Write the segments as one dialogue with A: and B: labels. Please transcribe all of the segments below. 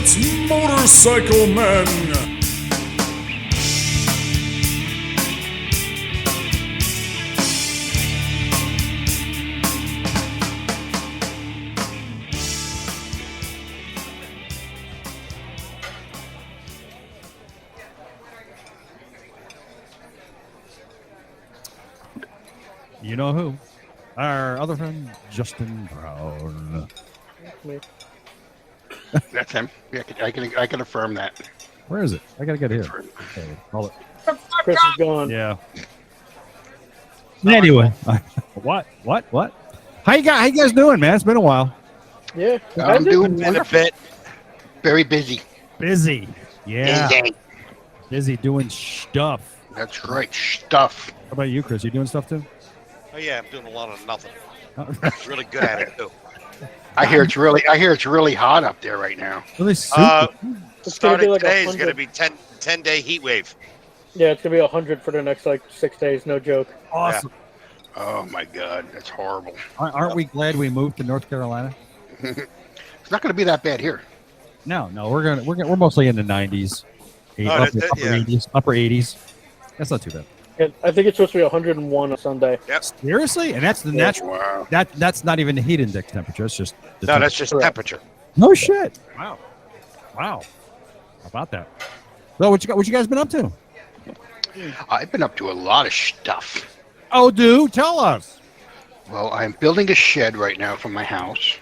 A: It's Motorcycle Men.
B: You know who? Our other friend, Justin Brown.
C: That's him. Yeah, I can affirm that.
B: Where is it? I gotta get here. Okay, call it.
D: Chris is gone.
B: Yeah. Anyway, what? How you guys doing, man? It's been a while.
D: Yeah,
C: I'm doing a bit. Very busy.
B: Busy. Yeah.
C: Ding.
B: Busy doing stuff.
C: That's right. Stuff.
B: How about you, Chris? You doing stuff too?
E: Oh yeah, I'm doing a lot of nothing. Really good at it too.
C: I hear it's really hot up there right now.
B: Really super.
E: Starting
D: like
E: today is going to be 10-day heat wave.
D: Yeah, it's gonna be 100 for the next 6 days. No joke.
B: Awesome.
C: Yeah. Oh my God, that's horrible.
B: Aren't we glad we moved to North Carolina?
C: It's not going to be that bad here.
B: No, we're mostly in the 90s, upper 80s. That's not too bad.
D: And I think it's supposed to be 101 on Sunday.
E: Yep.
B: Seriously? And that's the natural.
C: Wow.
B: That's not even the heat index temperature. It's just
E: That's just temperature.
B: No shit. Wow. How about that? So what you guys been up to?
C: I've been up to a lot of stuff.
B: Oh, dude, tell us.
C: Well, I'm building a shed right now for my house.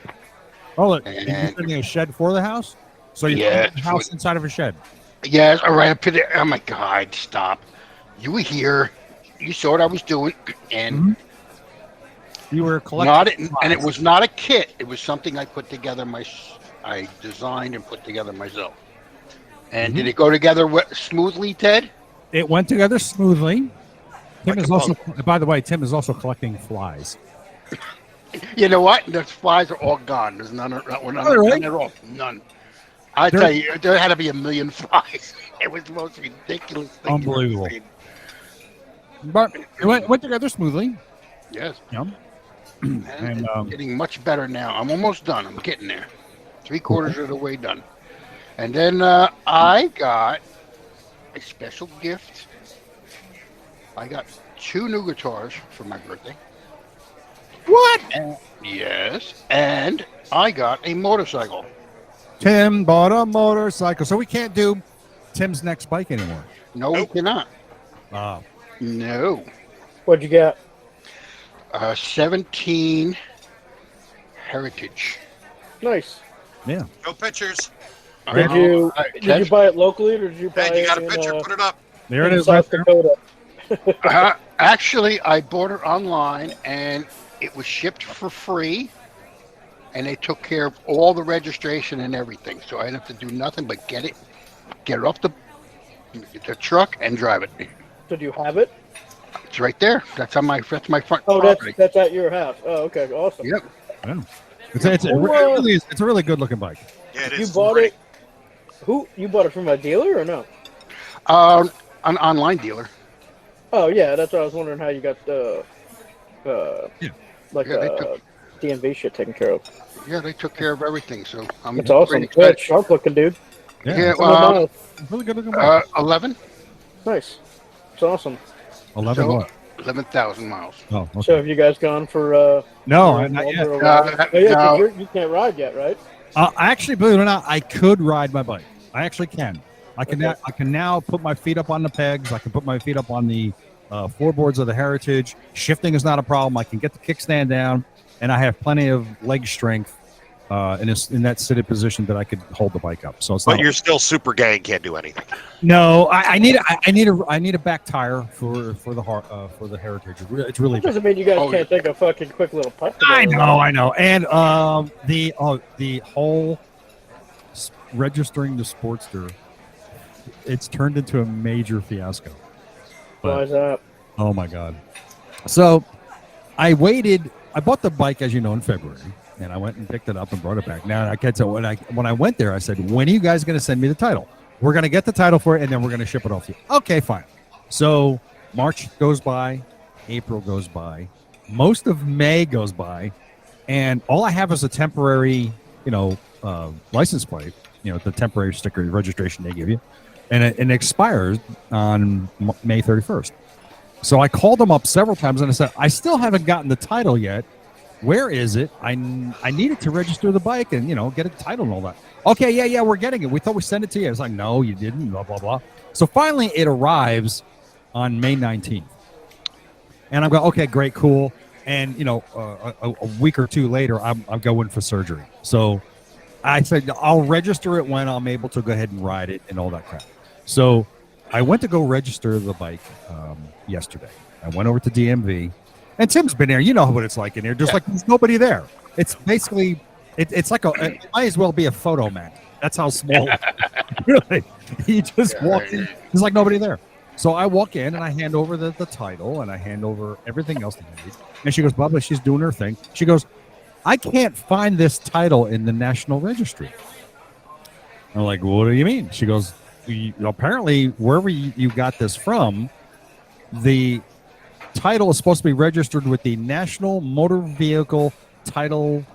B: Oh, you're building a shed for the house? So you're building a house inside of a shed?
C: Yes, all right. Oh my God, stop. You were here. You saw what I was doing, and
B: you were collecting.
C: And it was not a kit. It was something I put together. I designed and put together myself. And did it go together smoothly, Ted?
B: It went together smoothly. Tim is also, by the way, Tim is also collecting flies.
C: You know what? The flies are all gone. There's none at all. None. I tell you, there had to be a million flies. It was the most ridiculous thing.
B: Unbelievable. But it went together smoothly.
C: Yes.
B: Yeah.
C: And getting much better now. I'm almost done. I'm getting there. 3/4 of the way done. And then I got a special gift. I got 2 new guitars for my birthday.
B: What?
C: Yes. And I got a motorcycle.
B: Tim bought a motorcycle. So we can't do Tim's next bike anymore.
C: No, we cannot.
B: Wow.
C: No.
D: What'd you get?
C: 17 Heritage.
D: Nice.
B: Yeah.
E: No pictures.
D: Did you buy it locally or did you buy
E: Ben, you got a
D: it
E: picture? Put it up.
B: There it is.
D: South Dakota?
C: Actually, I bought it online and it was shipped for free. And they took care of all the registration and everything. So I didn't have to do nothing but get it off the truck and drive it.
D: So do you have it?
C: It's right there. That's my front.
D: Oh,
C: property.
D: that's at your house. Oh, okay, awesome.
C: Yep.
B: Yeah. It's a really good looking bike.
E: Yeah, it
D: You
E: is.
D: bought it? You bought it from a dealer or no?
C: An online dealer.
D: Oh yeah, that's what I was wondering how you got the DMV shit taken care of.
C: Yeah, they took care of everything. So I'm.
D: It's awesome. Good, sharp looking dude.
C: Yeah.
B: Really good looking bike.
C: 11.
D: Nice. It's awesome.
B: 11 what?
C: 11,000 miles.
B: Oh, okay.
D: So have you guys gone for
B: No, not yet.
D: No. You can't ride yet, right?
B: Actually, believe it or not, I could ride my bike. I actually can. I can now put my feet up on the pegs. I can put my feet up on the floorboards of the Heritage. Shifting is not a problem. I can get the kickstand down, and I have plenty of leg strength in that seated position that I could hold the bike up. So it's
E: But you're still super gay and can't do anything.
B: No, I need a back tire for the Heritage. It's really
D: That doesn't mean you guys can't take a fucking quick little putt.
B: I know. And the whole registering the Sportster, it's turned into a major fiasco.
D: Why is that?
B: Oh my God. So I bought the bike, as you know, in February, and I went and picked it up and brought it back. Now I can't tell when I went there, I said, when are you guys going to send me the title? We're going to get the title for it, and then we're going to ship it off to you. Okay, fine. So March goes by, April goes by, most of May goes by, and all I have is a temporary, license plate. the temporary sticker registration they give you, and it expires on May 31st. So I called them up several times and I said, I still haven't gotten the title yet. Where is it? I needed to register the bike and get a title and all that. Okay, yeah, we're getting it. We thought we sent it to you. I was like, no, you didn't. Blah blah blah. So finally, it arrives on May 19th, and I'm going, okay, great, cool. And a week or two later, I'm going for surgery. So I said I'll register it when I'm able to go ahead and ride it and all that crap. So I went to go register the bike yesterday. I went over to DMV, and Tim's been there. You know what it's like in there. Just like there's nobody there. It's basically it's like it might as well be a photo mat. That's how small. Really, you just walk in. There's like nobody there. So I walk in and I hand over the title and I hand over everything else that I need. And she goes, Bubba, she's doing her thing. She goes, I can't find this title in the National Registry. I'm like, what do you mean? She goes, apparently wherever you got this from, the title is supposed to be registered with the National Motor Vehicle Title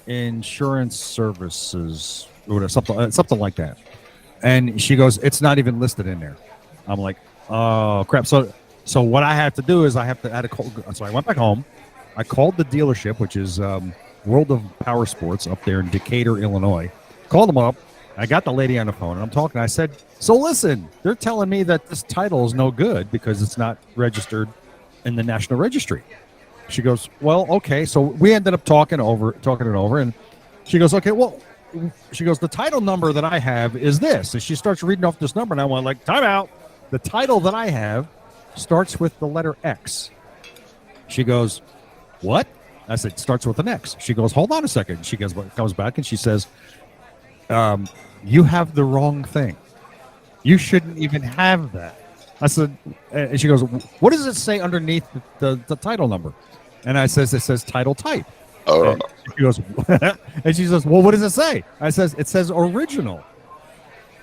B: Insurance Services or something like that. And she goes, it's not even listed in there. I'm like, oh crap. So what I have to do is I had a call. So I went back home. I called the dealership, which is World of Power Sports up there in Decatur, Illinois. Called them up. I got the lady on the phone and I'm talking. I said, so listen, they're telling me that this title is no good because it's not registered in the National Registry. She goes, well, okay. So we ended up talking it over, and she goes, okay, well, she goes, the title number that I have is this. And she starts reading off this number, and I went like, time out. The title that I have starts with the letter X. She goes, what? I said, it starts with an X. She goes, hold on a second. She comes back and she says, you have the wrong thing. You shouldn't even have that. I said, and she goes, what does it say underneath the title number? And I says, it says title type. And she goes, and she says, well, what does it say? I says, it says original.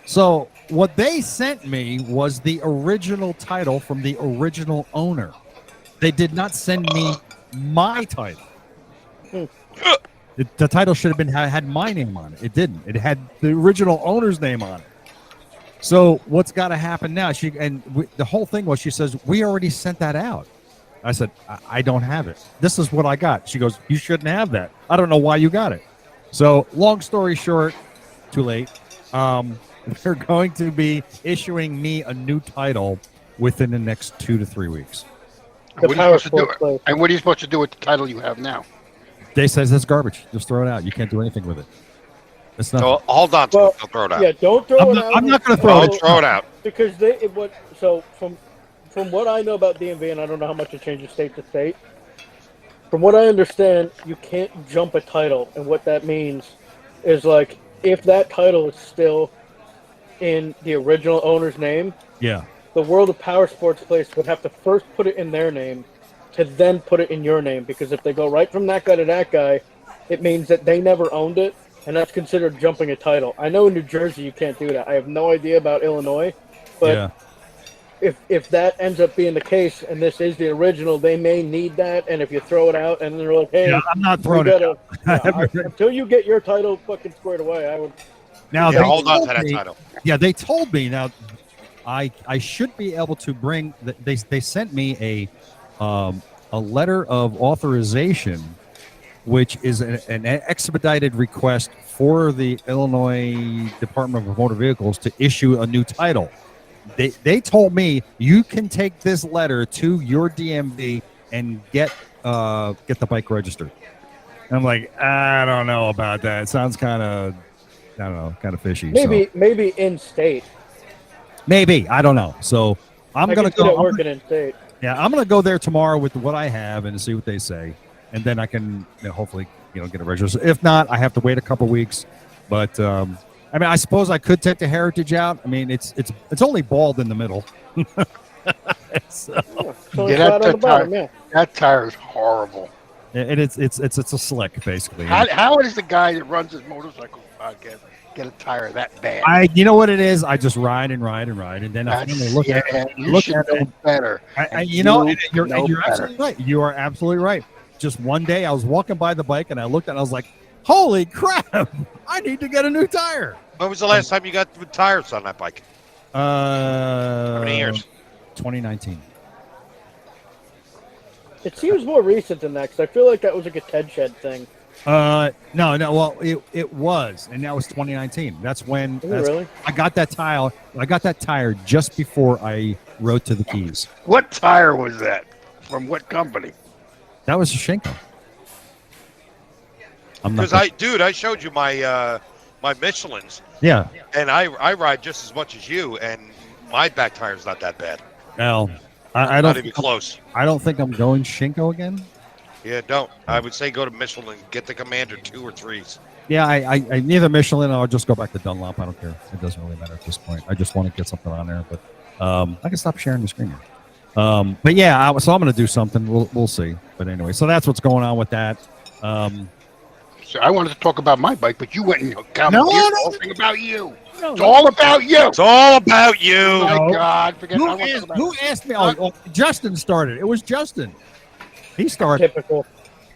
B: So what they sent me was the original title from the original owner. They did not send me my title. The title should have had my name on it. It didn't. It had the original owner's name on it. So what's got to happen now? The whole thing was, she says, we already sent that out. I said, I don't have it. This is what I got. She goes, you shouldn't have that. I don't know why you got it. So long story short, too late. They're going to be issuing me a new title within the next 2 to 3 weeks.
C: And what are you supposed to do with the title you have now?
B: They says it's garbage. Just throw it out. You can't do anything with it. It's not.
E: So hold on to it. Don't throw it out.
D: Yeah, don't throw it out.
B: I'm not going to throw it.
E: Throw it out.
D: Because from what I know about DMV, and I don't know how much it changes state to state, from what I understand, you can't jump a title. And what that means is, like, if that title is still in the original owner's name,
B: yeah,
D: the World of Power Sports place would have to first put it in their name to then put it in your name. Because if they go right from that guy to that guy, it means that they never owned it, and that's considered jumping a title. I know in New Jersey you can't do that. I have no idea about Illinois, but
B: yeah.
D: If that ends up being the case and this is the original, they may need that. And if you throw it out and they're like, hey,
B: yeah, I'm not throwing it out.
D: Until you get your title fucking squared away, I would.
E: Now hold on to that title.
B: Yeah, they told me now I should be able to bring. They sent me a letter of authorization, which is an expedited request for the Illinois Department of Motor Vehicles to issue a new title. They told me you can take this letter to your DMV and get the bike registered. And I'm like, I don't know about that. It sounds kind of, I don't know, kind of fishy.
D: Maybe in state.
B: Maybe, I don't know. So I'm gonna go
D: working in state.
B: Yeah, I'm gonna go there tomorrow with what I have and see what they say, and then I can hopefully get it registered. If not, I have to wait a couple weeks. But I mean, I suppose I could take the Heritage out. I mean, it's only bald in the middle.
C: That tire is horrible.
B: It's a slick, basically.
C: How does the guy that runs his motorcycle podcast get a tire that bad?
B: You know what it is? I just ride, and then I finally look at it.
C: Better.
B: You're absolutely right. You are absolutely right. Just one day, I was walking by the bike, and I looked, and I was like, "Holy crap! I need to get a new tire."
E: When was the last time you got the tires on that bike? How many years?
B: 2019.
D: It seems more recent than that because I feel like that was like a Ted Shed thing.
B: No. Well, it was, and that was 2019. That's when
D: Really?
B: I got that tire. I got that tire just before I rode to the Keys.
C: What tire was that? From what company?
B: That was a Shinko.
E: Because I showed you my my Michelin's.
B: Yeah.
E: And I ride just as much as you, and my back tire's not that bad.
B: Well, I don't
E: Not even close.
B: I don't think I'm going Shinko again.
E: Yeah, don't. I would say go to Michelin, get the Commander 2 or 3s.
B: Yeah, I neither Michelin. I'll just go back to Dunlop. I don't care. It doesn't really matter at this point. I just want to get something on there, but I can stop sharing the screen here. But yeah, so I'm going to do something. We'll see. But anyway, so that's what's going on with that.
C: So I wanted to talk about my bike, but you went and whole thing about you.
B: No,
C: it's all about you.
E: It's all about you.
C: Oh my God! Forget
B: Who asked me? Oh, Justin started. It was Justin. He started.
D: Typical.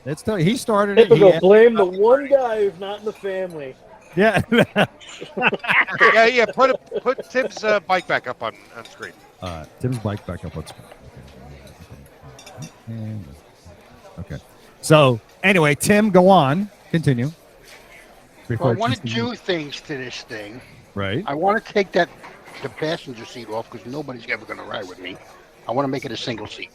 B: He started
D: Typical.
B: it.
D: Blame the one guy who's not in the family.
B: Yeah.
E: yeah. Put Tim's bike back up on screen.
B: Tim's bike back up on screen. Okay. So anyway, Tim, go on. Continue.
C: Well, I want to do things to this thing.
B: Right.
C: I want to take the passenger seat off because nobody's ever going to ride with me. I want to make it a single seat.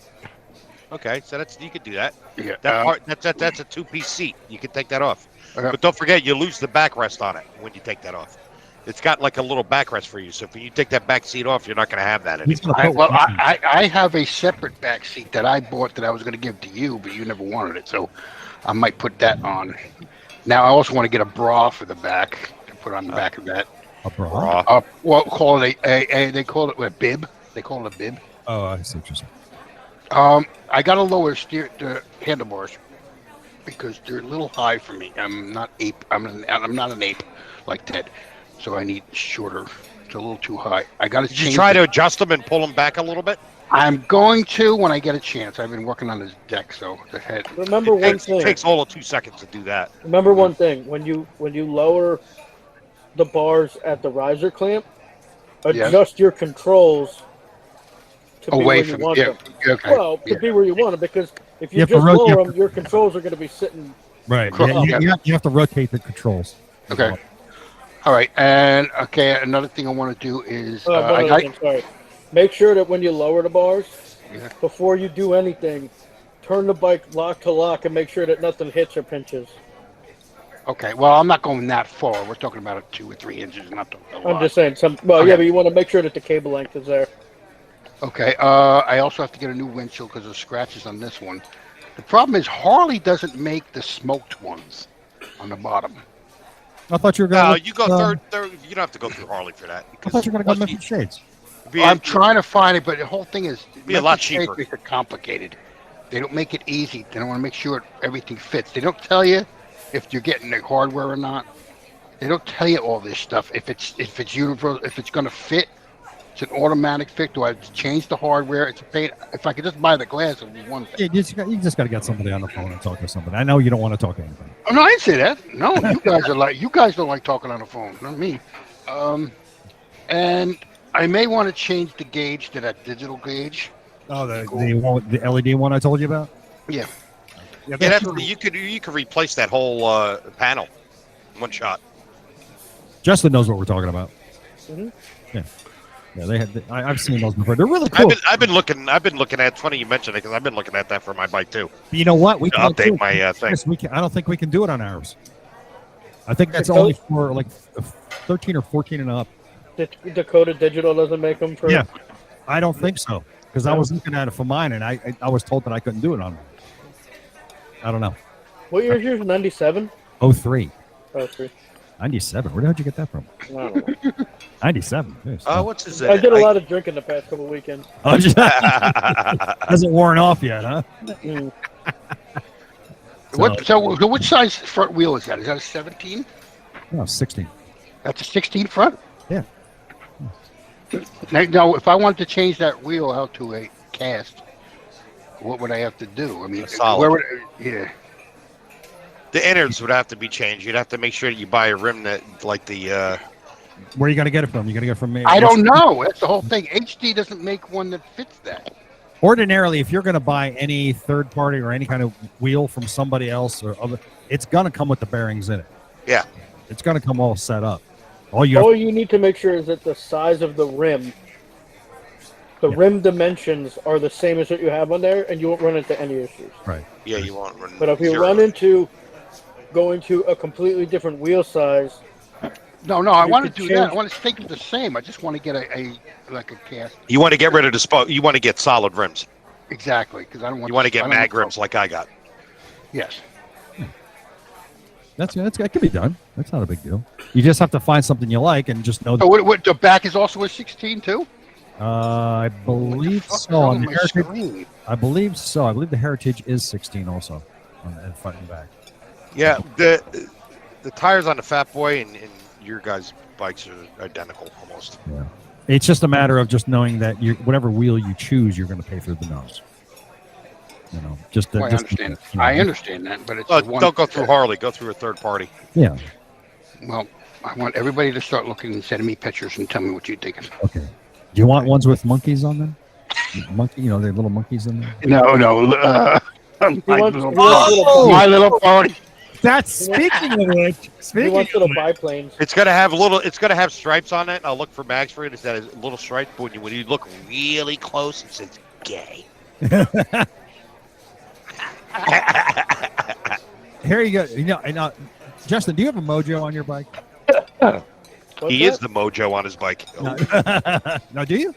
E: Okay, so you could do that.
C: Yeah.
E: That's a 2-piece seat. You can take that off. Okay. But don't forget, you lose the backrest on it when you take that off. It's got like a little backrest for you. So if you take that back seat off, you're not going to have that anymore.
C: I have a separate back seat that I bought that I was going to give to you, but you never wanted it. So I might put that on. Now I also want to get a bra for the back to put on the back of that.
B: A bra?
C: Call it they call it a bib. They call it a bib.
B: Oh, I see what you're saying.
C: I got to lower the handlebars because they're a little high for me. I'm not not an ape like Ted, so I need shorter. It's a little too high. I got to change.
E: Did you try to adjust them and pull them back a little bit?
C: I'm going to when I get a chance. I've been working on this deck, so the head.
D: Remember one thing.
E: It takes all of 2 seconds to do that.
D: Remember one thing. When you lower the bars at the riser clamp, adjust your controls to be where you want them.
C: Okay.
D: Well, to be where you want them, because if you just lower them, your controls are going to be sitting.
B: Right. You have to rotate the controls.
C: Okay. All right. And another thing I want to do is
D: sorry. Make sure that when you lower the bars, before you do anything, turn the bike lock to lock and make sure that nothing hits or pinches.
C: Okay, well, I'm not going that far. We're talking about 2 or 3 inches, not a lot.
D: I'm just saying. But you want to make sure that the cable length is there.
C: Okay, I also have to get a new windshield because of scratches on this one. The problem is Harley doesn't make the smoked ones on the bottom.
B: I thought you were going.
E: No, you go third. You don't have to go through Harley for that.
B: I thought you were going to go Memphis Shades.
C: I'm trying to find it, but the whole thing is
E: be a lot cheaper.
C: Makes it complicated. They don't make it easy. They don't want to make sure everything fits. They don't tell you if you're getting the hardware or not. They don't tell you all this stuff. If it's universal, if it's going to fit, it's an automatic fit. Do I have to change the hardware? It's a pain. If I could just buy the glass, it would be one thing.
B: Yeah, you just got to get somebody on the phone and talk to somebody. I know you don't want to talk to anybody.
C: Oh, no, I didn't say that. No, you guys don't like talking on the phone. Not me. And I may want to change the gauge to that digital gauge.
B: Oh, the LED one I told you about?
C: Yeah.
E: You could replace that whole panel in one shot.
B: Justin knows what we're talking about.
D: Mm-hmm.
B: Yeah, I've seen those before. They're really cool.
E: I've been looking at. It's funny you mentioned it because I've been looking at that for my bike too.
B: But you know what? We can
E: update my thing.
B: Yes, I don't think we can do it on ours. I think that's only for like 13 or 14 and up.
D: Dakota Digital doesn't make them for.
B: Yeah, I don't think so because I was looking at it for mine and I was told that I couldn't do it on. I don't know.
D: What year is yours? 97.
B: 03.
D: 03.
B: 97. Where the hell did you get that from?
D: I don't know.
B: 97.
E: What's his?
D: I did a lot of drinking the past couple weekends.
B: Oh, hasn't worn off yet, huh?
D: Mm.
C: So which size front wheel is that? Is that a 17?
B: No, 16.
C: That's a 16 front?
B: Yeah.
C: Now, if I wanted to change that wheel out to a cast, what would I have to do? I mean,
E: the innards would have to be changed. You'd have to make sure that you buy a rim that, like the
B: Where are you going to get it from? You going to get it from me?
C: I don't know. That's the whole thing. HD doesn't make one that fits that.
B: Ordinarily, if you're going to buy any third party or any kind of wheel from somebody else or other, it's going to come with the bearings in it.
E: Yeah.
B: It's going to come all set up.
D: All you need to make sure is that the size of the rim, rim dimensions are the same as what you have on there, and you won't run into any issues.
B: Right.
E: Yeah, you won't run.
D: But if you run into going to a completely different wheel size.
C: No, I want to do that. I want to stick it the same. I just want to get a cast.
E: You want to get rid of the you want to get solid rims.
C: Exactly, because I don't want.
E: You want to get mag rims like I got.
C: Yes.
B: That can be done. That's not a big deal. You just have to find something you like and just know.
C: So what the back is also a 16 too?
B: I believe so. On the Heritage, I believe so. I believe the Heritage is 16 also on the front and back.
E: Yeah, the tires on the Fat Boy and your guys' bikes are identical almost.
B: Yeah, it's just a matter of just knowing that whatever wheel you choose, you're going to pay through the nose. You know,
C: I understand. I understand that, but it's
B: don't
E: go through Harley. Go through a third party.
B: Yeah.
C: Well, I want everybody to start looking and sending me pictures and tell me what you think.
B: Okay. Do you want ones with monkeys on them? Monkey, the little monkeys in there.
C: No. My Little Pony.
B: That's speaking of which.
D: He wants little biplanes.
E: It's gonna have stripes on it. I'll look for mags for it. It's that a little stripe, but when you look really close, it says gay.
B: Here you go. Justin, do you have a mojo on your bike?
E: He is the mojo on his bike.
B: No, do you?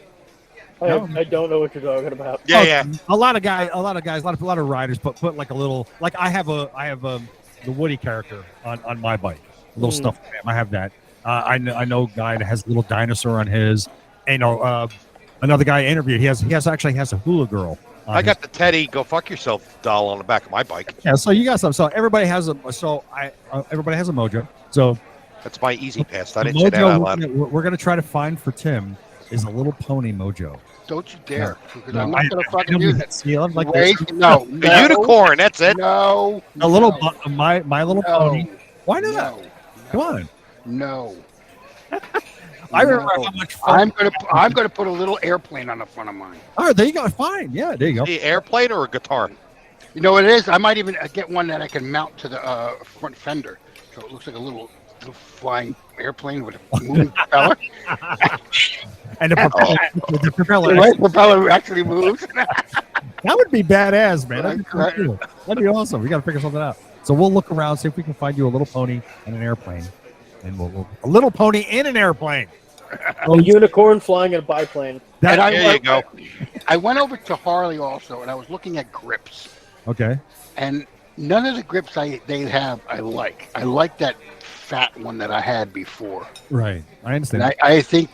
D: I don't know what you're talking about.
E: Yeah.
B: A lot of riders put like a little, like I have the Woody character on my bike, a little stuff. I have that. I know a guy that has a little dinosaur on his. Another guy I interviewed. He actually has a hula girl.
E: I got the Teddy "Go Fuck Yourself" doll on the back of my bike.
B: Yeah, so you got some. So everybody has everybody has a mojo. So
E: that's my easy pass. I didn't say that out loud.
B: We're gonna try to find for Tim is a little pony mojo.
C: Don't you dare! Because I'm not gonna fucking use it.
B: See, I'm like
C: No,
E: the unicorn. That's it.
C: No,
B: a little my little pony. Why not?
C: No,
B: Come on.
C: No.
B: I remember how much fun.
C: I'm gonna put a little airplane on the front of mine.
B: Oh, there you go. Fine. Yeah, there you go.
E: The airplane or a guitar?
C: You know what it is? I might even get one that I can mount to the front fender, so it looks like a little flying airplane with a moving propeller.
B: And the propeller.
C: The propeller actually moves.
B: That would be badass, man. That'd be cool. That'd be awesome. We got to figure something out. So we'll look around, see if we can find you a little pony and an airplane. And a little pony in an airplane.
D: A unicorn flying in a biplane.
E: There you go.
C: I went over to Harley also, and I was looking at grips.
B: Okay.
C: And none of the grips they have I like. I like that fat one that I had before.
B: Right. I understand.
C: And I think,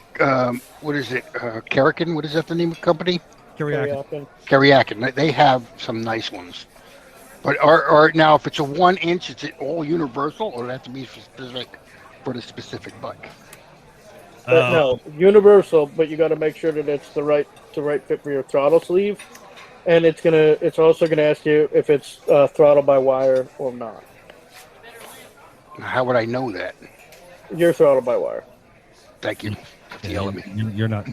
C: what is it? Karakin? What is that the name of the company? Karakin. They have some nice ones. But now, if it's a 1 inch, is it all universal, or does it have to be specific for the specific bike?
D: No, universal, but you got to make sure that it's the right fit for your throttle sleeve, and it's also gonna ask you if it's throttle by wire or not.
C: How would I know that?
D: You're throttle by wire.
C: Thank you. Yell at me.
B: You're not.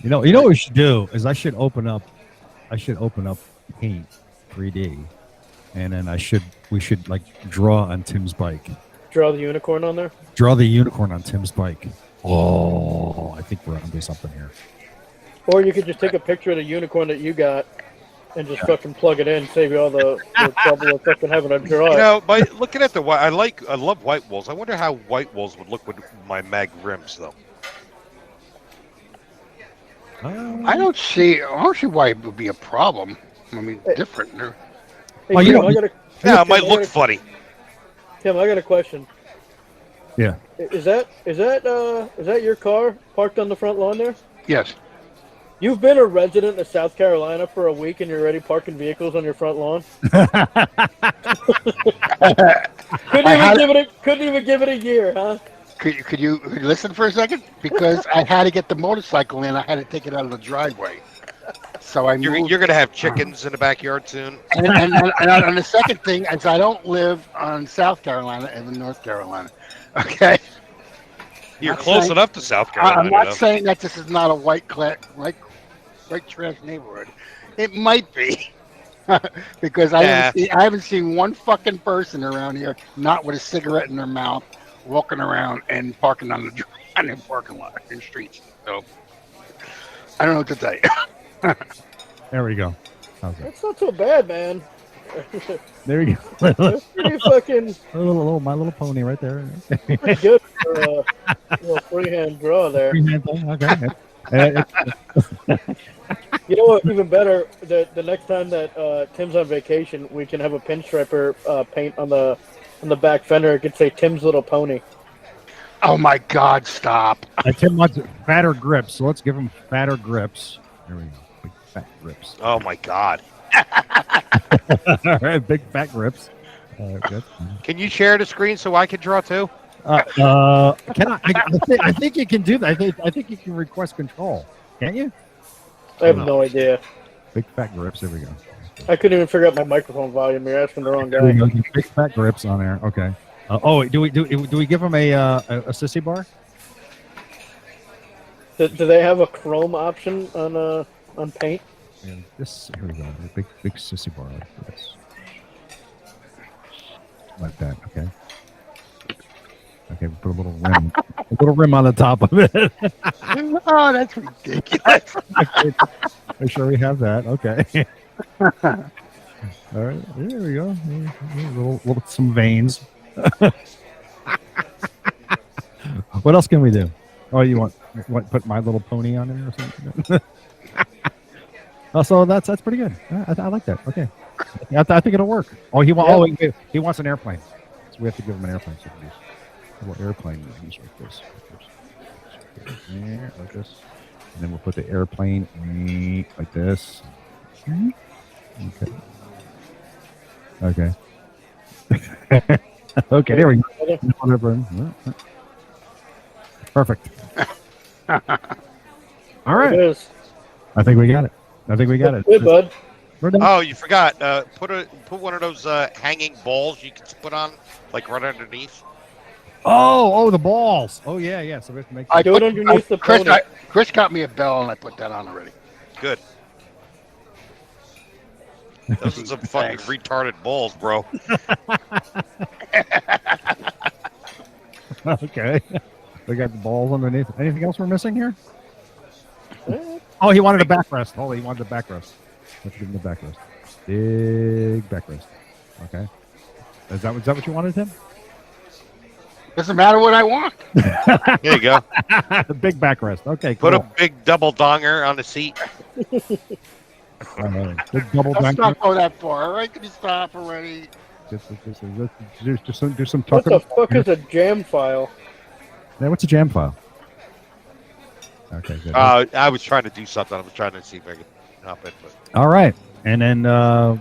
B: You know what we should do is I should open up Paint 3D, and then we should like draw on Tim's bike.
D: Draw the unicorn on there?
B: Draw the unicorn on Tim's bike. Oh, I think we're onto something here.
D: Or you could just take a picture of the unicorn that you got and just fucking plug it in, save you all the trouble of fucking having to draw it.
E: You know, by looking at the white, I love white walls. I wonder how white walls would look with my mag rims, though.
C: I don't see why it would be a problem. I mean, different.
D: Hey,
B: well,
E: it might look funny.
D: Tim, I got a question.
B: Yeah.
D: Is that your car parked on the front lawn there?
C: Yes.
D: You've been a resident of South Carolina for a week and you're already parking vehicles on your front lawn? Couldn't even give it a year, huh?
C: Could you listen for a second? Because I had to get the motorcycle in. I had to take it out of the driveway. So I moved.
E: You're gonna have chickens in the backyard soon.
C: And the second thing is I don't live on South Carolina, I live in North Carolina. Okay.
E: You're close enough to South Carolina.
C: I'm not saying that this is not a white trash neighborhood. It might be. Because I haven't seen one fucking person around here not with a cigarette in their mouth, walking around and parking on the parking lot in streets. So I don't know what to tell you.
B: There we go. How's that?
D: That's not so bad, man.
B: There you go.
D: That's pretty fucking
B: My Little Pony right there.
D: pretty good for a little freehand draw there.
B: Okay.
D: You know what? Even better, the next time that Tim's on vacation, we can have a pinstriper paint on the back fender. It could say Tim's Little Pony.
C: Oh my God! Stop.
B: Tim wants fatter grips, so let's give him fatter grips. There we go. Big fat grips.
E: Oh my God.
B: All right, big fat grips. Good.
E: Can you share the screen so I can draw too?
B: Can I think you can do that. I think you can request control. Can't you?
D: I have no idea.
B: Big fat grips. There we go.
D: I couldn't even figure out my microphone volume. You're asking the wrong
B: There we
D: guy.
B: go. Big fat grips on there. Okay. Do we give them a sissy bar?
D: Do they have a chrome option on paint?
B: Yeah, here we go. A big sissy bar like this. Like that. Okay. Okay, we put a little rim on the top of it.
C: Oh, that's ridiculous.
B: Make sure we have that. Okay. All right. There we go. Little some veins. What else can we do? Oh, you want put My Little Pony on there or something? So that's pretty good. I like that. Okay. I think it'll work. Oh, he wants an airplane. So we have to give him an airplane. So a little airplane use like this. There, like this. And then we'll put the airplane like this. Okay. Okay, there we go. Perfect. All right.
D: It is.
B: I think we got it.
D: Good, bud.
E: We're done. Oh, you forgot. Put one of those hanging balls you can put on, like right underneath.
B: Oh, the balls. Oh, yeah. So we have to make.
D: I do it underneath the pony.
C: Chris got me a bell, and I put that on already.
E: Good. Those are some fucking retarded balls, bro.
B: Okay. We got the balls underneath. Anything else we're missing here? Oh, he wanted a backrest. Oh, he wanted a backrest. Let's give him the backrest. Big backrest. Okay. Is that what you wanted, Tim?
C: Doesn't matter what I want.
E: There you go.
B: Big backrest. Okay, cool.
E: Put a big double donger on the seat.
B: Big double
C: Let's not go that far. All right, can you stop already?
B: Do some
D: What
B: talking.
D: the fuck is a jam file?
B: Yeah, what's a jam file? Okay, good.
E: I was trying to do something. I was trying to see if I could hop in. But...
B: All right, and then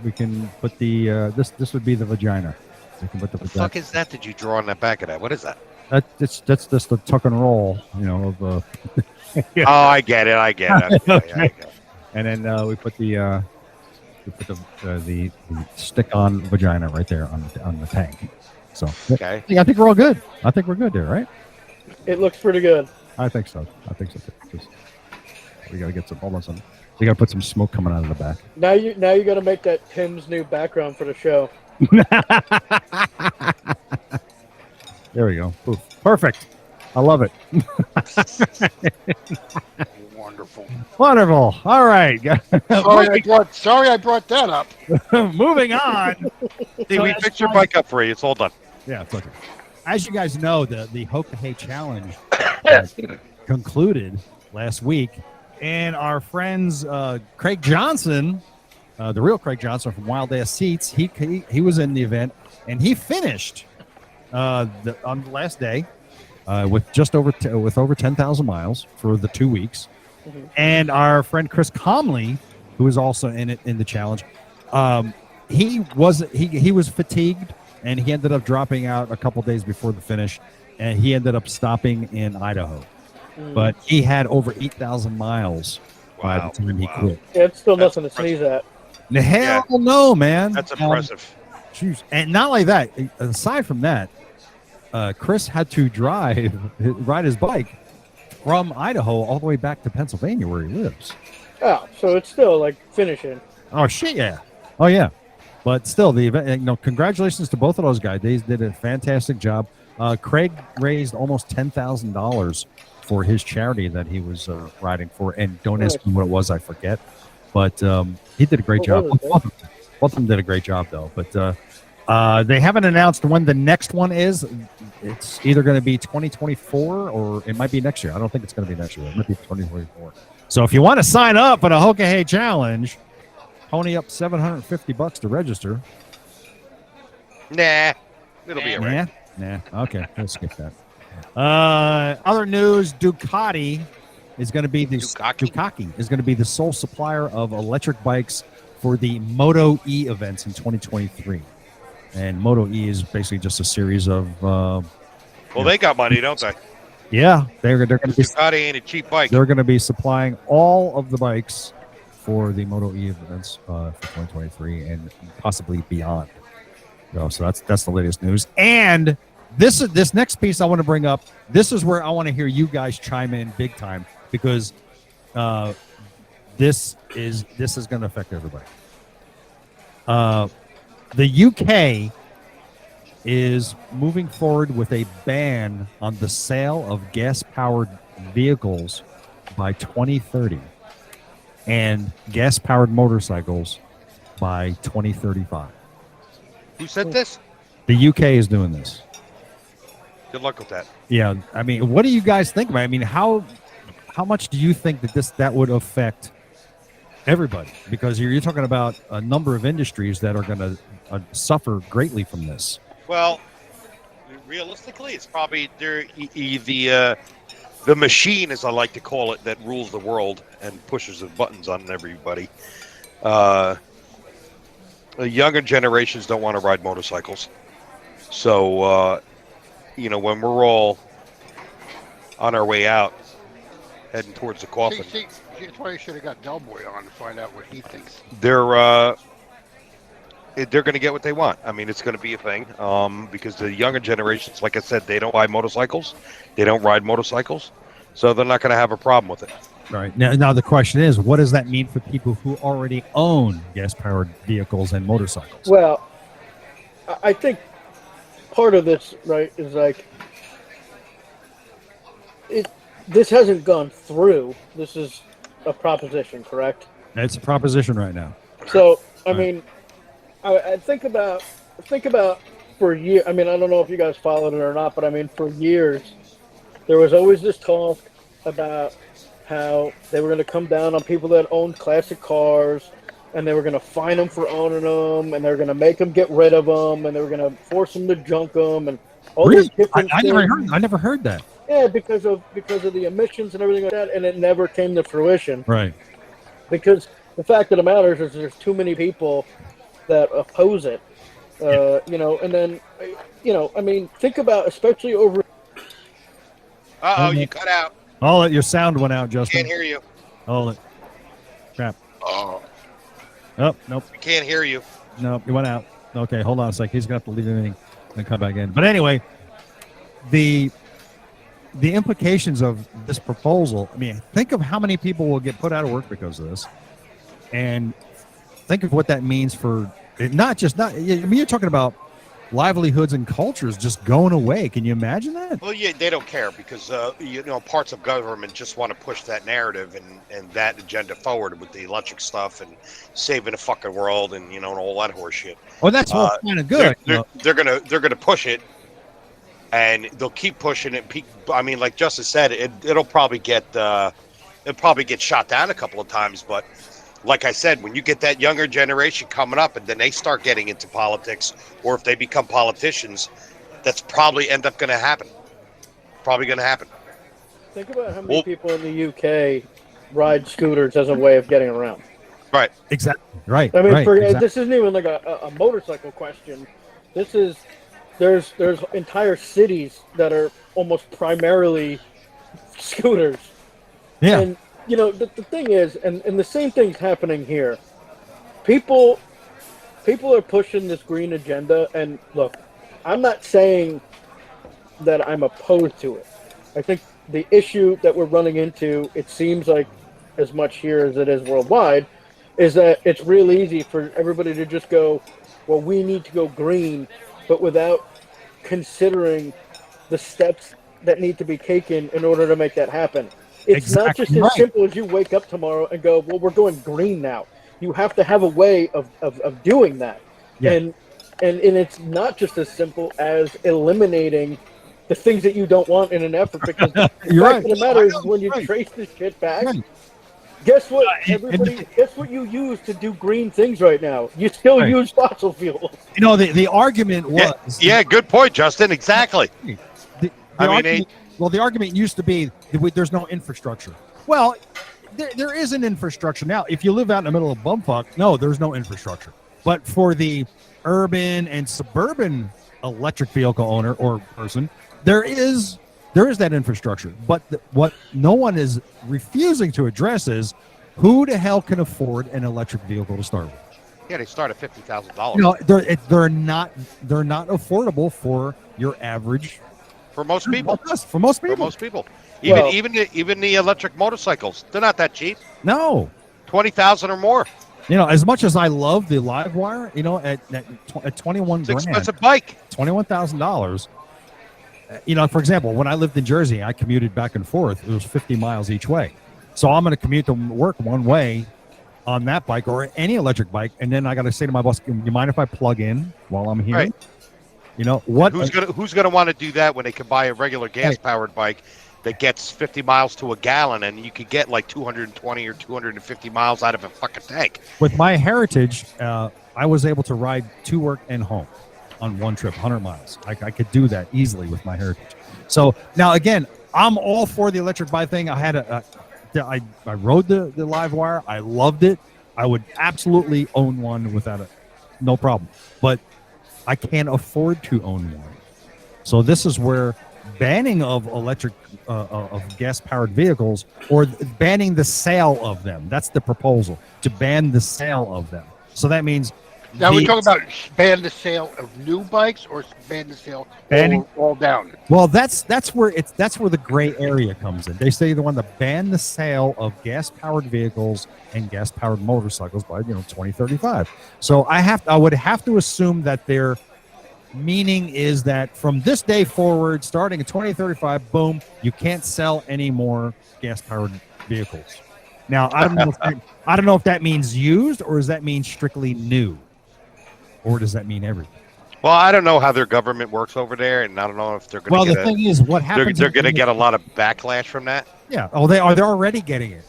B: we can put the this would be the vagina. We can put the vagina.
E: Fuck is that? Did you draw on the back of that? What is that?
B: That's just the tuck and roll, of.
E: Yeah. Oh, I get it.
B: Okay. And then we put the stick-on vagina right there on the tank. So
E: okay,
B: I think we're all good. I think we're good there, right?
D: It looks pretty good.
B: I think so. We gotta get some. Hold on, we gotta put some smoke coming out of the back.
D: Now you got to make that Tim's new background for the show.
B: There we go. Oof. Perfect. I love it. Wonderful. All right.
C: Sorry I brought that up.
B: Moving on.
E: See, we fixed your bike up for you. It's all done.
B: Yeah, it's okay. As you guys know, the Hoka Hey Challenge concluded last week, and our friends Craig Johnson, the real Craig Johnson from Wild Ass Seats, he was in the event, and he finished on the last day with over 10,000 miles for the 2 weeks. Mm-hmm. And our friend Chris Comley, who was also in the challenge, he was fatigued, and he ended up dropping out a couple days before the finish, and he ended up stopping in Idaho. But he had over 8,000 miles by the time he quit.
D: Yeah, it's still
E: That's
D: nothing to sneeze at.
B: The hell no, man.
E: That's impressive.
B: Jeez. And not like that. Aside from that, Chris had to ride his bike from Idaho all the way back to Pennsylvania where he lives.
D: Oh, so it's still like finishing.
B: Oh shit, yeah. Oh yeah. But still, the event. Congratulations to both of those guys. They did a fantastic job. Craig raised almost $10,000 for his charity that he was riding for, and don't ask me what it was. I forget. But he did a great job. Both of them did a great job, though. But they haven't announced when the next one is. It's either going to be 2024 or it might be next year. I don't think it's going to be next year. It might be 2024. So if you want to sign up for the Hoka Hey Challenge, pony up $750 to register.
E: Nah, it'll be all right.
B: Nah. Okay, let's skip that. Other news: Ducati is going to be Ducati is going to be the sole supplier of electric bikes for the MotoE events in 2023. And MotoE is basically just a series of.
E: They got money, don't they?
B: Yeah, they're going to be.
E: Ducati ain't a cheap bike.
B: They're going to be supplying all of the bikes for the MotoE events for 2023 and possibly beyond. So that's the latest news. And this next piece I want to bring up. This is where I want to hear you guys chime in big time because this is going to affect everybody. The UK is moving forward with a ban on the sale of gas-powered vehicles by 2030 and gas-powered motorcycles by 2035.
E: Who said this?
B: The UK is doing this.
E: Good luck with that.
B: Yeah, I mean, what do you guys think about it? I mean, how much do you think that would affect everybody? Because you're talking about a number of industries that are going to suffer greatly from this.
E: Well, realistically, it's probably the machine, as I like to call it, that rules the world and pushes the buttons on everybody. The younger generations don't want to ride motorcycles. So, when we're all on our way out, heading towards the coffin.
C: See, that's why you should have got Del Boy on to find out what he thinks.
E: They're going to get what they want. I mean, it's going to be a thing because the younger generations, like I said, they don't buy motorcycles. They don't ride motorcycles. So they're not going to have a problem with it.
B: Right. Now the question is, what does that mean for people who already own gas-powered vehicles and motorcycles?
D: Well, I think part of this, right, is like this hasn't gone through. This is a proposition, correct?
B: It's a proposition right now.
D: So, I mean, I think about for years. I mean, I don't know if you guys followed it or not, but I mean, for years, there was always this talk about how they were going to come down on people that owned classic cars, and they were going to fine them for owning them, and they were going to make them get rid of them, and they were going to force them to junk them, and all
B: Really?
D: these different
B: I
D: things.
B: never heard that.
D: Yeah, because of the emissions and everything like that, and it never came to fruition.
B: Right.
D: Because the fact of the matter is there's too many people that oppose it. And then, I mean, think about, especially over.
E: You cut out.
B: Oh, your sound went out, Justin.
E: Can't hear you.
B: Hold it. Crap.
E: Oh,
B: Nope.
E: we can't hear you.
B: Nope, you went out. Okay, hold on a sec. He's going to have to leave everything and come back in. But anyway, the implications of this proposal, I mean, think of how many people will get put out of work because of this. And think of what that means for you're talking about livelihoods and cultures just going away. Can you imagine that?
E: Well, yeah, they don't care because, parts of government just want to push that narrative and that agenda forward with the electric stuff and saving the fucking world and, and all that horse shit.
B: Well, that's kind of good.
E: They're gonna push it, and they'll keep pushing it. I mean, like Justice said, it'll probably get shot down a couple of times, but like I said, when you get that younger generation coming up and then they start getting into politics, or if they become politicians, that's probably end up going to happen. Probably going to happen.
D: Think about how many people in the UK ride scooters as a way of getting around.
E: Right.
B: Exactly. Right.
D: I mean,
B: exactly.
D: This isn't even like a motorcycle question. This is there's entire cities that are almost primarily scooters.
B: Yeah.
D: And you know, the thing is, and the same thing's happening here. People are pushing this green agenda, and look, I'm not saying that I'm opposed to it. I think the issue that we're running into, it seems like as much here as it is worldwide, is that it's real easy for everybody to just go, well, we need to go green, but without considering the steps that need to be taken in order to make that happen. It's not just as simple as you wake up tomorrow and go, well, we're going green now. You have to have a way of doing that.
B: Yeah.
D: And it's not just as simple as eliminating the things that you don't want in an effort, because the fact of the matter is when you trace this shit back, guess what, everybody, guess what you use to do green things right now? You still use fossil fuels.
B: You know, the argument was...
E: Yeah, good point, Justin. Exactly.
B: The argument used to be there's no infrastructure. Well, there is an infrastructure now. If you live out in the middle of bumfuck, no, there's no infrastructure. But for the urban and suburban electric vehicle owner or person, there is that infrastructure. But what no one is refusing to address is who the hell can afford an electric vehicle to start with.
E: Yeah, they start at $50,000.
B: No, they're not affordable for your average.
E: For most people.
B: For most people.
E: For most people. Even the electric motorcycles, they're not that cheap.
B: No.
E: 20,000 or more.
B: You know, as much as I love the live wire, you know, at 21
E: it's
B: grand,
E: expensive bike,
B: $21,000. You know, for example, when I lived in Jersey, I commuted back and forth. It was 50 miles each way. So I'm going to commute to work one way on that bike or any electric bike, and then I got to say to my boss, "You mind if I plug in while I'm here?"
E: Right.
B: You know what?
E: Who's gonna want to do that when they can buy a regular gas powered bike that gets 50 miles to a gallon, and you could get like 220 or 250 miles out of a fucking tank?
B: With my heritage, I was able to ride to work and home on one trip, 100 miles. I could do that easily with my heritage. So now again, I'm all for the electric bike thing. I had I rode the live wire. I loved it. I would absolutely own one without it, no problem. But I can't afford to own one. So this is where banning of electric, of gas-powered vehicles, or banning the sale of them. That's the proposal, to ban the sale of them. So that means...
C: Now we're talking about ban the sale of new bikes or ban the sale all down?
B: Well, that's where the gray area comes in. They say they want to ban the sale of gas-powered vehicles and gas-powered motorcycles by 2035. So I would have to assume that their meaning is that from this day forward, starting in 2035, boom, you can't sell any more gas-powered vehicles. Now I don't know if that means used, or does that mean strictly new, or does that mean everything?
E: Well, I don't know how their government works over there, and I don't know if they're going to.
B: Well, the thing is, what happens?
E: They're going to get a lot of backlash from that.
B: Yeah. Oh, they're already getting it.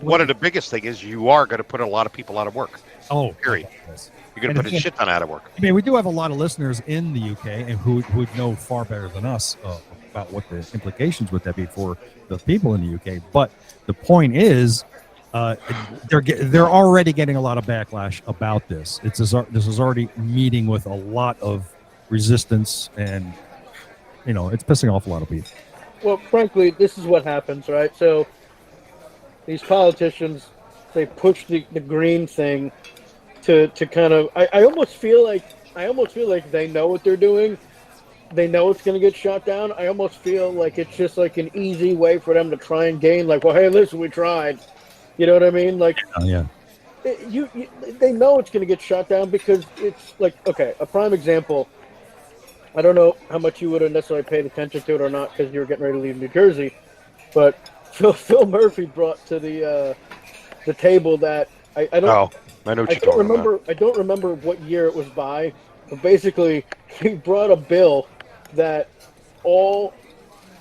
E: One of the biggest thing is you are going to put a lot of people out of work.
B: Oh,
E: period. Yes. You're going to put a shit ton out of work.
B: I mean, we do have a lot of listeners in the UK and who would know far better than us about what the implications would that be for the people in the UK. But the point is, they're already getting a lot of backlash about this. This is already meeting with a lot of resistance, and it's pissing off a lot of people.
D: Well, frankly, this is what happens, right? So these politicians, they push the green thing to kind of. I almost feel like they know what they're doing. They know it's going to get shot down. I almost feel like it's just like an easy way for them to try and gain. Like, well, hey, listen, we tried. You know what I mean? Like,
B: yeah.
D: They know it's going to get shot down because it's like, okay, a prime example. I don't know how much you would have necessarily paid attention to it or not because you were getting ready to leave New Jersey, but Phil Murphy brought to the table that I don't know what you're talking about. I don't remember what year it was by, but basically he brought a bill that all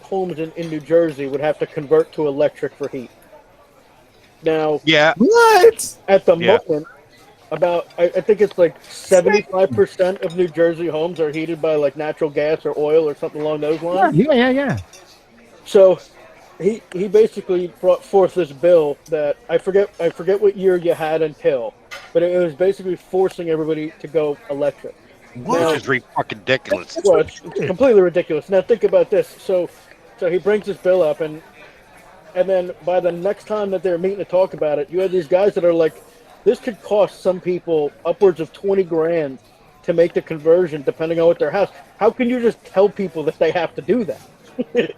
D: homes in New Jersey would have to convert to electric for heat. Now,
B: what?
D: At the moment, about I think it's like 75% of New Jersey homes are heated by like natural gas or oil or something along those lines.
B: Yeah.
D: So he basically brought forth this bill that I forget what year you had until, but it was basically forcing everybody to go electric.
E: Which is ridiculous.
D: Well, it's completely ridiculous. Now think about this. So he brings this bill up, and And then by the next time that they're meeting to talk about it, you have these guys that are like, this could cost some people upwards of 20 grand to make the conversion, depending on what their house. How can you just tell people that they have to do that?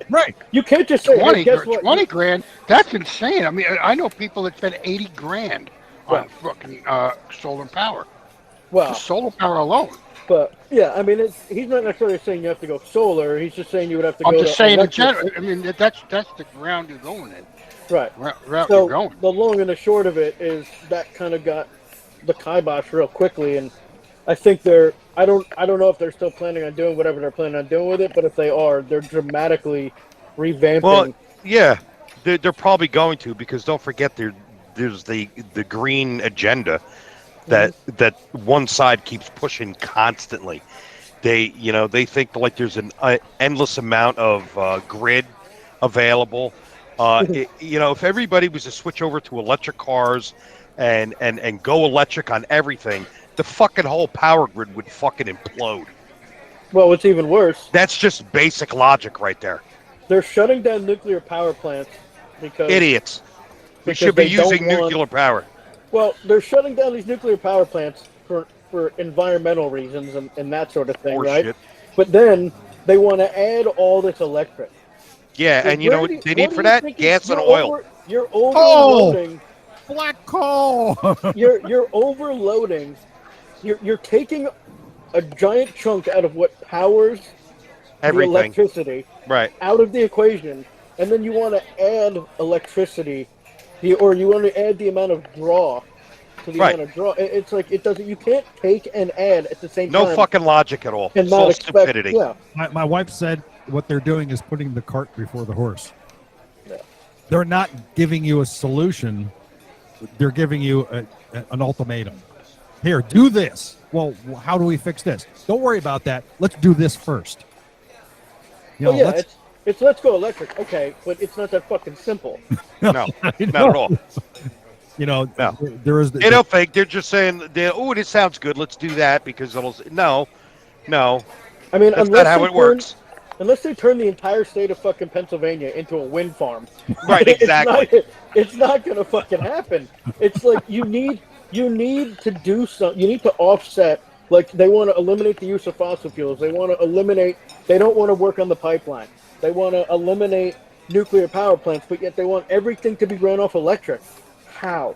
B: Right.
D: You can't just say,
C: 20,
D: hey, guess what?
C: 20 grand? That's insane. I mean, I know people that spend 80 grand on fucking solar power.
D: Well,
C: Just solar power alone.
D: but yeah, I mean, he's not necessarily saying you have to go solar. He's just saying you would have to
C: I'm
D: go
C: just
D: to
C: saying in
D: electric.
C: general. I mean, that's the ground you're going in.
D: Right.
C: Route
D: So
C: you're going.
D: the long and the short of it is that kind of got the kibosh real quickly, and I think I don't know if they're still planning on doing whatever they're planning on doing with it, but if they are, they're dramatically revamping.
E: Well, yeah, they're probably going to, because don't forget there's the green agenda that one side keeps pushing constantly. They think like there's an endless amount of grid available. If everybody was to switch over to electric cars and go electric on everything, the fucking whole power grid would fucking implode.
D: Well, what's even worse,
E: That's just basic logic right there.
D: they're shutting down nuclear power plants because
E: Idiots. We
D: because
E: should be
D: they don't
E: using
D: want-
E: nuclear power.
D: Well, they're shutting down these nuclear power plants for environmental reasons and that sort of thing, right?
E: Horseshit.
D: But then they want to add all this electric.
E: Yeah, and you know what they need for that? Gas and oil.
D: You're overloading.
B: Black coal.
D: You're overloading. You're taking a giant chunk out of what powers
E: Everything.
D: the electricity
E: Right.
D: out of the equation, and then you want to add electricity, or you want to add the amount of draw to the
E: Right.
D: amount of draw. It's like it doesn't. You can't take and add at the same time.
E: No fucking logic at all.
D: and
E: It's
D: not
E: all
D: expect.
E: stupidity.
D: Yeah,
B: My wife said what they're doing is putting the cart before the horse.
D: Yeah.
B: They're not giving you a solution. They're giving you an ultimatum. Here, do this. Well, how do we fix this? Don't worry about that. Let's do this first.
D: well, yeah. It's let's go electric. Okay, but it's not that fucking simple.
E: No, not at all.
B: No. There is.
E: They don't think. They're just saying, oh, this sounds good. Let's do that because it'll. No.
D: I mean,
E: That's not how it works.
D: Unless they turn the entire state of fucking Pennsylvania into a wind farm.
E: Right, exactly.
D: It's not gonna fucking happen. It's like you need to do something. You need to offset. Like they want to eliminate the use of fossil fuels. They want to eliminate. They don't want to work on the pipeline. They want to eliminate nuclear power plants, but yet they want everything to be run off electric. How?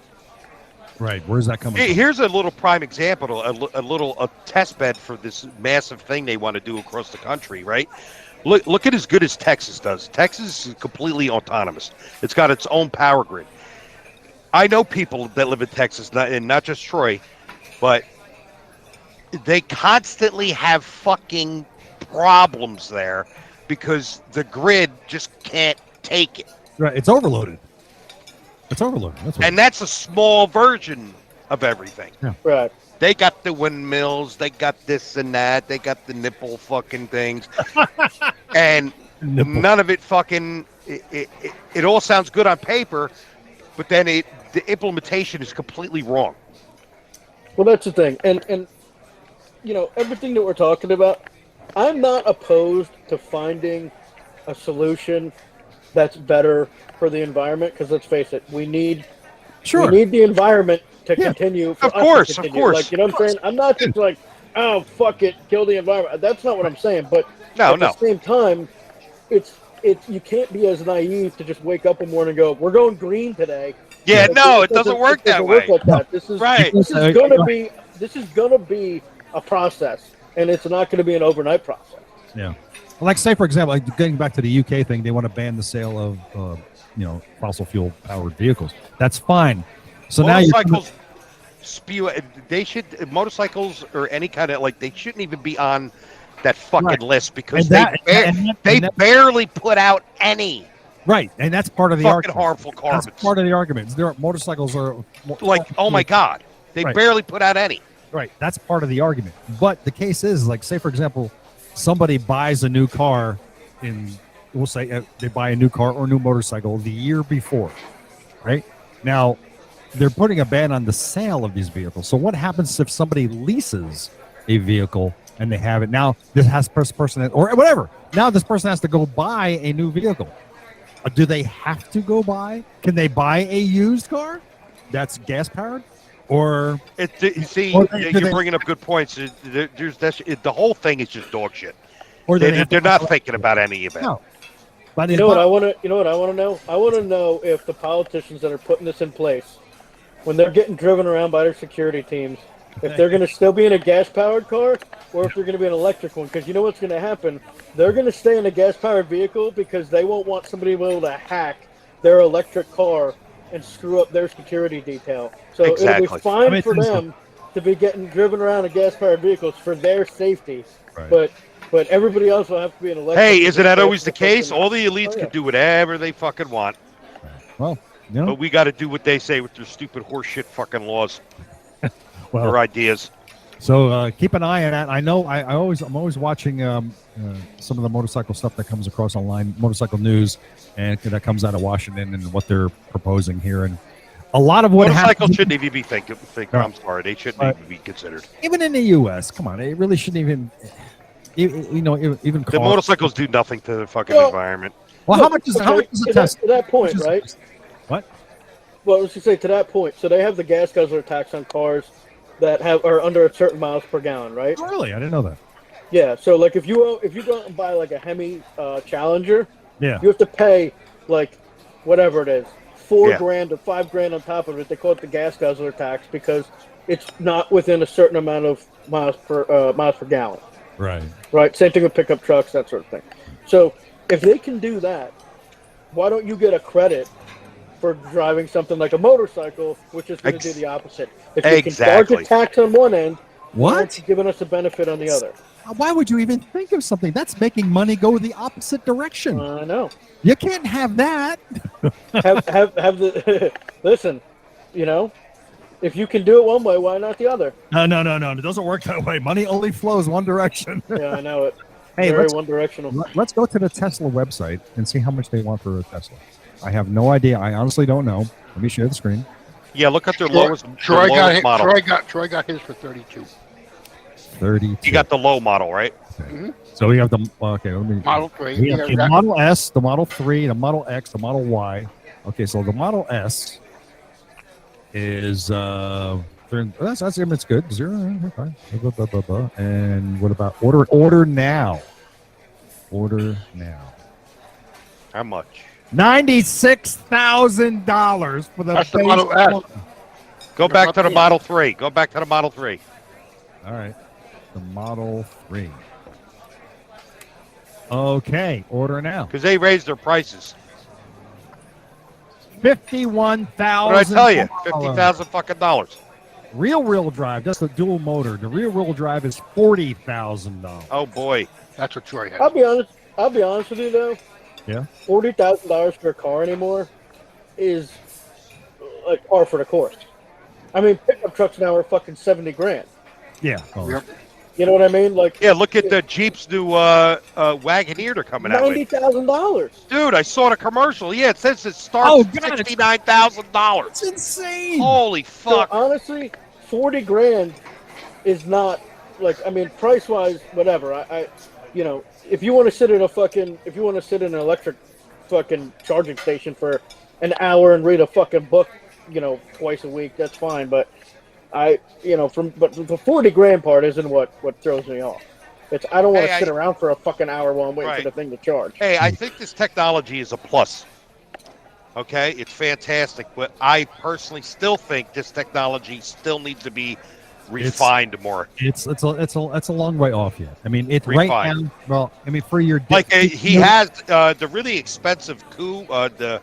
B: Right. Where's that coming
E: Hey,
B: from?
E: here's a little prime example, a test bed for this massive thing they want to do across the country, right? Look at as good as Texas does. Texas is completely autonomous. It's got its own power grid. I know people that live in Texas, not just Troy, but they constantly have fucking problems there because the grid just can't take it.
B: Right. It's overloaded. That's what
E: And that's a small version of everything.
D: Right.
E: They got the windmills, they got this and that, they got the nipple fucking things. And none of it fucking, it all sounds good on paper, but then the implementation is completely wrong.
D: Well, that's the thing, and everything that we're talking about, I'm not opposed to finding a solution that's better for the environment. Because let's face it, we need the environment to continue. For
E: Of
D: us
E: course,
D: to
E: of
D: continue.
E: course.
D: Like you know what I'm saying? I'm not just like, oh fuck it, kill the environment. That's not what I'm saying. But at the same time, it's you can't be as naive to just wake up one morning and go, we're going green today.
E: Yeah,
D: Like,
E: it doesn't work that way.
D: Work like that. This is
E: Right.
D: This is gonna be a process, and it's not going to be an overnight process.
B: Yeah. Like, say, for example, like getting back to the UK thing, they want to ban the sale of, fossil fuel powered vehicles. That's fine. So
E: Motorcycles spew. Motorcycles or any kind of they shouldn't even be on that fucking list because they barely put out any.
B: Right, and that's part of the
E: fucking
B: argument.
E: harmful carbons.
B: That's part of the argument. Motorcycles are
E: oh my god, they barely put out any.
B: Right, that's part of the argument. But the case is, like, say for example, somebody buys a new car we'll say they buy a new car or a new motorcycle the year before, right? Now, they're putting a ban on the sale of these vehicles. So what happens if somebody leases a vehicle and they have it? Now, this person or whatever. Now this person has to go buy a new vehicle. Do they have to go buy? Can they buy a used car that's gas powered? Or
E: you're bringing up good points. The whole thing is just dog shit.
B: Or
E: they're not thinking about any of it.
B: No. But
D: You know what I want to know? I want to know if the politicians that are putting this in place, when they're getting driven around by their security teams, if they're going to still be in a gas-powered car or if they're going to be an electric one. Because you know what's going to happen? They're going to stay in a gas-powered vehicle because they won't want somebody able to hack their electric car and screw up their security detail. So it'll be fine for them to be getting driven around in gas-powered vehicles for their safety.
B: Right.
D: But everybody else will have to be an electric.
E: Hey, isn't that always the case? All the elites can do whatever they fucking want.
B: Well, you know.
E: But we got to do what they say with their stupid horseshit fucking laws or ideas.
B: So keep an eye on that. I know I'm always watching some of the motorcycle stuff that comes across online, motorcycle news, and that comes out of Washington and what they're proposing here. And a lot of what
E: motorcycles shouldn't even be thinking. I'm sorry, they shouldn't even be considered.
B: Even in the U.S., come on, it really shouldn't even. Even
E: the motorcycles do nothing to the fucking environment.
B: Well, how much is a test?
D: To that point, right?
B: What?
D: Well, let's just say to that point. So they have the gas guzzler tax on cars that are under a certain miles per gallon, right?
B: Oh, really? I didn't know that.
D: Yeah. So like if you go out and buy like a Hemi Challenger, you have to pay like whatever it is, $4,000 or $5,000 on top of it. They call it the gas guzzler tax because it's not within a certain amount of miles per gallon. Right. Same thing with pickup trucks, that sort of thing. So if they can do that, why don't you get a credit for driving something like a motorcycle, which is going to do the opposite? If you can charge a tax on one end, why aren't you giving us a benefit on the other?
B: Why would you even think of something that's making money go the opposite direction?
D: I know.
B: You can't have that.
D: have the listen. You know, if you can do it one way, why not the other?
B: No. It doesn't work that way. Money only flows one direction.
D: Yeah, I know it.
B: Hey,
D: very one-directional.
B: Let's go to the Tesla website and see how much they want for a Tesla. I have no idea. I honestly don't know. Let me share the screen.
E: Yeah, look at their lowest model.
C: Troy got his for 32.
B: 32.
E: You got the low model, right?
B: Okay. Mm-hmm. So we have the let me
C: Model 3.
B: We have the Model S, the Model 3, the Model X, the Model Y. Okay, so the Model S is it's good. 0. Okay. And what about order now? Order now.
E: How much?
B: $96,000 for the
C: That's the Model S.
E: Go back to the Model 3. Go back to the Model 3.
B: All right. The Model 3. Okay, order now.
E: Because they raised their prices.
B: $51,000.
E: What did I tell you? $50,000 fucking dollars.
B: Real drive. That's the dual motor. The rear-wheel drive is $40,000.
E: Oh boy,
C: that's what Troy has.
D: I'll be honest with you though.
B: Yeah.
D: $40,000 for a car anymore is like par for the course. I mean, pickup trucks now are fucking $70,000.
B: Yeah. Oh.
C: Yep.
D: You know what I mean? Like,
E: yeah. Look at the Jeep's new Wagoneer they're coming out with.
D: $90,000.
E: Dude, I saw the commercial. Yeah, it says it starts at $69,000.
B: It's insane.
E: Holy fuck!
D: So, honestly, $40,000 is not like, I mean, price wise, whatever. I you know, if you want to sit in an electric fucking charging station for an hour and read a fucking book, you know, twice a week, that's fine. But but the $40,000 part isn't what throws me off. It's I don't want to sit around for a fucking hour while I'm waiting for the thing to charge.
E: Hey, I think this technology is a plus. Okay, it's fantastic, but I personally still think this technology still needs to be refined more.
B: It's a long way off yet. I mean, it's right now. Well, I mean, for your
E: he has the really expensive coupe, the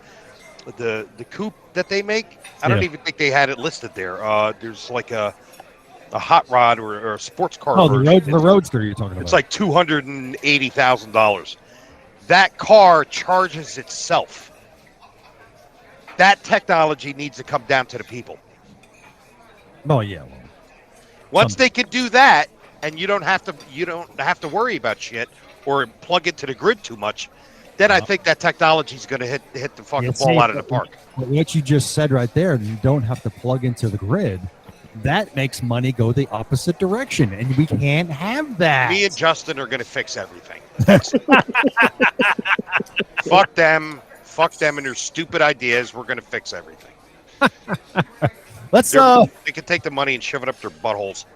E: coupe that they make. I don't even think they had it listed there. There's like a hot rod or a sports car.
B: Oh, the Roadster you're talking about.
E: It's like $280,000. That car charges itself. That technology needs to come down to the people.
B: Oh yeah. Well,
E: once they can do that, and you don't have to worry about shit or plug into the grid too much, then I think that technology is going to hit the fucking ball out of the park.
B: What you just said right there, you don't have to plug into the grid. That makes money go the opposite direction, and we can't have that.
E: Me and Justin are going to fix everything. Fuck them. Fuck them and their stupid ideas. We're gonna fix everything.
B: Let's
E: They can take the money and shove it up their buttholes.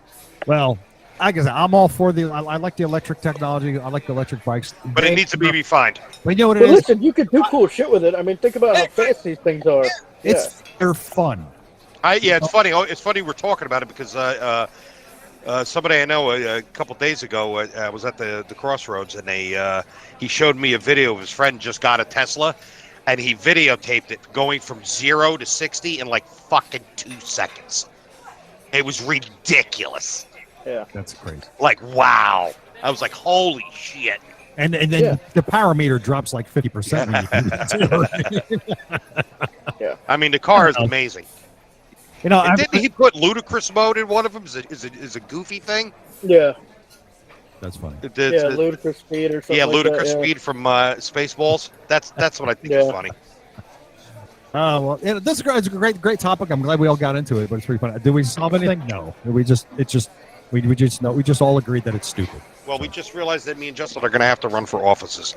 B: well, I guess I'm all for I like the electric technology. I like the electric bikes.
E: But it needs to be refined.
B: But you know what
D: But
B: it is?
D: listen, you could do cool shit with it. I mean, think about how fast these things are.
B: They're fun.
E: It's funny. It's funny we're talking about it because somebody I know a couple days ago was at the crossroads and he showed me a video of his friend just got a Tesla, and he videotaped it going from 0 to 60 in like fucking 2 seconds. It was ridiculous.
D: Yeah,
B: that's crazy.
E: Like, wow. I was like, holy shit.
B: And then the power meter drops like 50% when you
D: yeah.
E: I mean, the car is amazing.
B: You know,
E: didn't he put ludicrous mode in one of them? Is a goofy thing?
D: Yeah.
B: That's funny.
D: Ludicrous Speed or something.
E: Yeah,
D: like
E: Ludicrous
D: that,
E: Speed from Spaceballs. That's what I think is funny.
B: Well, this is a great topic. I'm glad we all got into it, but it's pretty fun. Did we solve anything? No. We just all agreed that it's stupid.
E: Well, we just realized that me and Justin are going to have to run for offices.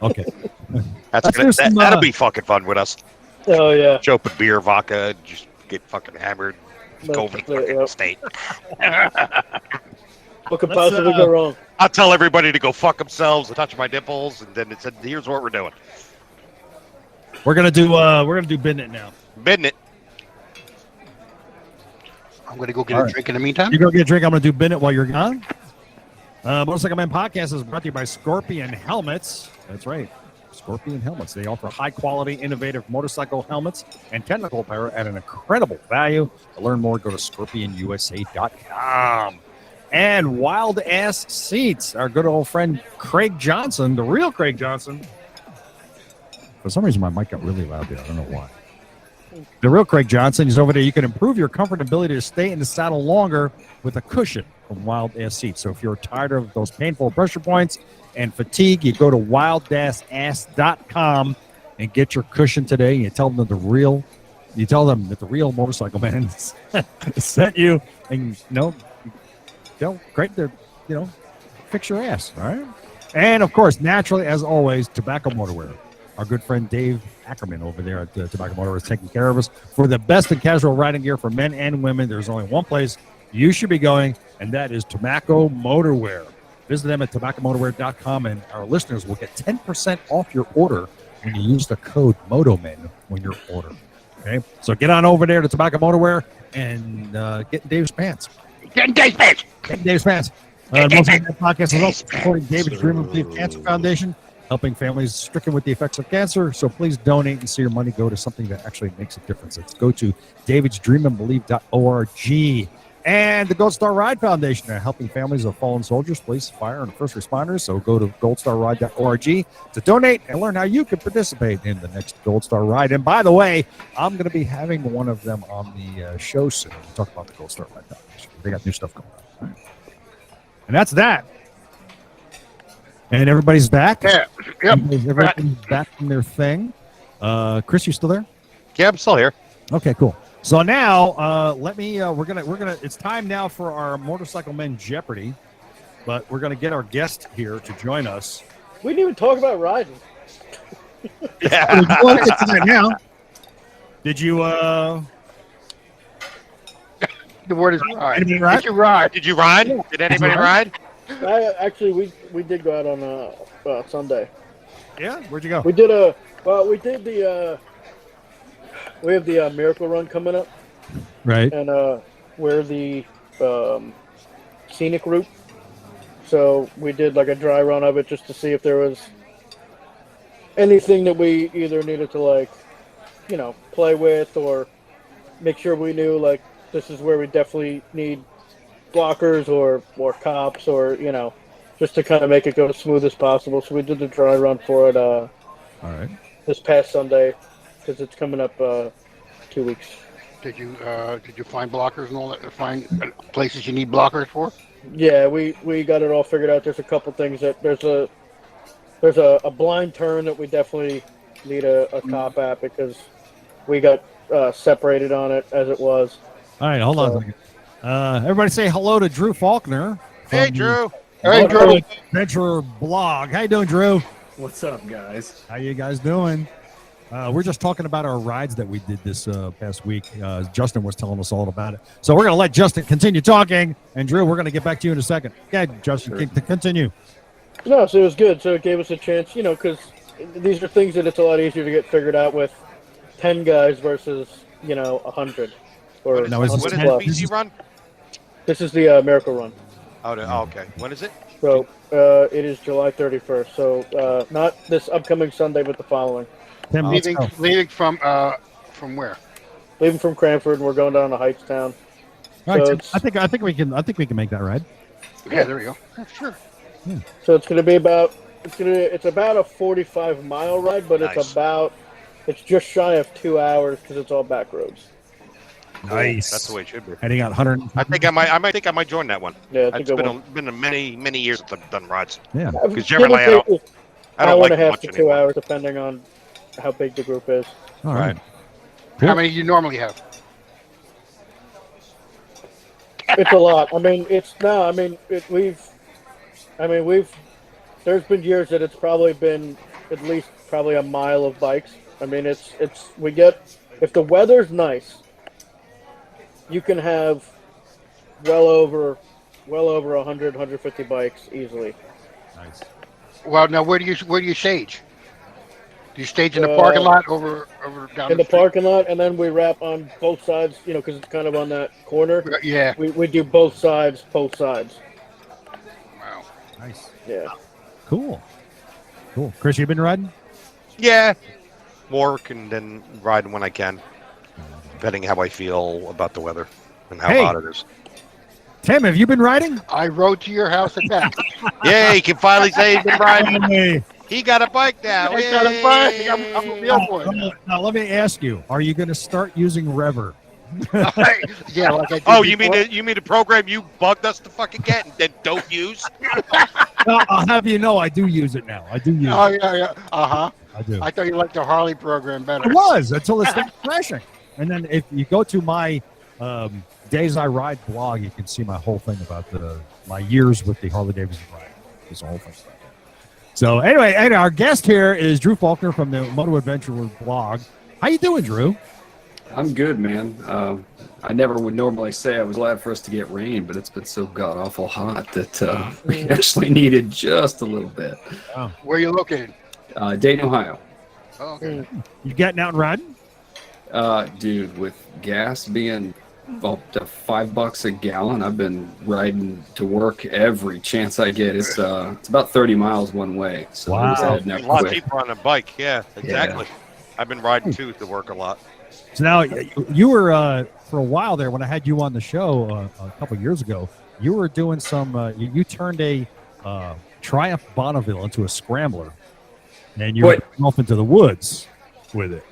B: Okay.
E: That'll be fucking fun with us.
D: Oh yeah.
E: Show up with beer, vodka, just get fucking hammered, go make fucking state.
D: What could possibly go wrong?
E: I'll tell everybody to go fuck themselves and touch my nipples, and then it said, "Here's what we're doing."
B: We're gonna do Bend It now.
E: Bend it.
C: I'm going to go get a drink in the meantime.
B: You go get a drink. I'm going to do Bend It while you're gone. Motorcycle Man Podcast is brought to you by Scorpion Helmets. That's right. Scorpion Helmets. They offer high-quality, innovative motorcycle helmets and technical apparel at an incredible value. To learn more, go to scorpionusa.com. And Wild Ass Seats. Our good old friend Craig Johnson, the real Craig Johnson. For some reason, my mic got really loud there. I don't know why. The real Craig Johnson is over there. You can improve your comfortability to stay in the saddle longer with a cushion from Wild Ass Seats. So if you're tired of those painful pressure points and fatigue, you go to wildass.com and get your cushion today. You tell them that the real Motorcycle Man sent you, and fix your ass. All right. And of course, naturally, as always, Tobacco Motorwear. Our good friend Dave Ackerman over there at Tobacco Motorwear is taking care of us for the best in casual riding gear for men and women. There's only one place you should be going, and that is Tobacco Motorwear. Visit them at tobaccomotorwear.com, and our listeners will get 10% off your order when you use the code MOTOMEN when you're ordering. Okay, so get on over there to Tobacco Motorwear and get Dave's pants.
C: Getting Dave's pants.
B: Get Dave's pants. Motorcycle Podcast is also supporting David's Dream of Believe Cancer Foundation, helping families stricken with the effects of cancer. So please donate and see your money go to something that actually makes a difference. Let's go to davidsdreamandbelieve.org. And the Gold Star Ride Foundation, they're helping families of fallen soldiers, police, fire, and first responders. So go to goldstarride.org to donate and learn how you can participate in the next Gold Star Ride. And by the way, I'm going to be having one of them on the show soon to talk about the Gold Star Ride Foundation. They got new stuff going on. Right. And that's that. And everybody's back.
C: Yeah. Yep.
B: Everybody's back from their thing. Chris, you still there?
E: Yeah, I'm still here.
B: Okay, cool. So now, we're gonna. It's time now for our Motorcycle Men Jeopardy, but we're gonna get our guest here to join us.
D: We didn't even talk about riding.
E: Yeah.
B: We'll get to that now. Did you?
C: The word is ride.
B: Anybody ride?
C: Did you ride?
E: Did you ride? Did anybody ride?
D: We did go out on Sunday.
B: Yeah. Where'd you go?
D: We have the Miracle Run coming up,
B: Right.
D: and we're the scenic route. So we did like a dry run of it just to see if there was anything that we either needed to play with or make sure we knew like this is where we definitely need blockers or cops or just to kind of make it go as smooth as possible. So we did the dry run for it
B: All right.
D: this past Sunday because it's coming up 2 weeks.
C: Did you find blockers and all that? Find places you need blockers for?
D: Yeah, we got it all figured out. There's a couple things that there's a blind turn that we definitely need a cop at because we got separated on it as it was.
B: All right. Hold on a second. Everybody say hello to Drew Faulkner.
E: Hey, Drew.
C: Hey, Drew.
B: Adventurer blog. How you doing, Drew?
F: What's up, guys?
B: How you guys doing? We're just talking about our rides that we did this past week. Justin was telling us all about it. So we're going to let Justin continue talking. And Drew, we're going to get back to you in a second. Yeah, Justin, continue.
D: No, so it was good. So it gave us a chance, because these are things that it's a lot easier to get figured out with 10 guys versus, 100. Or
B: Now,
E: What is the BC run?
D: This is the Miracle Run.
E: Oh, okay. When is it?
D: So it is July 31st. So not this upcoming Sunday, but the following.
B: Tim,
C: Leaving from where?
D: Leaving from Cranford, and we're going down to Heightstown.
B: All right,
D: So
B: Tim, I think we can make that ride.
C: Yeah, there we go. Yeah, sure.
D: So it's going to be about it's about a 45-mile ride, but
E: Nice.
D: it's just shy of 2 hours because it's all back roads.
B: Nice.
E: That's the way it should be.
B: Heading out 100.
E: I might join that one.
D: Yeah, it's
E: It's
D: a good one.
E: been many years since I've done rides.
B: Yeah.
E: Because generally I don't
D: hour
E: like
D: and a half
E: much
D: to 2
E: anymore.
D: hours, depending on how big the group is.
B: All right.
C: How many do you normally have?
D: It's a lot. There's been years that it's probably been at least a mile of bikes. I mean, if the weather's nice, you can have well over 100, 150 bikes easily.
B: Nice.
C: Well, now where do you stage? Do you stage in the parking lot over down
D: In the
C: street?
D: parking lot, and then we wrap on both sides, because it's kind of on that corner.
C: Yeah.
D: We do both sides.
C: Wow.
B: Nice.
D: Yeah.
B: Cool. Chris, you been riding?
E: Yeah. Work and then riding when I can. Depending how I feel about the weather and how hot it is.
B: Tim, have you been riding?
C: I rode to your house at that.
E: Yeah, you can finally say he's been riding.
B: Hey,
E: He got a bike now.
C: I got a bike. I'm a real boy.
B: now let me ask you: are you going to start using Rever?
C: Yeah, like I did
E: Oh,
C: before.
E: you mean the program you bugged us to fucking get and then don't use?
B: Well, I'll have you know, I do use it now. I do use
C: Oh
B: it.
C: yeah. Uh-huh.
B: I do.
C: I thought you liked the Harley program better.
B: It was until it started crashing. And then if you go to my Days I Ride blog, you can see my whole thing about my years with the Harley Davidson ride. There's a whole thing about that. So anyway, and our guest here is Drew Faulkner from the Moto Adventure blog. How you doing, Drew?
F: I'm good, man. I never would normally say I was glad for us to get rain, but it's been so god-awful hot that we actually needed just a little bit.
C: Where are you located?
F: Dayton, Ohio.
C: Oh, okay.
B: You getting out and riding?
F: Dude, with gas being up to $5 a gallon, I've been riding to work every chance I get. It's about 30 miles one way. So
B: Wow.
F: it's heading
E: A
F: up
E: lot
F: quick.
E: cheaper on a bike. Yeah, exactly. I've been riding too to work a lot.
B: So now you were for a while there when I had you on the show a couple years ago. You were doing some. You turned a Triumph Bonneville into a scrambler, and you went off into the woods with it.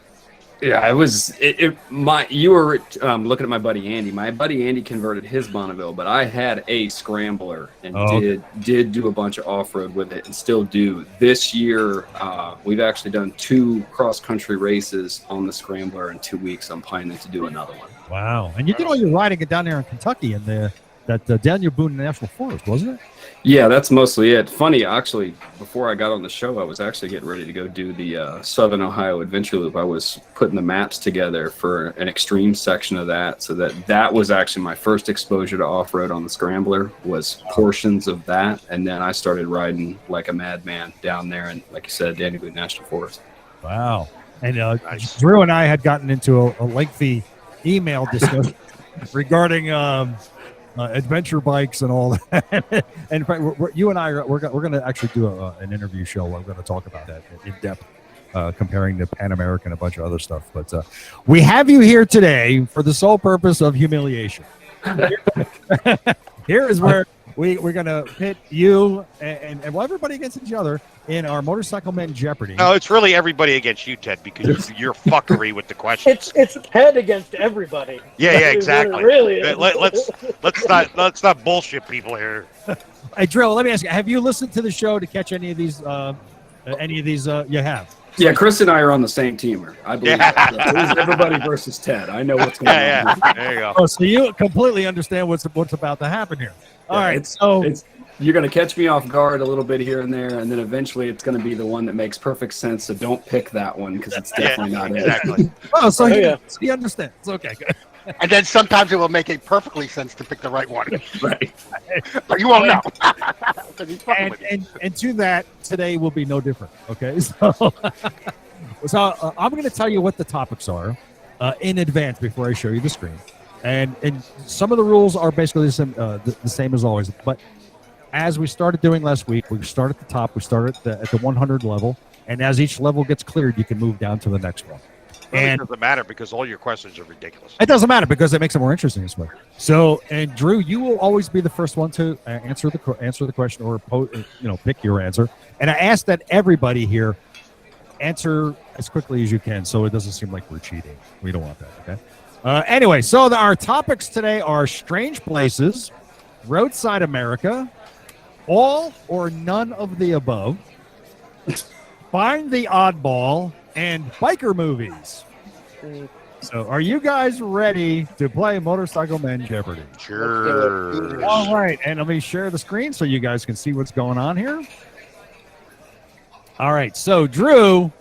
F: Yeah, it was. You were looking at my buddy Andy. My buddy Andy converted his Bonneville, but I had a scrambler and did do a bunch of off road with it, and still do. This year, we've actually done 2 cross country races on the scrambler in 2 weeks. I'm planning to do another one.
B: Wow! And you did all your riding down there in Kentucky in that Daniel Boone National Forest, wasn't it?
F: Yeah, that's mostly it. Funny, actually, before I got on the show, I was actually getting ready to go do the Southern Ohio Adventure Loop. I was putting the maps together for an extreme section of that, so that was actually my first exposure to off-road on the Scrambler, was portions of that, and then I started riding like a madman down there in, like you said, Daniel Boone National Forest.
B: Wow! And Drew and I had gotten into a lengthy email discussion regarding adventure bikes and all that. And in fact, you and I we're going to actually do an interview show where we're going to talk about that in depth, comparing the Pan American and a bunch of other stuff. But we have you here today for the sole purpose of humiliation. Here is where we're going to pit you and everybody against each other in our Motorcycle Men Jeopardy.
E: No, it's really everybody against you, Ted, because your fuckery with the questions.
D: It's head against everybody.
E: Yeah,
D: It
E: exactly.
D: really is.
E: Let's not bullshit people here.
B: Hey, Drill, let me ask you: have you listened to the show to catch any of these? You have.
F: Yeah, Chris and I are on the same team. I believe that. It was everybody versus Ted. I know what's going on.
E: Yeah. There you go.
B: Oh, so you completely understand what's about to happen here. All right,
F: It's You're going to catch me off guard a little bit here and there, and then eventually it's going to be the one that makes perfect sense. So don't pick that one because it's definitely not
E: exactly.
F: it.
B: Oh, so he understands. Okay, good.
C: And then sometimes it will make a perfectly sense to pick the right one.
F: Right.
C: But you won't know. 'Cause he's fucking with you.
B: And to that, today will be no different. Okay, so I'm going to tell you what the topics are in advance before I show you the screen, and some of the rules are basically the same as always. But as we started doing last week, we start at the top. We start at the 100 level, and as each level gets cleared, you can move down to the next one.
E: It doesn't matter because all your questions are ridiculous.
B: It doesn't matter because it makes it more interesting this way. So, and Drew, you will always be the first one to answer the question or pick your answer. And I ask that everybody here answer as quickly as you can, so it doesn't seem like we're cheating. We don't want that. Okay. Anyway, so our topics today are strange places, roadside America, all or none of the above, find the oddball, and biker movies. So are you guys ready to play Motorcycle Men Jeopardy?
E: Sure.
B: All right, and let me share the screen so you guys can see what's going on here. All right, so Drew,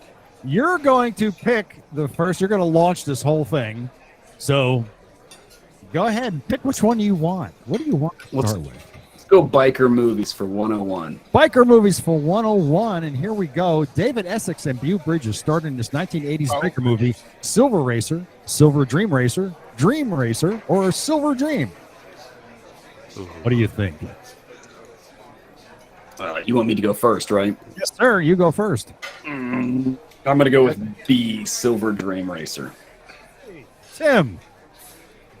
B: you're going to pick the first. You're going to launch this whole thing. So go ahead and pick which one you want. What do you want to start with?
F: Go biker movies for 101.
B: Biker movies for 101, and here we go. David Essex and Beau Bridges starred in this 1980s biker movie, Silver Racer, Silver Dream Racer, or Silver Dream. What do you think?
F: You want me to go first, right?
B: Yes, sir. You go first.
F: I'm going to go with B, Silver Dream Racer.
B: Tim.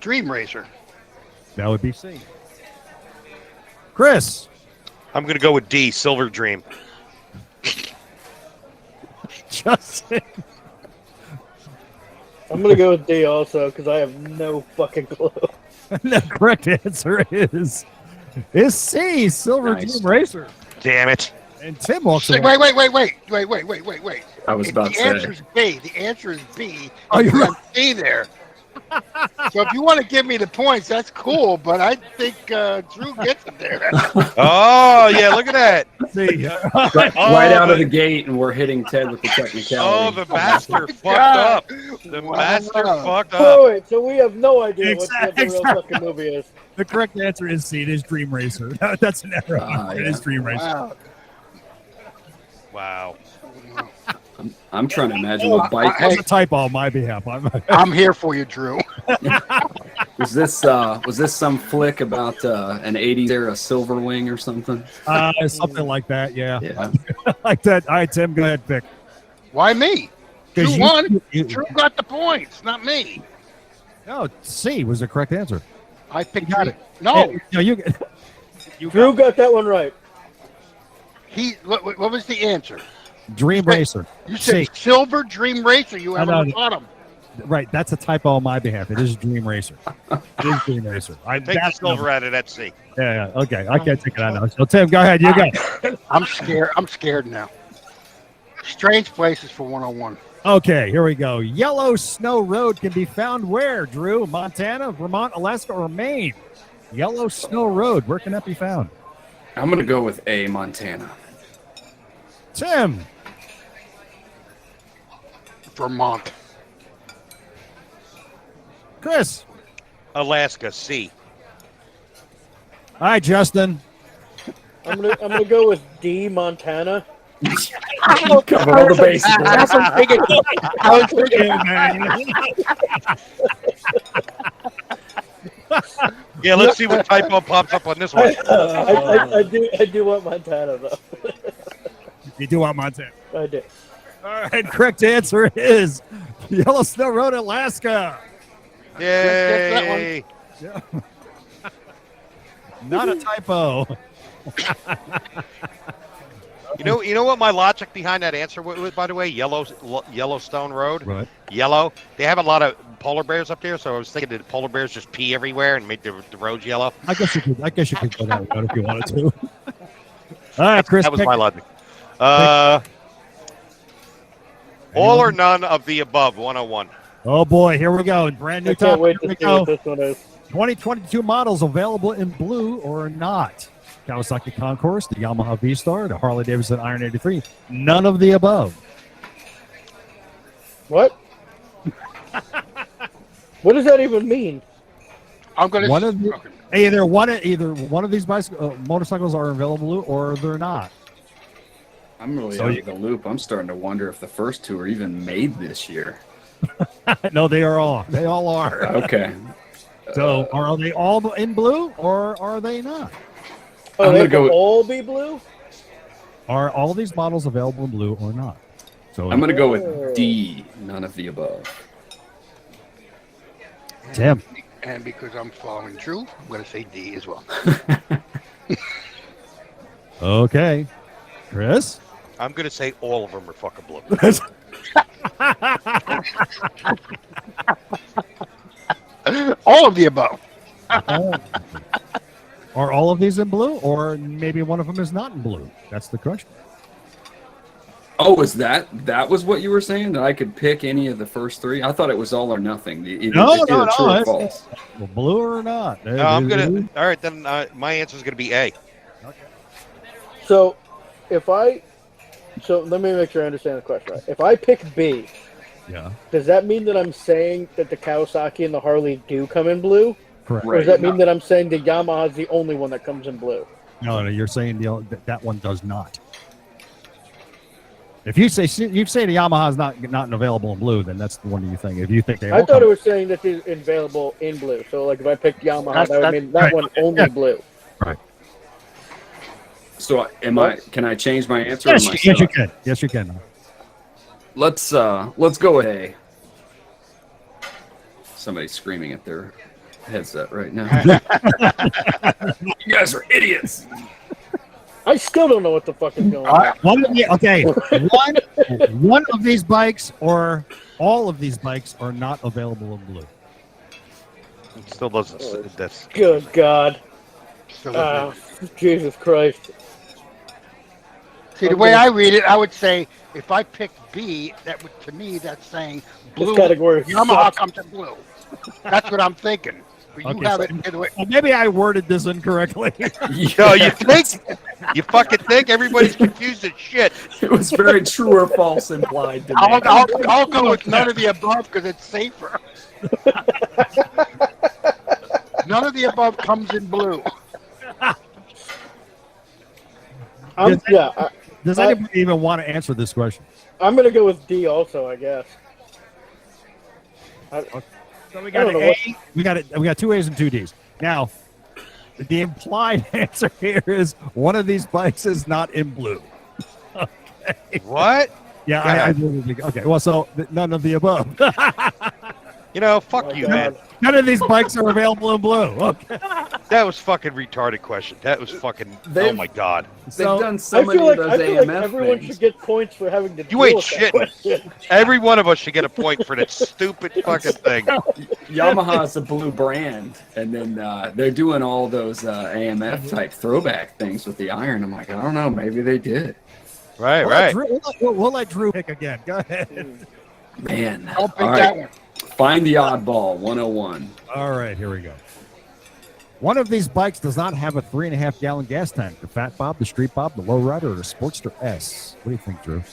C: Dream Racer.
B: That would be C. Chris.
E: I'm going to go with D, Silver Dream.
B: Justin.
D: I'm going to go with D also because I have no fucking clue.
B: The correct answer is C, Silver Dream Racer.
E: Damn it.
B: And Tim walks away.
C: Wait.
F: I was about to say.
C: The answer is B. The answer is B.
B: Oh, you're right.
C: C there. So if you want to give me the points, that's cool. But I think Drew gets it there.
E: Oh, yeah, look at that.
B: See,
F: Right out of the gate, and we're hitting Ted with the technicality.
E: Oh, the master fucked up. The master fucked up.
D: Oh, wait, so we have no idea what the real fucking movie is.
B: the correct answer is C. It is Dream Racer. That's an error. It is Dream Racer.
E: Wow.
F: I'm trying to imagine what bike.
B: That's a typo on my behalf.
C: I'm here for you, Drew.
F: Was this some flick about an 80s era Silver Wing or something?
B: Something like that, yeah. Like that. All right, Tim, go ahead, pick.
C: Why me? Drew won.
B: You,
C: Drew got the points, not me.
B: no, C was the correct answer.
C: I picked
B: You got
C: Drew.
B: it.
C: No,
B: No, you
D: Drew got that one right.
C: What was the answer?
B: Dream Racer.
C: You said
B: C.
C: Silver Dream Racer. You have it on the bottom.
B: Right, that's a typo on my behalf. It is Dream Racer. It is Dream Racer.
E: Take the silver out of that C.
B: Yeah, okay. I can't take it out now. So, Tim, go ahead. You go.
C: I'm scared. I'm scared now. Strange places for 101.
B: Okay, here we go. Yellow Snow Road can be found where, Drew? Montana, Vermont, Alaska, or Maine? Yellow Snow Road, where can that be found?
F: I'm going to go with A, Montana.
B: Tim.
C: Vermont.
B: Chris.
E: Alaska, C.
B: All right, Justin.
D: I'm gonna go with D, Montana.
F: Cover all the bases.
C: I was thinking.
E: Yeah, let's see what typo pops up on this one.
D: I do want Montana though.
B: You do want Montana.
D: I do.
B: All right, correct answer is Yellow Snow Road, Alaska.
E: Yay!
B: Yeah. Not a typo.
E: You know what my logic behind that answer was, by the way? Yellowstone Road.
B: Right.
E: Yellow. They have a lot of polar bears up there, so I was thinking that polar bears just pee everywhere and make the roads yellow.
B: I guess you could go that route if you wanted to. All right, Chris.
E: That was my logic. All or none of the above, 101.
B: Oh boy, here we go. Brand new
D: I can't
B: topic.
D: wait
B: Here we
D: to see
B: go.
D: what this one is.
B: 2022 models available in blue or not? Kawasaki Concourse, the Yamaha V-Star, the Harley-Davidson Iron 83. None of the above.
D: What? What does that even mean?
C: I'm gonna.
B: One of the, either one of these motorcycles are available or they're not.
F: I'm really out of the loop. I'm starting to wonder if the first two are even made this year.
B: No, they are all. They all are.
F: Okay.
B: So are they all in blue or are they not?
D: Oh, they have to all be blue?
B: Are all these models available in blue or not? So
F: I'm going to go with D, none of the above.
B: Tim.
C: And because I'm following true, I'm going to say D as well.
B: Okay. Chris?
E: I'm going to say all of them are fucking blue.
C: All of the above.
B: Are all of these in blue, or maybe one of them is not in blue? That's the question.
F: Oh, is that was what you were saying? That I could pick any of the first three? I thought it was all or nothing.
B: No.
F: True or false.
B: Well, blue or not?
E: No, I'm gonna. All right, then my answer is gonna be A.
B: Okay.
D: So let me make sure I understand the question right. If I pick B,
B: Yeah.
D: does that mean that I'm saying that the Kawasaki and the Harley do come in blue?
B: Correct.
D: Or does that mean that I'm saying the Yamaha is the only one that comes in blue?
B: No, you're saying that one does not. If you say the Yamaha is not available in blue, then that's the one you think. If you think they,
D: I thought it was saying that it's available in blue. So like if I picked Yamaha, that would mean that one only blue.
B: Right.
F: So can I change my answer?
B: Yes, yes, you can. Yes, you can.
F: Let's go with A. Somebody's screaming at their headset right now. You guys are idiots.
D: I still don't know what the fuck is going on.
B: One of these bikes or all of these bikes are not available in blue.
E: It still doesn't. That's
D: Good God. Jesus Christ.
C: See, the way I read it, I would say if I pick B, to me that's saying blue.
D: This category
C: Yamaha
D: sucks.
C: comes in blue. That's what I'm thinking. But you have it the way.
B: Maybe I worded this incorrectly.
E: No, you fucking think everybody's confused as shit.
F: It was very true or false implied to me.
C: I'll go with none of the above because it's safer. None of the above comes in blue.
B: Does anybody even want to answer this question?
D: I'm going to go with D also, I guess.
B: So we got we got two A's and two D's. Now, the implied answer here is one of these bikes is not in blue. Okay.
E: What?
B: Yeah, I really think. Okay, well, so none of the above.
E: Fuck you, man.
B: None of these bikes are available in blue. Okay.
E: That was fucking retarded question. That was fucking. Oh my god.
F: They've done so many of those
D: I feel
F: AMF
D: like everyone
F: things.
D: should get points for having to.
E: You ain't
D: deal with that
E: shitting.
D: question.
E: Every one of us should get a point for that stupid fucking thing.
F: Yamaha's a blue brand, and then they're doing all those AMF type throwback things with the iron. I'm like, I don't know, maybe they did.
E: Right.
B: We'll let Drew pick again. Go ahead.
F: Man,
C: I'll pick
F: all
C: that
F: right.
C: one.
F: Find the oddball 101.
B: All right, here we go. One of these bikes does not have a 3.5 gallon gas tank. The Fat Bob, the Street Bob, the Lowrider, or the Sportster S. What do you think, Drew?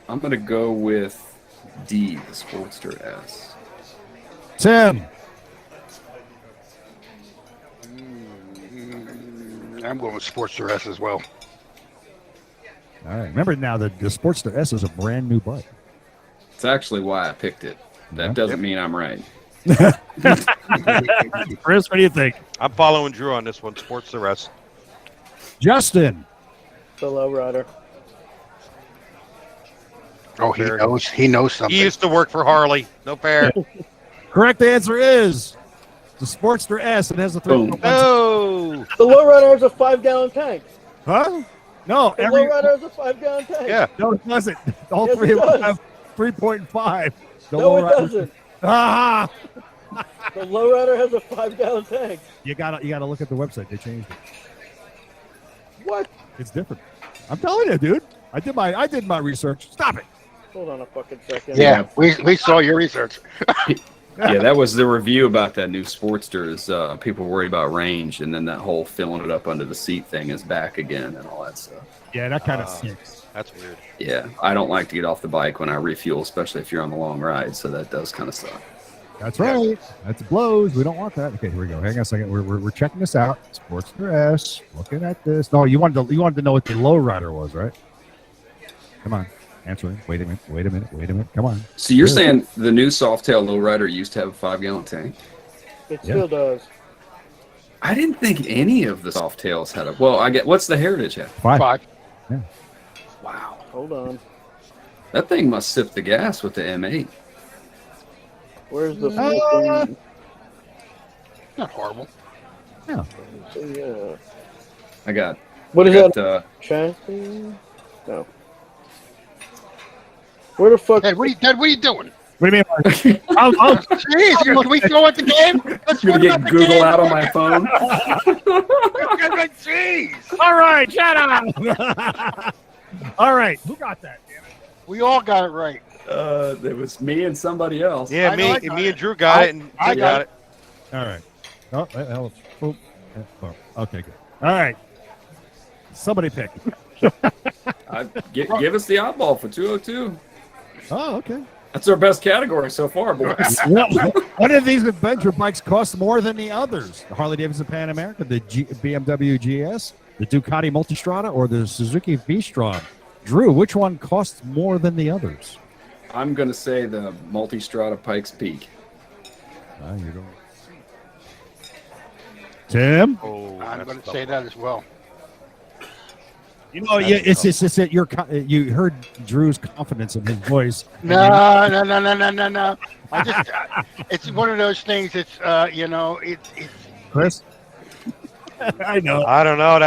F: I'm going to go with D, the Sportster S.
B: Tim.
C: I'm going with Sportster S as well.
B: All right. Remember now that the Sportster S is a brand new bike.
F: It's actually why I picked it. That doesn't mean I'm right.
B: Chris, what do you think?
E: I'm following Drew on this one. Sports the rest.
B: Justin.
D: The Lowrider.
C: Oh, he knows something.
E: He used to work for Harley. No fair.
B: Correct answer is the Sportster S. It has a 3.
E: No.
D: The Lowrider has a 5-gallon tank.
B: Huh? No.
D: The Lowrider has a 5-gallon tank.
E: Yeah.
B: No, it doesn't. All
D: Yes,
B: three
D: it
B: of them
D: does.
B: have 3.5.
D: No, it doesn't.
B: Ah!
D: The Lowrider has a 5-gallon tank.
B: You gotta look at the website. They changed it.
D: What?
B: It's different. I'm telling you, dude. I did my research. Stop it.
D: Hold on a fucking second.
C: Yeah, we saw your research.
F: Yeah, that was the review about that new Sportster. Is people worried about range, and then that whole filling it up under the seat thing is back again, and all that stuff.
B: Yeah, that kind of stinks.
E: That's weird.
F: Yeah, I don't like to get off the bike when I refuel, especially if you're on the long ride. So that does kind of suck.
B: That's right. That's blows. We don't want that. Okay, here we go. Hang on a second. We're checking this out. Sportster S. Looking at this. No, you wanted to know what the lowrider was, right? Come on. Answer it. Wait a minute. Come on.
F: So you're saying the new Softail lowrider used to have a 5-gallon tank?
D: It still does.
F: I didn't think any of the Softails had a. Well, I get. What's the Heritage have?
B: 5. Yeah.
F: Wow.
D: Hold on.
F: That thing must sip the gas with the M8.
D: Where's the
C: Not horrible.
B: Yeah.
D: Yeah.
F: I got.
D: What is
F: got,
D: that? Chassis? No. Where the fuck?
C: Ted, what are you doing?
B: What do you mean?
C: Jeez, can we throw at the game? Let's
F: I'm gonna get Google out on my phone.
C: Jeez.
B: All right, shut up. All right, who got that? Damn it.
C: We all got it right.
F: It was me and somebody else.
E: Yeah,
C: I know I
E: me
C: got
E: and
C: it.
E: Drew got it, and
C: I
E: Drew
C: got it.
B: All right. Oh, that helps. Oh, okay, good. All right. Somebody pick.
F: Give us the oddball for 202.
B: Oh, okay.
F: That's our best category so far, boys.
B: One of these adventure bikes costs more than the others. The Harley-Davidson Pan America, the BMW GS, the Ducati Multistrada, or the Suzuki V-Strom. Drew, which one costs more than the others?
F: I'm going to say the Multistrada Pikes Peak.
B: You don't. Tim?
E: Oh,
C: I'm going to say that as well.
B: You know, yeah, it's that you heard Drew's confidence in his voice.
C: No. I just, it's one of those things. It's, it's.
B: Chris? I know.
E: I don't know.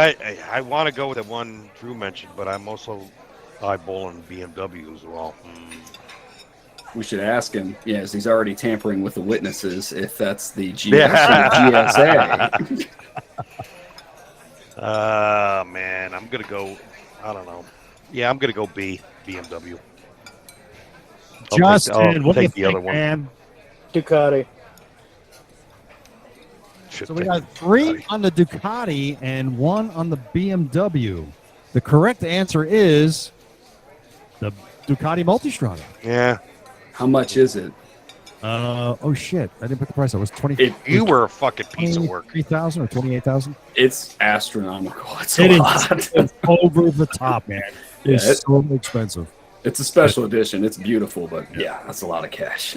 E: I want to go with the one Drew mentioned, but I'm also eyeballing BMW as well.
F: We should ask him, as he's already tampering with the witnesses, if that's the GS or GSA.
E: Man, I'm gonna go. I don't know. Yeah, I'm gonna go B, BMW.
B: Justin, what do you
E: take the
B: think,
E: other one.
B: man?
D: Ducati.
E: Should
B: So we
E: take
B: got 3 on the Ducati and 1 on the BMW. The correct answer is the Ducati Multistrada.
E: Yeah.
F: How much is it?
B: Oh shit! I didn't put the price. I was 20.
E: You were a fucking piece of work.
B: 23,000 or 28,000.
F: It's astronomical. It's
B: over the top, man. It's so expensive.
F: It's a special edition. It's beautiful, but that's a lot of cash.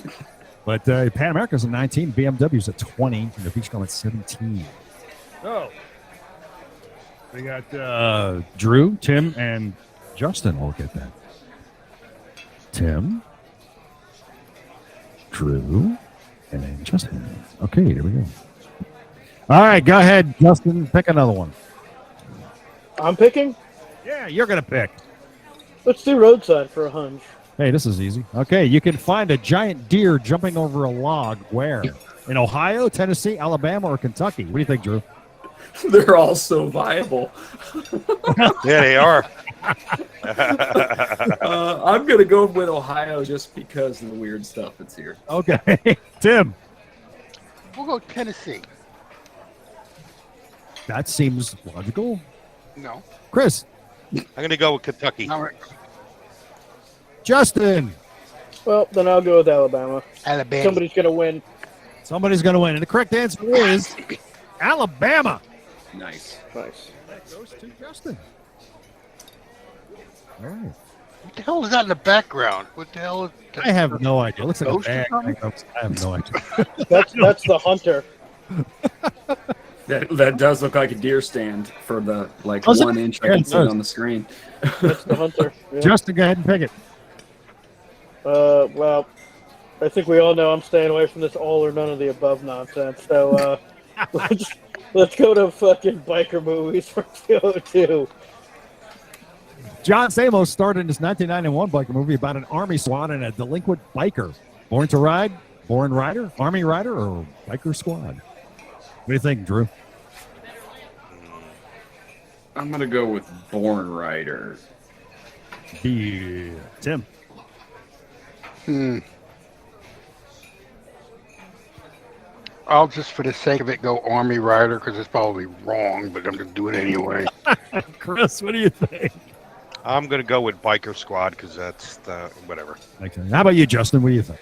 B: But Pan America's at 19, BMW's at 20, and the Beachcomb at 17. So we got Drew, Tim, and Justin. We'll get that. Tim, Drew, and then Justin. Okay, here we go. All right, go ahead, Justin. Pick another one.
D: I'm picking?
B: Yeah, you're going to pick.
D: Let's do roadside for a hunch.
B: Hey, this is easy. Okay, you can find a giant deer jumping over a log where? In Ohio, Tennessee, Alabama, or Kentucky? What do you think, Drew?
F: They're all so viable.
E: Yeah, they are.
F: I'm going to go with Ohio just because of the weird stuff that's here.
B: Okay. Tim?
C: We'll go Tennessee.
B: That seems logical.
C: No.
B: Chris?
E: I'm going to go with Kentucky.
C: All right.
B: Justin?
D: Well, then I'll go with Alabama.
C: Alabama.
D: Somebody's going to win.
B: Somebody's going to win. And the correct answer is Alabama.
F: Nice.
D: Nice.
B: That goes to Justin. All right.
C: What the hell is that in the background? What the hell is
B: I have no idea. It looks like a
C: Ghost or
B: bag.
C: something?
B: I have no idea.
D: That's the hunter.
F: That does look like a deer stand for the 1 inch I
B: Yeah,
F: can
B: it
F: see
B: does.
F: on the screen.
D: That's the hunter. Yeah.
B: Justin, go ahead and pick it.
D: Well, I think we all know I'm staying away from this all or none of the above nonsense. So let's go to fucking biker movies from 202.
B: John Stamos starred in this 1991 biker movie about an army squad and a delinquent biker. Born to Ride, Born Rider, Army Rider, or Biker Squad? What do you think, Drew?
F: I'm going to go with Born Rider.
B: Tim?
C: I'll just, for the sake of it, go Army Rider because it's probably wrong, but I'm going to do it anyway.
B: Chris, what do you think?
E: I'm going to go with Biker Squad because that's the whatever.
B: Okay. How about you, Justin? What do you think?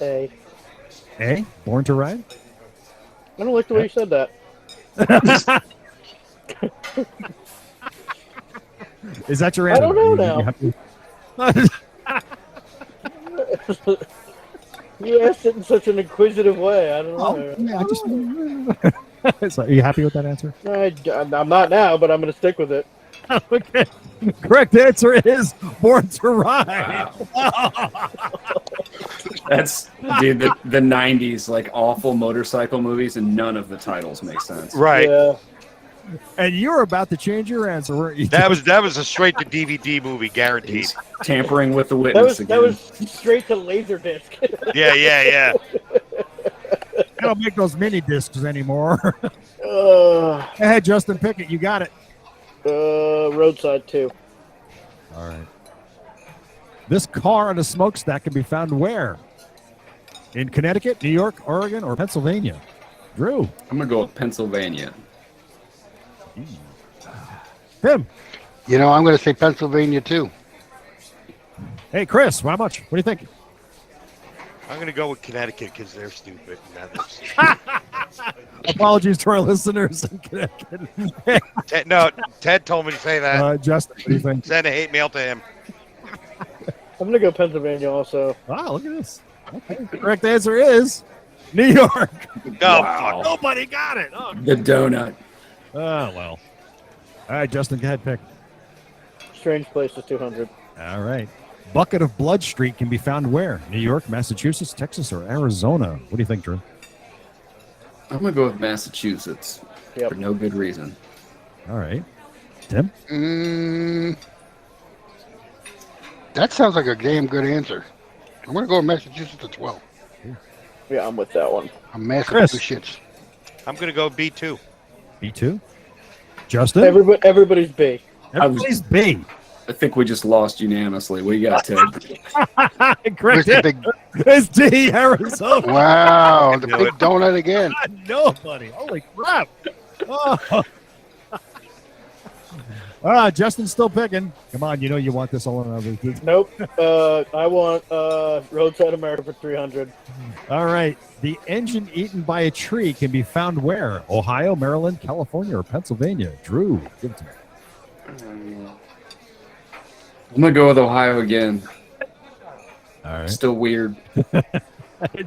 D: A.
B: A, Born to Ride?
D: I don't like the way you said that.
B: Is that your
D: I
B: answer?
D: don't know now. You asked it in such an inquisitive way. I don't know.
B: Yeah, I just. So, are you happy with that answer?
D: I'm not now, but I'm going to stick with it.
B: Okay. Correct answer is Born to Ride.
F: That's dude, the 90s, like awful motorcycle movies, and none of the titles make sense.
E: Right.
D: Yeah.
B: And you were about to change your answer, weren't you?
E: That was a straight to DVD movie, guaranteed.
F: He's tampering with the
D: That
F: witness
D: was
F: again.
D: that was straight to Laserdisc.
E: Yeah.
B: I don't make those mini discs anymore.
D: uh,
B: Hey, Justin Pickett, you got it.
D: roadside too.
B: All right. This car on a smokestack can be found where? In Connecticut, New York, Oregon, or Pennsylvania? Drew.
F: I'm gonna go with Pennsylvania.
B: Tim.
C: You know, I'm going to say Pennsylvania, too.
B: Hey, Chris, how much? What do you think?
E: I'm going to go with Connecticut because they're stupid.
B: Apologies to our listeners in Connecticut.
E: Ted told me to say that.
B: Justin, what do you think?
E: Send a hate mail to him.
D: I'm going to go Pennsylvania also.
B: Wow, look at this. Okay. The correct answer is New York.
E: No,
F: Wow.
B: Nobody got it. Oh,
F: The donut.
B: well. All right, Justin, go ahead, pick.
D: Strange Place is 200.
B: All right. Bucket of Blood Street can be found where? New York, Massachusetts, Texas, or Arizona? What do you think, Drew?
F: I'm gonna go with Massachusetts
D: Yep.
F: for no good reason.
B: All right. Tim?
C: That sounds like a damn good answer. I'm going to go with Massachusetts as well.
D: Yeah, I'm with that one.
C: I'm Massachusetts.
E: I'm going to go B2.
B: B2? Justin?
D: Everybody's B.
B: Everybody's B.
F: I think we just lost unanimously. What you got, Ted?
B: Correct.
C: Mr. Big-
B: It's D, Arizona.
C: Wow, the big donut again.
B: Nobody. Holy crap. Oh. Justin's still picking. Come on, you know you want this all in other.
D: Nope. I want Roadside America for 300.
B: All right. The engine eaten by a tree can be found where? Ohio, Maryland, California, or Pennsylvania? Drew, give it to me.
F: I'm gonna go with Ohio again.
B: All right.
F: Still weird.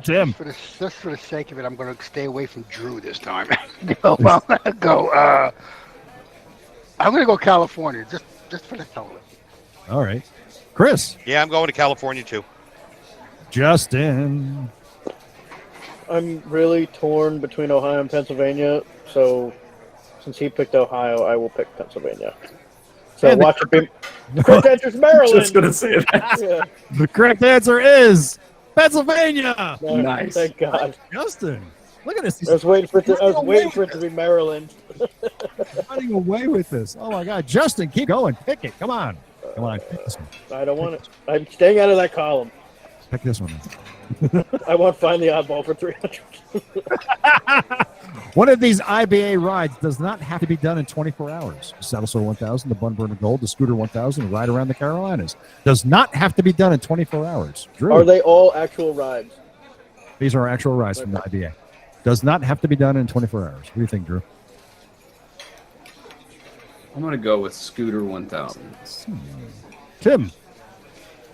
B: Tim.
C: Just for the sake of it, I'm going to stay away from Drew this time. I'm going to go California, just for the hell of it.
B: All right. Chris.
E: Yeah, I'm going to California too.
B: Justin.
D: I'm really torn between Ohio and Pennsylvania, so since he picked Ohio, I will pick Pennsylvania. So
B: And
D: watch it be. The correct answer is Maryland.
F: Just gonna say that.
D: Yeah.
B: The correct answer is Pennsylvania.
D: No,
F: Nice.
D: Thank God.
B: Justin. Look at this.
D: I was waiting for it to be Maryland.
B: He's running away with this. Oh, my God. Justin, keep going. Pick it. Come on. Come on. Pick this one.
D: I don't want it. I'm staying out of that column.
B: Pick this one.
D: I want Find the Oddball for 300.
B: One of these IBA rides does not have to be done in 24 hours. The Saddle Sore 1000, the Bun Burner Gold, the Scooter 1000, the Ride Around the Carolinas. Does not have to be done in 24 hours. Drew.
D: Are they all actual rides?
B: These are actual rides from the IBA. Does not have to be done in 24 hours. What do you think, Drew?
F: I'm gonna go with Scooter 1000.
B: Tim.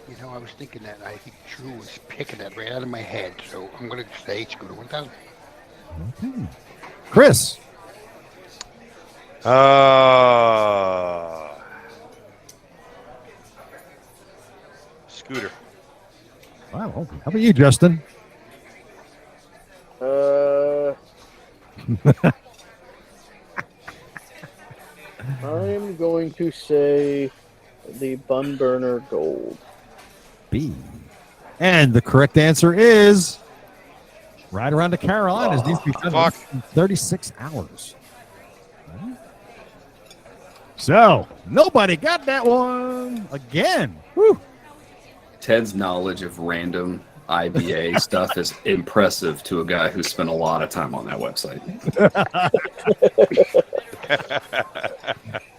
C: You know, I was thinking that. I think Drew was picking that right out of my head, so I'm going to say Scooter 1000.
B: Okay. Chris.
E: Scooter.
B: Wow. Okay. How about you, Justin?
D: I'm going to say the Bun Burner Gold.
B: B. And the correct answer is Ride Around the Carolinas. Needs to be done in 36 hours. Right. So, nobody got that one again. Whew.
F: Ted's knowledge of random IBA stuff is impressive to a guy who spent a lot of time on that website.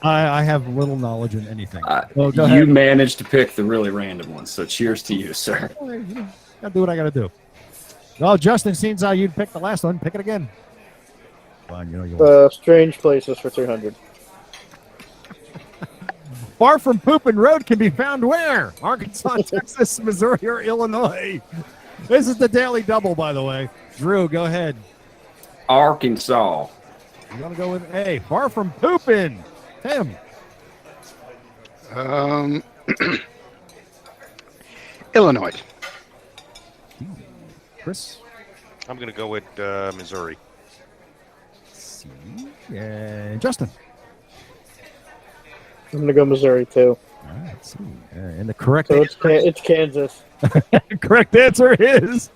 B: I have little knowledge in anything. Go
F: you
B: ahead.
F: managed to pick the really random ones, so cheers to you, sir.
B: Gotta do what I gotta do. Well, Justin, seems how you'd pick the last one. Pick it again. Fine, you know you
D: Strange Places for 300.
B: Far from Poopin Road can be found where? Arkansas, Texas, Missouri, or Illinois. This is the Daily Double, by the way. Drew, go ahead.
F: Arkansas.
B: You want to go with A. Far from Poopin. Tim.
C: Illinois.
B: Chris.
E: I'm going to go with Missouri.
B: C. And Justin.
D: I'm gonna go Missouri too.
B: All right, let's see. And the correct
D: So
B: answer,
D: it's Kansas.
B: correct answer is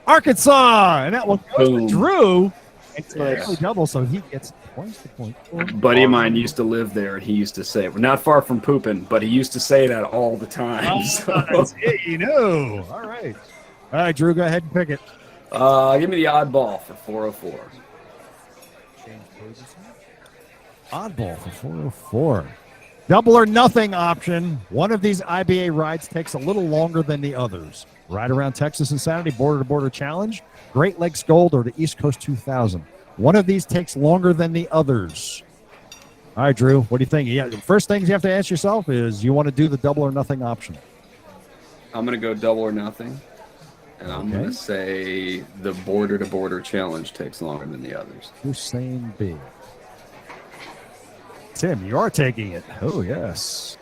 B: Arkansas, and that one goes to
F: Boom.
B: Drew. It's
D: Nice.
B: a double, so he gets twice the point.
F: A buddy of mine used to live there, and he used to say, well, not far from Poopin, but he used to say that all the time.
B: That's it, you know. All right. All right, Drew, go ahead and pick it.
F: Give me the oddball for 404.
B: Oddball for 404. Double or nothing option. One of these IBA rides takes a little longer than the others. Ride around Texas Insanity, border to border challenge, Great Lakes Gold, or the East Coast 2000. One of these takes longer than the others. All right, Drew, what do you think? Yeah, the first things you have to ask yourself is you want to do the double or nothing option.
F: I'm going to go double or nothing. And I'm going
B: Okay.
F: to say the border to border challenge takes longer than the others.
B: Hussein B. Tim, you are taking it. Oh, yes.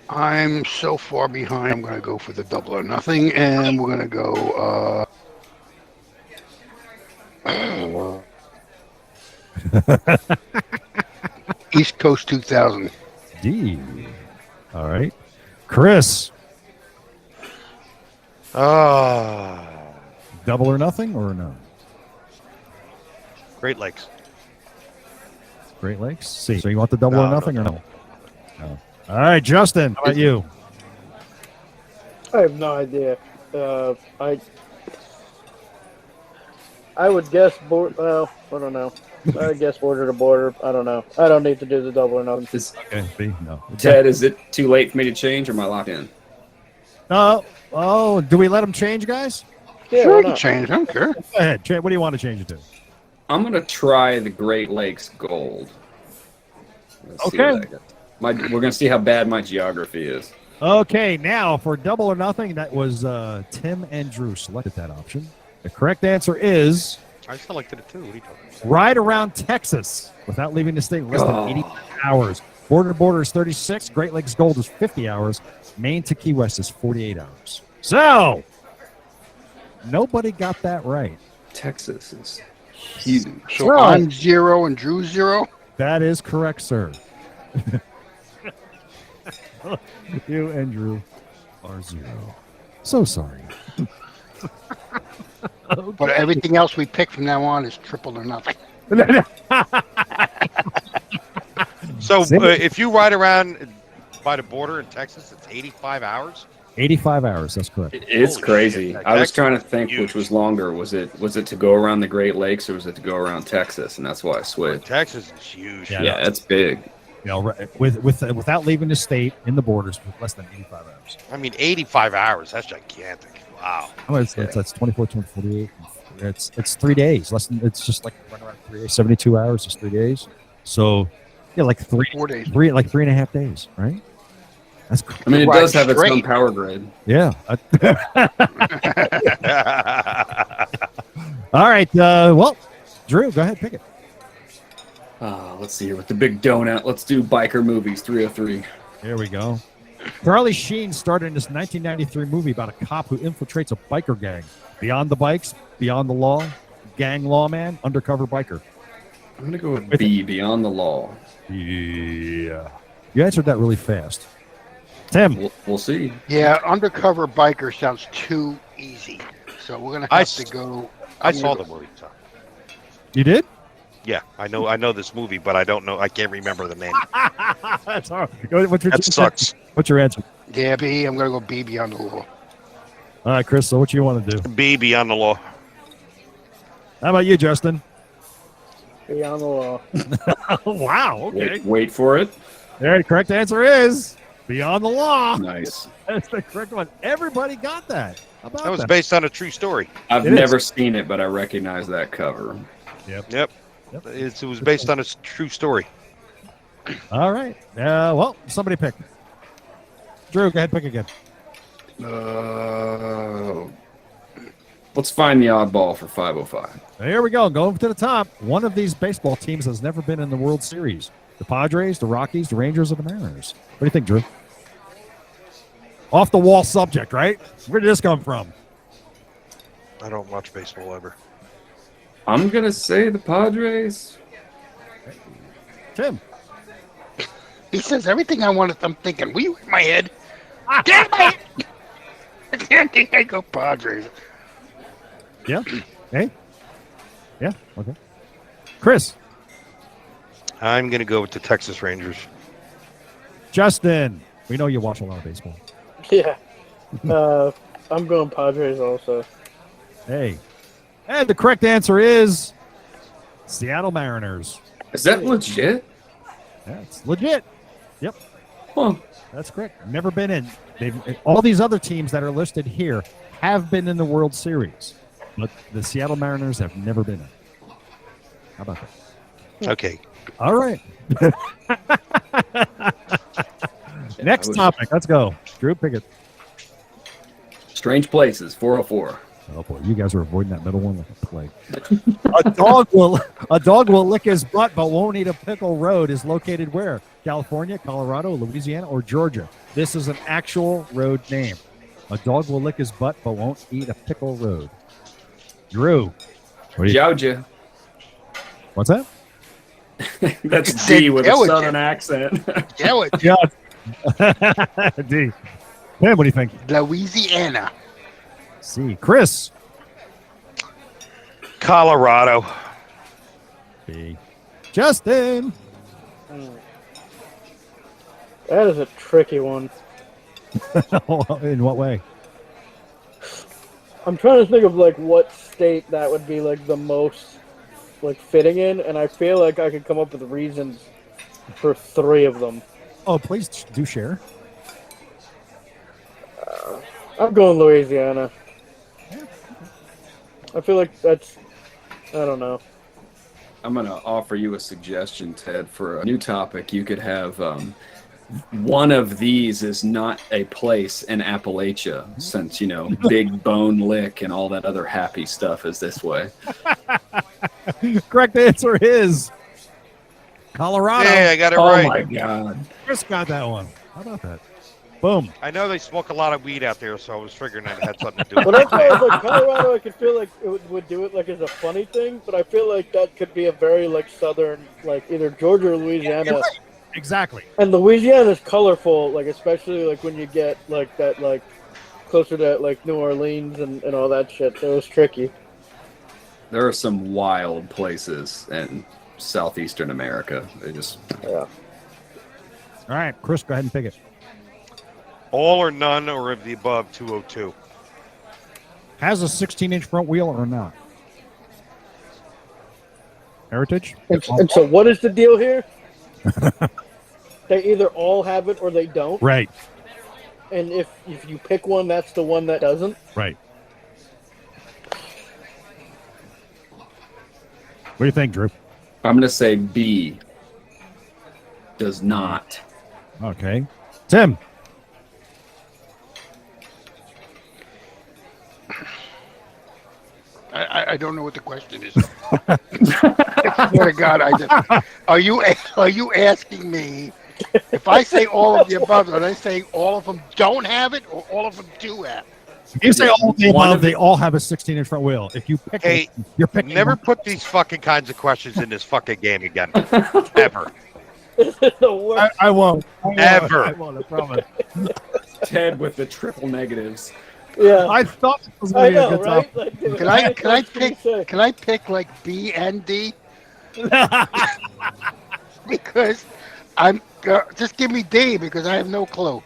C: I'm so far behind. I'm going to go for the double or nothing, and we're going to go. East Coast 2000.
B: D. All right. Chris, double or nothing or no?
E: Great Lakes.
B: Great Lakes? C. So you want the double
E: No,
B: or nothing
E: no,
B: or no? No. All right, Justin, how about you?
D: I have no idea. I would guess well, I don't know. I would guess border to border. I don't know. I don't need to do the double or nothing.
B: Okay, B. No.
F: Ted, is it too late for me to change, or am I locked in?
B: Oh, do we let them change, guys?
D: Yeah,
C: Sure,
D: why
C: you can
D: not?
C: change. I don't care.
B: Go ahead. What do you want to change it to?
F: I'm going to try the Great Lakes Gold. Let's see
B: Okay.
F: what I got. We're going to see how bad my geography is.
B: Okay, now for double or nothing, that was Tim and Drew selected that option. The correct answer is
E: I selected it too. What are you talking about?
B: ride around Texas without leaving the state in less than 80 hours. Border to border is 36. Great Lakes Gold is 50 hours. Maine to Key West is 48 hours. So, nobody got that right.
F: Texas is huge.
C: So
B: Well-
C: I'm 0 and Drew's 0.
B: That is correct, sir. You and Drew are 0. So sorry.
C: But everything else we pick from now on is triple or nothing.
E: So if you ride around by the border in Texas, it's 85 hours?
B: 85 hours, that's correct.
F: It's
E: Holy
F: crazy.
E: shit,
F: I was
E: Texas
F: trying to
E: is
F: think
E: huge.
F: which was longer. Was it to go around the Great Lakes, or was it to go around Texas? And that's why I switched.
E: Texas is huge.
B: Yeah.
F: Yeah, that's big.
B: You know, without leaving the state in the borders with less than 85 hours.
E: I mean, 85 hours. That's gigantic. Wow.
B: Oh, that's 24, 48. It's 3 days. It's just like running around 3 days. 72 hours is 3 days. So, yeah, like
C: 4 days.
B: 3.5 days, right? That's
F: I mean, it
C: Right,
F: does have its own
C: straight.
F: power grid.
B: yeah. All right. Well, Drew, go ahead, pick it.
F: Let's see here with the big donut. Let's do biker movies 303.
B: There we go. Charlie Sheen starred in this 1993 movie about a cop who infiltrates a biker gang. Beyond the bikes, beyond the law, gang lawman, undercover biker.
F: I'm gonna go with B, Beyond the Law.
B: Yeah. You answered that really fast. Tim.
F: We'll see.
C: Yeah, undercover biker sounds too easy. So we're gonna have to go.
E: I saw the movie. So.
B: You did?
E: Yeah, I know this movie, but I don't know. I can't remember the name.
B: That's all right. What's your,
E: That sucks.
B: What's your answer?
C: Yeah, B. I'm gonna go B beyond the law.
B: All right, Chris. So what you want to do?
E: B beyond the law.
B: How about you, Justin?
D: Beyond the law.
B: Wow. Okay.
F: Wait for it.
B: There, the correct answer is beyond the law.
F: Nice.
B: That's the correct one. Everybody got that. How about
E: That was based on a true story.
F: I've
B: It
F: never
B: is.
F: seen it, but I recognize that cover.
E: Yep. It was based on a true story.
B: All right. Well, somebody pick. Drew, go ahead, pick again.
F: Let's find the oddball for 505.
B: Here we go. Going to the top. One of these baseball teams has never been in the World Series. The Padres, the Rockies, the Rangers, or the Mariners. What do you think, Drew? Off the wall subject, right? Where did this come from?
E: I don't watch baseball ever.
F: I'm going to say the Padres.
B: Tim.
C: He says everything I wanted. I'm thinking, we in my head. Get my head. I can't think I go Padres.
B: Yeah. Hey. Yeah. Okay. Chris.
E: I'm going to go with the Texas Rangers.
B: Justin. We know you watch a lot of baseball.
D: Yeah. I'm going Padres also.
B: Hey. And the correct answer is Seattle Mariners.
F: Is that legit?
B: That's legit. Yep.
F: Huh.
B: That's correct. Never been in. All these other teams that are listed here have been in the World Series, but the Seattle Mariners have never been in. How about that?
E: Okay.
B: All right. Next topic. Let's go. Drew, pick it.
F: Strange Places, 404.
B: Oh boy, you guys are avoiding that middle one like a plague. A dog will lick his butt but won't eat a pickle road is located where? California, Colorado, Louisiana, or Georgia? This is an actual road name. A dog will lick his butt but won't eat a pickle road. Drew. What do you
F: Georgia.
B: What's that?
F: That's D with a
C: Georgia.
F: southern accent.
C: Yeah, what?
B: Yeah. D. Man, what do you think?
C: Louisiana.
B: C. Chris.
E: Colorado.
B: B. Justin.
D: That is a tricky one.
B: In what way?
D: I'm trying to think of like what state that would be like the most like fitting in, and I feel like I could come up with reasons for 3 of them.
B: Oh, please do share.
D: I'm going Louisiana. I feel like that's, I don't know.
F: I'm going to offer you a suggestion, Ted, for a new topic. You could have one of these is not a place in Appalachia, since, you know, Big Bone Lick and all that other happy stuff is this way.
B: Correct answer is Colorado.
E: Yeah, I got it right.
F: Oh, my God.
B: Chris got that one. How about that? Boom.
E: I know they smoke a lot of weed out there, so I was figuring that had something to do with
D: Well,
E: it.
D: that's why I was like, Colorado, I could feel like it would do it like as a funny thing, but I feel like that could be a very like southern, like either Georgia or Louisiana.
B: Exactly.
D: And Louisiana's colorful, like especially like when you get like that, like closer to like New Orleans and all that shit. So it was tricky.
F: There are some wild places in southeastern America. They just
D: Yeah.
B: All right, Chris, go ahead and pick it.
E: All or none or of the above 202.
B: Has a 16-inch front wheel or not? Heritage?
D: And so what is the deal here? They either all have it or they don't.
B: Right,
D: And if you pick one, that's the one that doesn't.
B: right. What do you think, Drew?
F: I'm going to say B does not.
B: Okay. Tim.
C: I don't know what the question is. I swear to God, are you asking me if I say all of the above, are they saying all of them don't have it or all of them do have it?
B: If you say all of the above, they all have a 16-inch front wheel. If you pick
E: Hey,
B: it, you're picking
E: Never
B: one.
E: put these fucking kinds of questions in this fucking game again. Ever.
D: The worst.
B: I won't.
E: Ever.
B: I won't, I promise.
F: Ted with the triple negatives.
D: Yeah.
B: I thought it was
D: I
B: going to be a
D: know,
B: good
D: right?
B: topic.
D: Like,
C: Can I pick like B and D? Because I'm just give me D because I have no clue.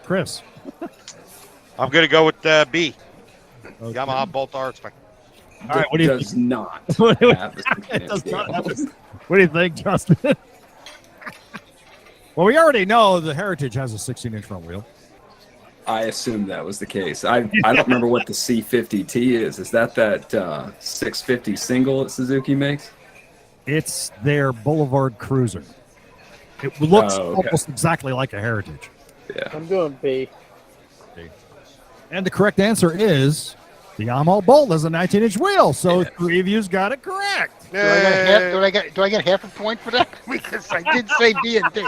B: Chris.
E: I'm going to go with B.
B: Okay.
E: Yamaha Bolt RX.
B: All right, what do you
F: does
B: think?
F: not
B: What do you-
F: have a
B: It does
F: 16-inch
B: not
F: wheel.
B: have a- What do you think, Justin? Well, we already know the Heritage has a 16-inch front wheel.
F: I assumed that was the case. I don't remember what the C50T is. Is that 650 single that Suzuki makes?
B: It's their Boulevard Cruiser. It looks
F: Oh, okay.
B: almost exactly like a Heritage.
F: Yeah.
D: I'm going B.
B: And the correct answer is the Yamaha Bolt has a 19-inch wheel. So 3 of you's got it correct.
C: Do I get half a point for that? Because I did say B and D.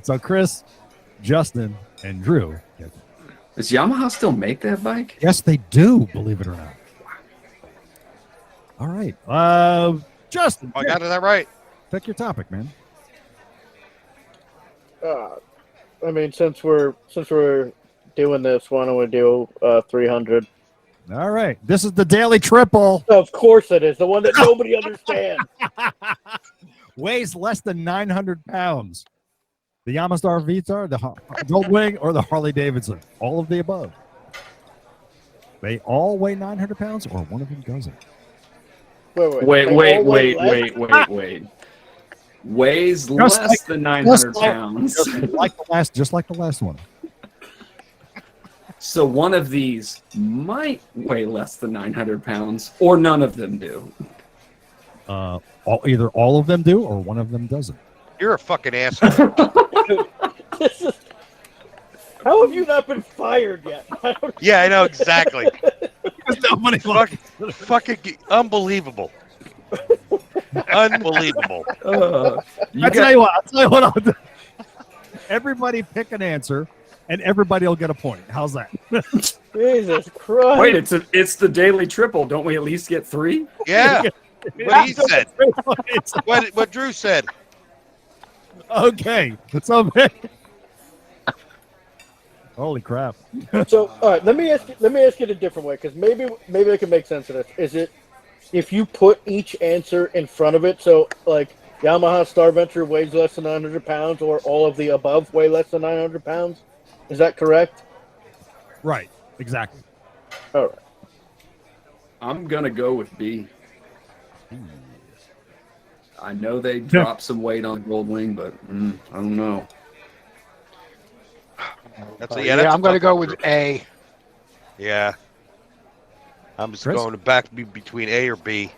B: So Chris, Justin, and Drew.
F: Does Yamaha still make that bike?
B: Yes, they do, believe it or not. All right. Justin,
E: I got that right.
B: pick your topic, man.
D: I mean, since we're doing this, why don't we do 300?
B: All right. This is the Daily Triple.
D: Of course it is. The one that nobody understands.
B: Weighs less than 900 pounds. The Yamastar Vitar, the Goldwing, or the Harley Davidson. All of the above. They all weigh 900 pounds, or one of them doesn't.
D: Wait.
F: Wait. Weighs less than 900 pounds.
B: Just like the last one.
F: So one of these might weigh less than 900 pounds, or none of them do.
B: Either all of them do, or one of them doesn't.
E: You're a fucking asshole.
D: How have you not been fired yet?
E: Yeah, I know exactly.
B: Nobody
E: Fucking unbelievable. Unbelievable.
B: I'll tell you what I'll do. Everybody pick an answer, and everybody will get a point. How's that?
D: Jesus Christ.
F: Wait, it's the Daily Triple. Don't we at least get 3?
E: Yeah. What he said. What Drew said.
B: Okay. So, holy crap.
D: So, all right, let me ask it a different way, because maybe I can make sense of this. Is it if you put each answer in front of it? So, like, Yamaha Star Venture weighs less than 900 pounds, or all of the above weigh less than 900 pounds? Is that correct?
B: Right. Exactly.
D: All right.
F: I'm going to go with B. I know they dropped some weight on Goldwing, but I don't know.
C: I'm going to go with A.
E: Yeah. I'm just
B: Chris?
E: going to back between A or B.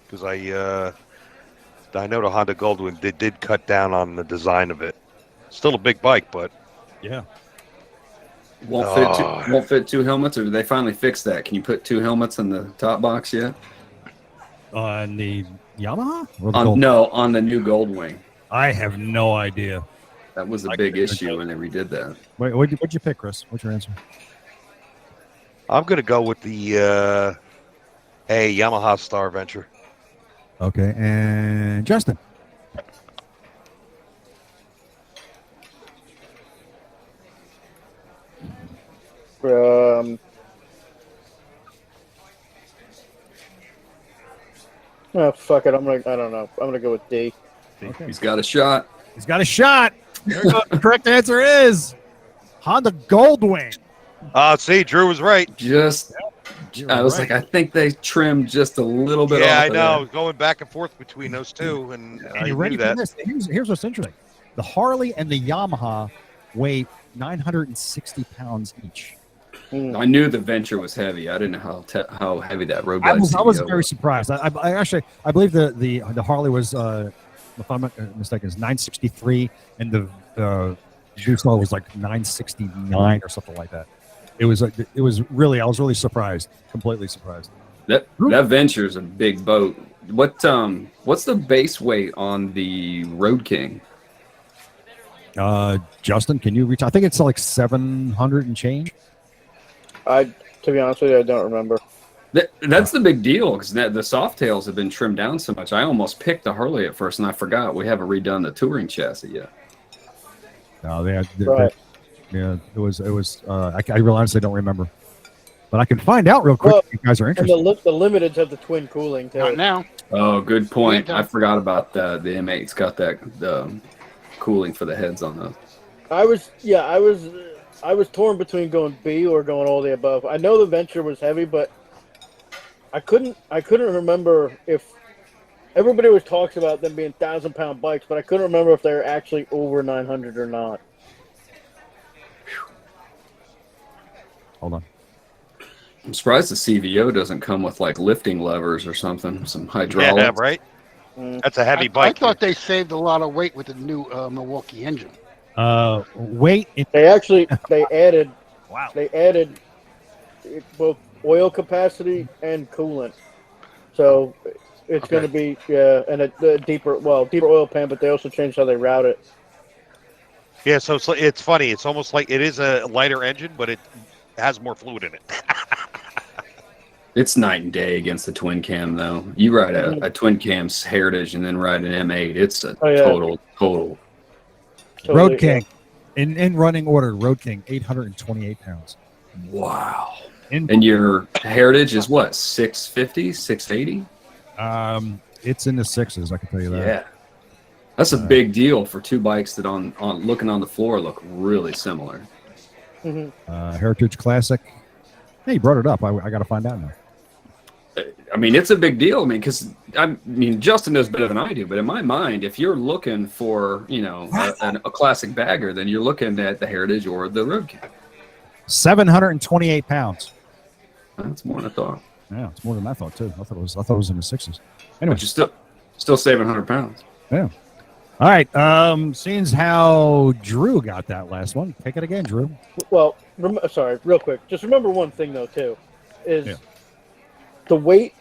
E: Because I know the Honda Goldwing did cut down on the design of it. Still a big bike, but
B: Yeah.
F: Won't fit 2 helmets, or did they finally fix that? Can you put 2 helmets in the top box yet?
B: On the Yamaha? Or the
F: On the new Goldwing.
B: I have no idea.
F: That was a big issue when they redid that.
B: Wait, what'd you pick, Chris? What's your answer?
E: I'm going to go with the A, Yamaha Star Venture.
B: Okay, and Justin.
D: Oh, fuck it. I don't know. I'm gonna go with D.
B: Okay.
F: He's got a shot.
B: He's got a shot. There you go. The correct answer is Honda Goldwing.
E: See, Drew was right.
F: I was like, I think they trimmed just a little bit
E: Yeah,
F: off
E: I
F: of
E: know.
F: that.
E: Going back and forth between those two, and I
B: you
E: knew
B: ready for
E: that.
B: this? Here's what's interesting. The Harley and the Yamaha weigh 960 pounds each.
F: I knew the Venture was heavy. I didn't know how heavy that road
B: I
F: glide
B: was
F: CVO
B: very surprised. I believe the Harley was, if I'm not mistaken, is 963, and the G-Star was like 969 or something like that. It was really, I was really surprised, completely surprised.
F: That Venture is a big boat. What's the base weight on the Road King?
B: Justin, can you reach? I think it's like 700 and change.
D: To be honest with you, I don't remember.
F: That's the big deal, because the soft tails have been trimmed down so much. I almost picked the Harley at first, and I forgot we haven't redone the touring chassis yet.
B: No, they
D: Right.
B: yeah, it was. I realized I don't remember, but I can find out real quick if you guys are
D: And
B: interested.
D: the limiteds have the twin cooling too.
C: Not now.
F: Oh, good point.
C: Yeah,
F: I forgot about the M8's got that cooling for the heads on those.
D: I was torn between going B or going all the above. I know the Venture was heavy, but I couldn't remember if everybody always talks about them being 1,000-pound bikes, but I couldn't remember if they're actually over 900 or not.
B: Hold on.
F: I'm surprised the CVO doesn't come with like lifting levers or something, some hydraulics.
E: Yeah, right. That's a heavy bike.
C: I thought they saved a lot of weight with the new Milwaukee engine.
B: Weight.
D: They added
B: Wow.
D: they added both oil capacity and coolant, so it's going to be and a deeper oil pan, but they also changed how they route it.
E: Yeah, so it's funny. It's almost like it is a lighter engine, but it has more fluid in it.
F: It's night and day against the twin cam, though. You ride a twin cam's Heritage and then ride an M8. It's a total.
B: Road King, in running order. Road King, 828 pounds.
F: Wow. And your Heritage is what, 650, 680?
B: It's in the sixes. I can tell you that.
F: Yeah, that's a big deal for two bikes that on looking on the floor look really similar.
B: Heritage Classic. Hey, you brought it up. I got to find out now.
F: I mean, it's a big deal. I mean, Justin knows better than I do, but in my mind, if you're looking for, a classic bagger, then you're looking at the Heritage or the Road King.
B: 728 pounds.
F: That's more than I thought.
B: Yeah, it's more than I thought too. I thought it was in the sixes. Anyway,
F: but you're still saving 100 pounds.
B: Yeah. All right. Seeing how Drew got that last one, take it again, Drew.
D: Well, sorry, real quick. Just remember one thing though too, is the weight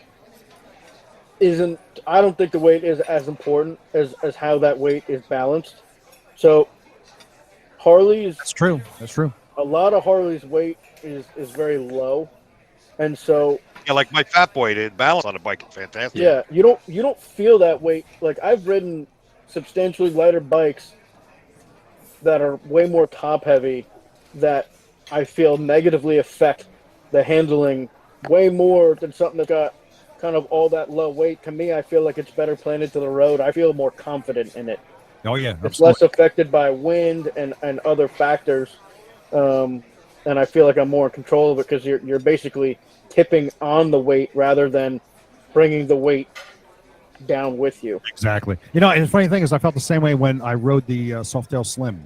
D: isn't. I don't think the weight is as important as how that weight is balanced. So Harley's.
B: That's true.
D: A lot of Harley's weight is very low, and so.
E: Yeah, like my Fat Boy did balance on a bike. Fantastic.
D: Yeah, you don't feel that weight. Like I've ridden substantially lighter bikes that are way more top heavy that I feel negatively affect the handling way more than something that got kind of all that low weight. To me, I feel like it's better planted to the road. I feel more confident in it.
B: Oh yeah,
D: it's less affected by wind and other factors, and I feel like I'm more in control of it because you're basically tipping on the weight rather than bringing the weight down with you.
B: Exactly. And the funny thing is I felt the same way when I rode the Softail Slim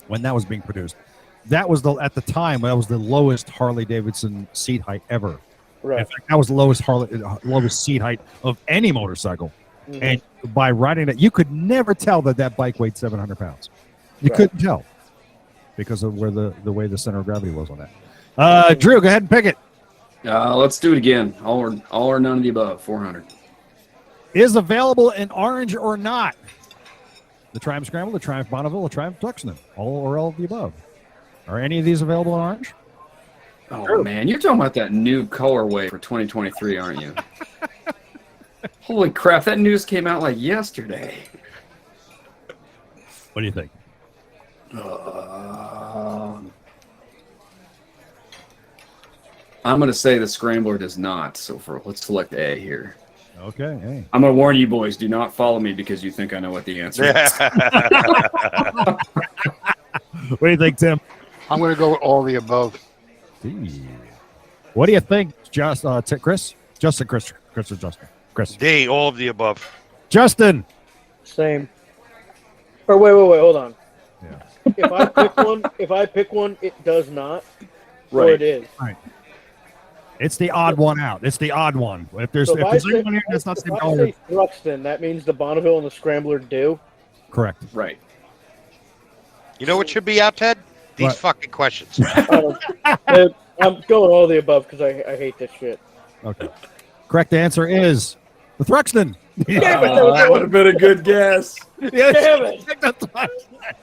B: when that was being produced. That was at the time, that was the lowest Harley Davidson seat height ever.
D: Right.
B: In fact, that was the lowest seat height of any motorcycle. Mm-hmm. And by riding it, you could never tell that bike weighed 700 pounds. You couldn't tell because of where the way the center of gravity was on that. Drew, go ahead and pick it.
F: Let's do it again. All or none of the above. 400.
B: Is available in orange or not? The Triumph Scramble, the Triumph Bonneville, the Triumph Tuxton. All of the above. Are any of these available in orange?
F: Oh, man. You're talking about that new colorway for 2023, aren't you? Holy crap. That news came out like yesterday.
B: What do you think?
F: I'm going to say the Scrambler does not. So let's select A here.
B: Okay. Hey.
F: I'm going to warn you boys, do not follow me because you think I know what the answer is.
B: What do you think, Tim?
C: I'm going to go with all the above.
B: What do you think, Chris? Justin, Chris or Justin? Chris.
E: D, all of the above.
B: Justin.
D: Same. Or wait, hold on.
B: Yeah.
D: If I pick one, it does not.
F: Right.
D: Or it is.
B: Right. It's the odd one out. It's the odd one. If there's anyone here that's not the same color.
D: If I say Thruxton, that means the Bonneville and the Scrambler do.
B: Correct.
F: Right.
E: You know what should be out, Ted? These fucking questions.
D: I'm going all the above because I hate this shit.
B: Okay. Correct answer is the Thruxton.
F: That would have been a good guess.
D: Damn it.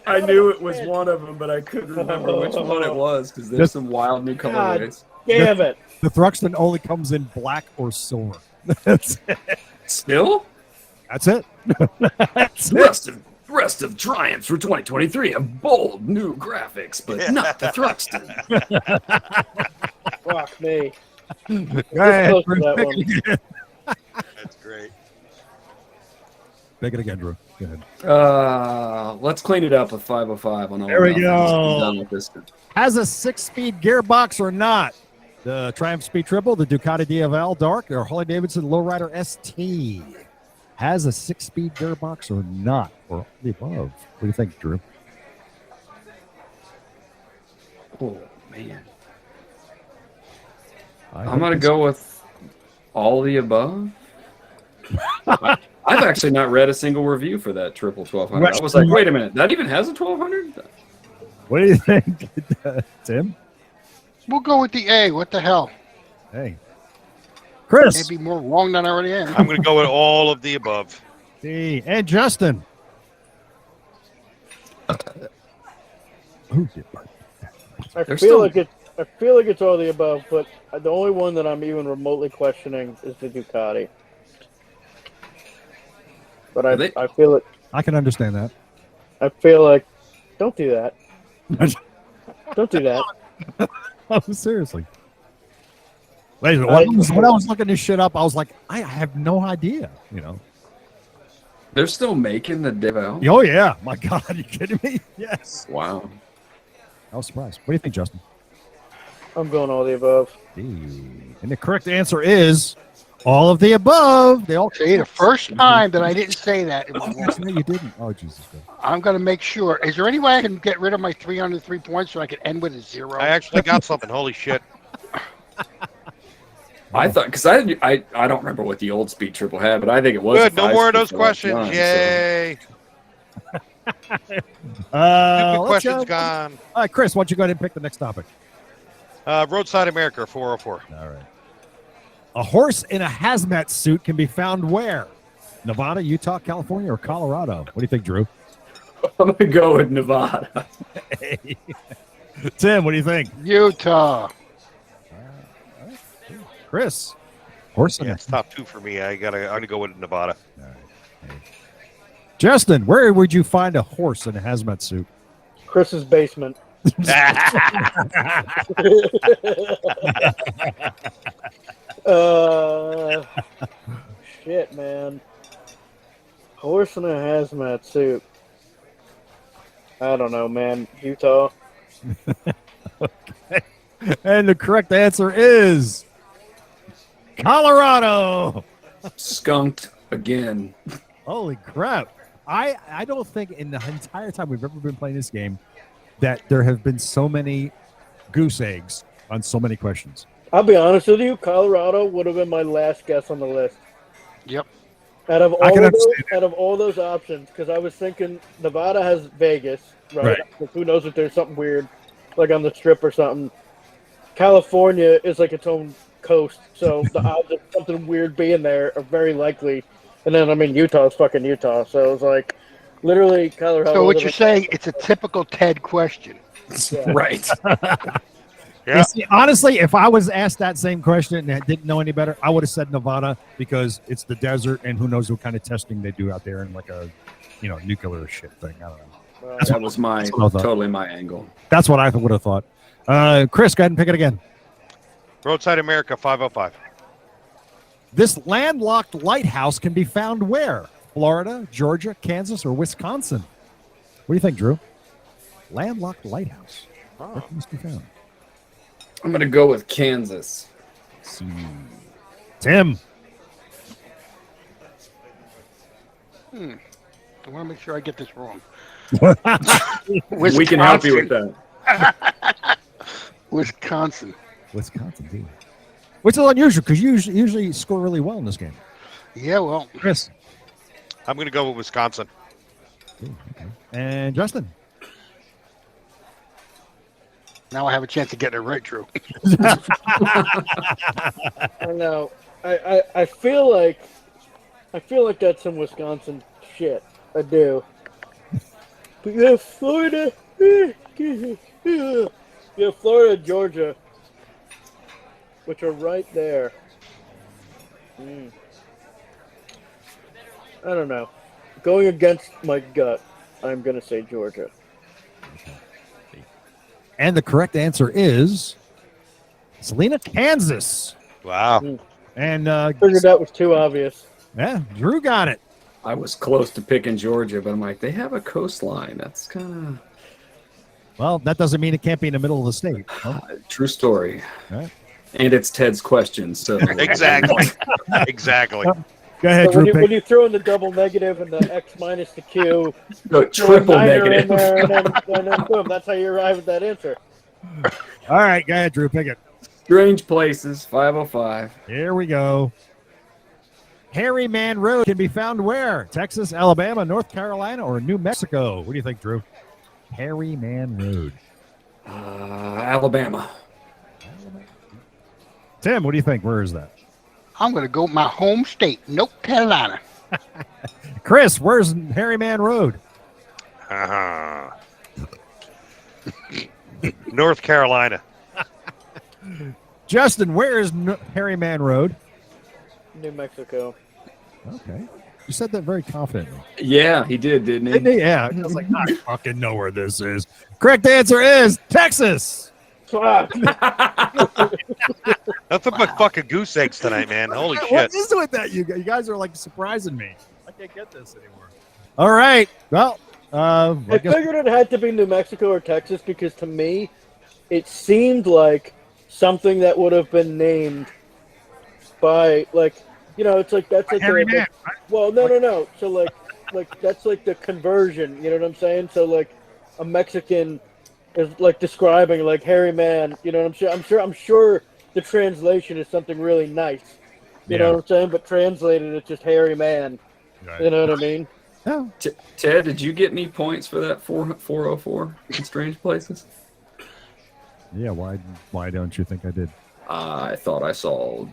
F: I knew it was one of them, but I couldn't remember which one it was because there's some wild new colorways.
D: Damn it.
B: The Thruxton only comes in black or silver. That's it.
F: Still?
B: That's it. That's it.
F: Rest of Triumphs for 2023 have bold new graphics, but not the Thruxton.
D: Fuck me.
B: Go ahead.
D: That one.
E: That's great.
B: Pick it again, Drew. Go ahead.
F: Let's clean it up with 505 on all.
B: There we
F: nothing.
B: go.
F: I'm done with this.
B: Has a 6-speed gearbox or not? The Triumph Speed Triple, the Ducati DFL Dark, or Harley Davidson Lowrider ST. Has a 6-speed gearbox or not? Or all the above. What do you think, Drew?
F: Oh, man.
B: I'm
F: going to go with all the above. I've actually not read a single review for that triple 1200. I was like, wait a minute, that even has a 1200?
B: What do you think, Tim?
C: We'll go with the A. What the hell?
B: Hey. Chris.
C: Maybe more wrong than I already am.
E: I'm going to go with all of the above.
B: D. And Justin. Who did
D: I feel like it's all the above, but the only one that I'm even remotely questioning is the Ducati. But I feel it.
B: I can understand that.
D: I feel like, don't do that. Don't do that.
B: Oh, seriously. Wait, when I was looking this shit up, I was like, I have no idea, you know.
F: They're still making the DeVal?
B: Oh, yeah. My God, are you kidding me? Yes.
F: Wow.
B: I was surprised. What do you think, Justin?
D: I'm going all the above.
B: And the correct answer is all of the above. They all
C: See, the first time that I didn't say that, it was wrong.
B: No, you didn't. Oh, Jesus Christ.
C: I'm going to make sure. Is there any way I can get rid of my 303 points so I can end with a 0?
E: I actually got something. Holy shit.
F: I thought, because I don't remember what the old speed triple had, but I think it was
E: Good. No more of those questions.
F: Time,
E: Yay.
B: Stupid
E: Questions gone.
B: All right, Chris, why don't you go ahead and pick the next topic?
E: Roadside America 404.
B: All right. A horse in a hazmat suit can be found where? Nevada, Utah, California, or Colorado? What do you think, Drew?
F: I'm going to go with Nevada.
B: Hey. Tim, what do you think?
C: Utah.
B: Chris, horse in
E: Yeah,
B: a...
E: it's top 2 for me. I'm gonna go with Nevada.
B: All right. Hey. Justin, where would you find a horse in a hazmat suit?
D: Chris's basement. Shit, man. Horse in a hazmat suit. I don't know, man. Utah.
B: Okay. And the correct answer is Colorado.
F: Skunked again.
B: Holy crap. I don't think in the entire time we've ever been playing this game that there have been so many goose eggs on so many questions.
D: I'll be honest with you, Colorado would have been my last guess on the list.
C: Yep.
D: Out of all those options, because I was thinking Nevada has Vegas, right? Like, who knows if there's something weird, like on the Strip or something. California is like its own coast, so the odds of something weird being there are very likely. And then, I mean, Utah is fucking Utah, so it was like literally Colorado.
C: So what you're saying, it's a typical Ted question.
D: Yeah.
F: Right.
E: Yeah.
B: You see, honestly, if I was asked that same question and I didn't know any better, I would have said Nevada because it's the desert and who knows what kind of testing they do out there and like a, nuclear shit thing. I don't know.
F: That was totally my angle.
B: That's what I would have thought. Chris, go ahead and pick it again.
E: Roadside America 505.
B: This landlocked lighthouse can be found where? Florida, Georgia, Kansas, or Wisconsin? What do you think, Drew? Landlocked lighthouse. Where can this be found?
F: I'm going to go with Kansas.
B: Tim.
C: I want to make sure I get this wrong.
F: We can help you with that.
C: Wisconsin.
B: Dude. Which is unusual because you usually score really well in this game.
C: Yeah, well.
B: Chris.
E: I'm going to go with Wisconsin.
B: Okay. And Justin.
C: Now I have a chance to get it right, Drew.
D: I know. I feel like that's some Wisconsin shit. I do. But yeah, Florida. Yeah, Florida, Georgia, which are right there. I don't know. Going against my gut, I'm going to say Georgia.
B: And the correct answer is Salina, Kansas.
E: Wow.
B: And
D: figured that was too obvious.
B: yeah, Drew got it.
F: I was close to picking Georgia, but I'm like, they have a coastline. That's kind
B: Well, that doesn't mean it can't be in the middle of the state.
F: of true story.
B: All right.
F: And it's Ted's question, so
E: Exactly. Exactly.
B: Go ahead,
D: So
B: Drew.
D: when you throw in the double negative and the X minus the Q,
F: No,
D: throw a
F: triple
D: niner
F: negative.
D: in there, and then boom, that's how you arrive at that answer.
B: All right, go ahead, Drew. Pick it.
F: Strange Places, 505.
B: Here we go. Hairy Man Road can be found where? Texas, Alabama, North Carolina, or New Mexico? What do you think, Drew? Hairy Man Road.
F: Alabama.
B: Tim, what do you think? Where is that?
C: I'm going to go with my home state, North Carolina.
B: Chris, where's Hairy Man Road?
E: North Carolina.
B: Justin, where is Hairy Man Road?
D: New Mexico.
B: Okay. You said that very confidently.
F: Yeah, he did, didn't he?
B: Didn't he? Yeah. I was like, I fucking know where this is. Correct answer is Texas.
D: Fuck.
E: Nothing but fucking goose eggs tonight, man. Holy
B: What
E: shit.
B: is it with that? You guys are like surprising me. I can't get this anymore. All right. Well,
D: I figured it had to be New Mexico or Texas because to me, it seemed like something that would have been named by like, it's like that's like
B: Hairy Man.
D: well, no. So like that's like the conversion. You know what I'm saying? So like a Mexican is like describing like hairy man. You know what I'm sure the translation is something really nice. You know what I'm saying? But translated, it's just hairy man.
B: Right.
D: You know what I mean?
B: Yeah.
F: Ted, did you get any points for that 404 in Strange Places?
B: Yeah. Why don't you think I did?
F: I thought I saw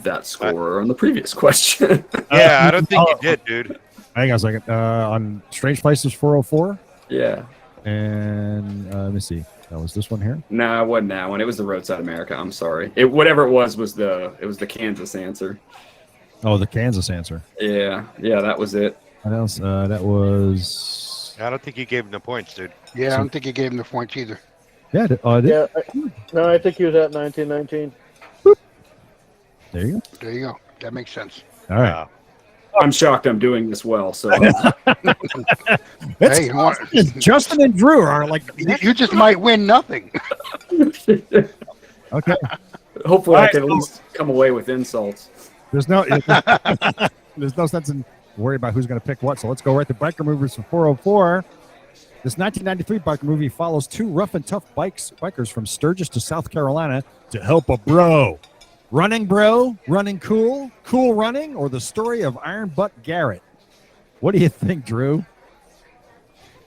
F: that score on the previous question.
E: Yeah, I don't think you did, dude.
B: Hang on a second. On Strange Places 404.
F: Yeah.
B: And let me see. That was this one here.
F: No, it wasn't that one. It was the Roadside America. I'm sorry. Whatever it was the Kansas answer.
B: Oh, the Kansas answer.
F: Yeah, that was it.
B: What else? That was.
E: I don't think you gave him the points, dude.
C: Yeah, I don't think he gave him the points either.
B: Yeah. I did.
D: Yeah. No, I think he was at 1919.
B: There you go.
C: There you go. That makes sense.
B: All right.
F: I'm shocked I'm doing this well. So
B: It's
C: Hey, you want-
B: Justin and Drew are like.
C: You just might win nothing.
B: Okay.
F: hopefully
B: All
F: I
B: right,
F: can at least come away with insults.
B: There's no sense in worry about who's going to pick what. So let's go right to Biker Movers for 404. This 1993 biker movie follows two rough and tough bikers from Sturgis to South Carolina to help a bro. Running bro, running cool, cool running, or the story of Iron Butt Garrett. What do you think, Drew?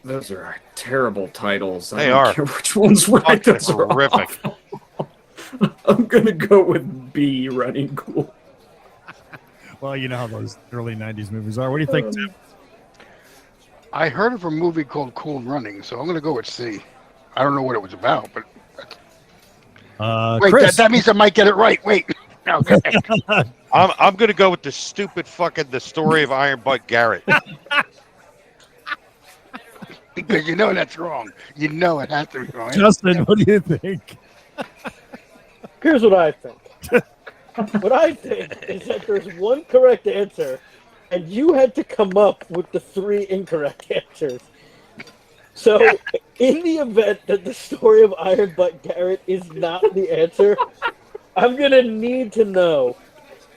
F: Those are terrible titles.
E: They
F: I don't
E: are.
F: care which one's right.
E: Fucking
F: Those are
E: horrific.
F: awful. I'm gonna go with B, running cool.
B: Well, you know how those early 90s movies are. What do you think, Tim?
C: I heard of a movie called Cool Running, so I'm going to go with C. I don't know what it was about, but wait,
B: Chris.
C: that means I might get it right. Wait. Okay.
E: I'm gonna go with the stupid fucking the story of Iron Butt Garrett.
C: Because you know that's wrong. You know it has to be wrong.
B: Justin, what do you think?
D: Here's what I think. What I think is that there's one correct answer, and you had to come up with the three incorrect answers. So, in the event that the story of Iron Butt Garrett is not the answer, I'm going to need to know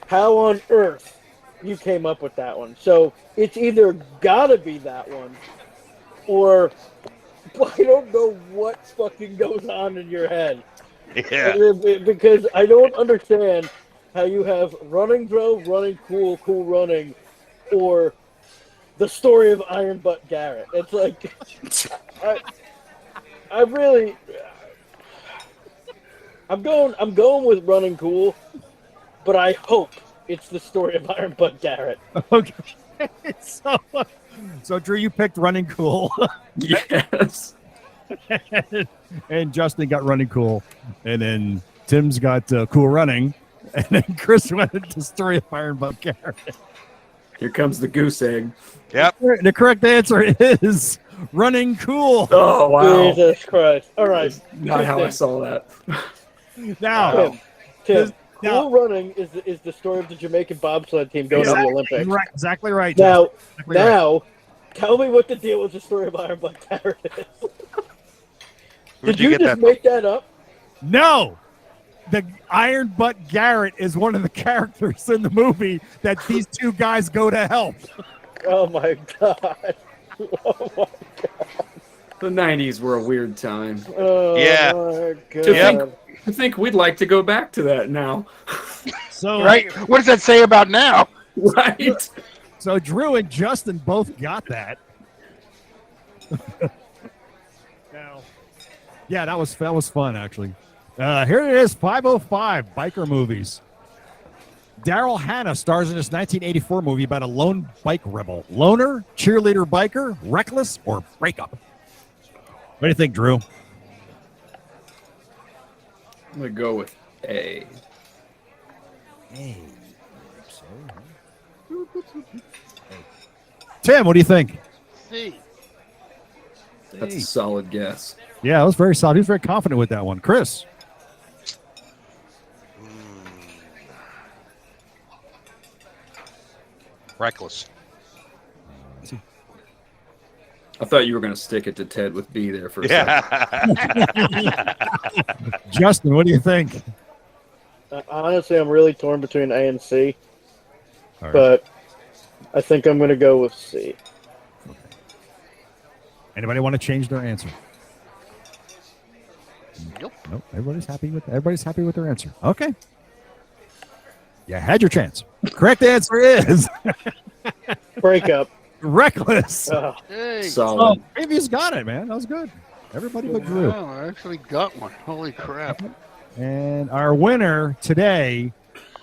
D: how on earth you came up with that one. So, it's either got to be that one, or I don't know what fucking goes on in your head.
E: Yeah.
D: Because I don't understand how you have running bro, running cool, cool running, or the story of Iron Butt Garrett. It's like, I really, I'm going with running cool, but I hope it's the story of Iron Butt Garrett.
B: Okay. So Drew, you picked running cool.
F: Yes.
B: And Justin got running cool. And then Tim's got cool running. And then Chris went into story of Iron Butt Garrett.
F: Here comes the goose egg.
E: Yep.
B: The correct answer is running cool.
F: Oh wow!
D: Jesus Christ! All right,
F: Not how I saw that.
B: Now,
D: Tim, Cool Running is the story of the Jamaican bobsled team going to the Olympics.
B: Right, exactly right.
D: Now,
B: Exactly right.
D: tell me what the deal with the story of Iron Butt Garrett is.
E: Where'd
D: Did you
E: get
D: just
E: that
D: make that up?
B: No, the Iron Butt Garrett is one of the characters in the movie that these two guys go to help.
D: Oh my god! Oh my god!
F: The 90s were a weird time.
D: Oh
E: Yeah.
D: my god!
F: I think we'd like to go back to that now.
B: So
C: Right? What does that say about now?
F: Right.
B: So Drew and Justin both got that. Now, yeah, that was fun actually. Here it is, 505 biker movies. Daryl Hannah stars in this 1984 movie about a lone bike rebel. Loner, cheerleader biker, reckless, or breakup? What do you think, Drew?
F: I'm going to go with A.
B: Tim, what do you think?
C: See.
F: That's a solid guess.
B: Yeah, that was very solid. He was very confident with that one. Chris?
E: Reckless.
F: I thought you were going to stick it to Ted with B there for a second.
E: Yeah.
B: Justin, what do you think?
D: Honestly, I'm really torn between A and C,
B: All right.
D: but I think I'm going to go with C.
B: Anybody want to change their answer?
C: Nope.
B: Nope. Everybody's happy with their answer. Okay. You had your chance. Correct answer is
D: Breakup.
B: reckless.
C: Hey.
F: Solid.
B: Oh, previous got it, man. That was good. Everybody but Drew.
C: Wow, I actually got one. Holy crap.
B: And our winner today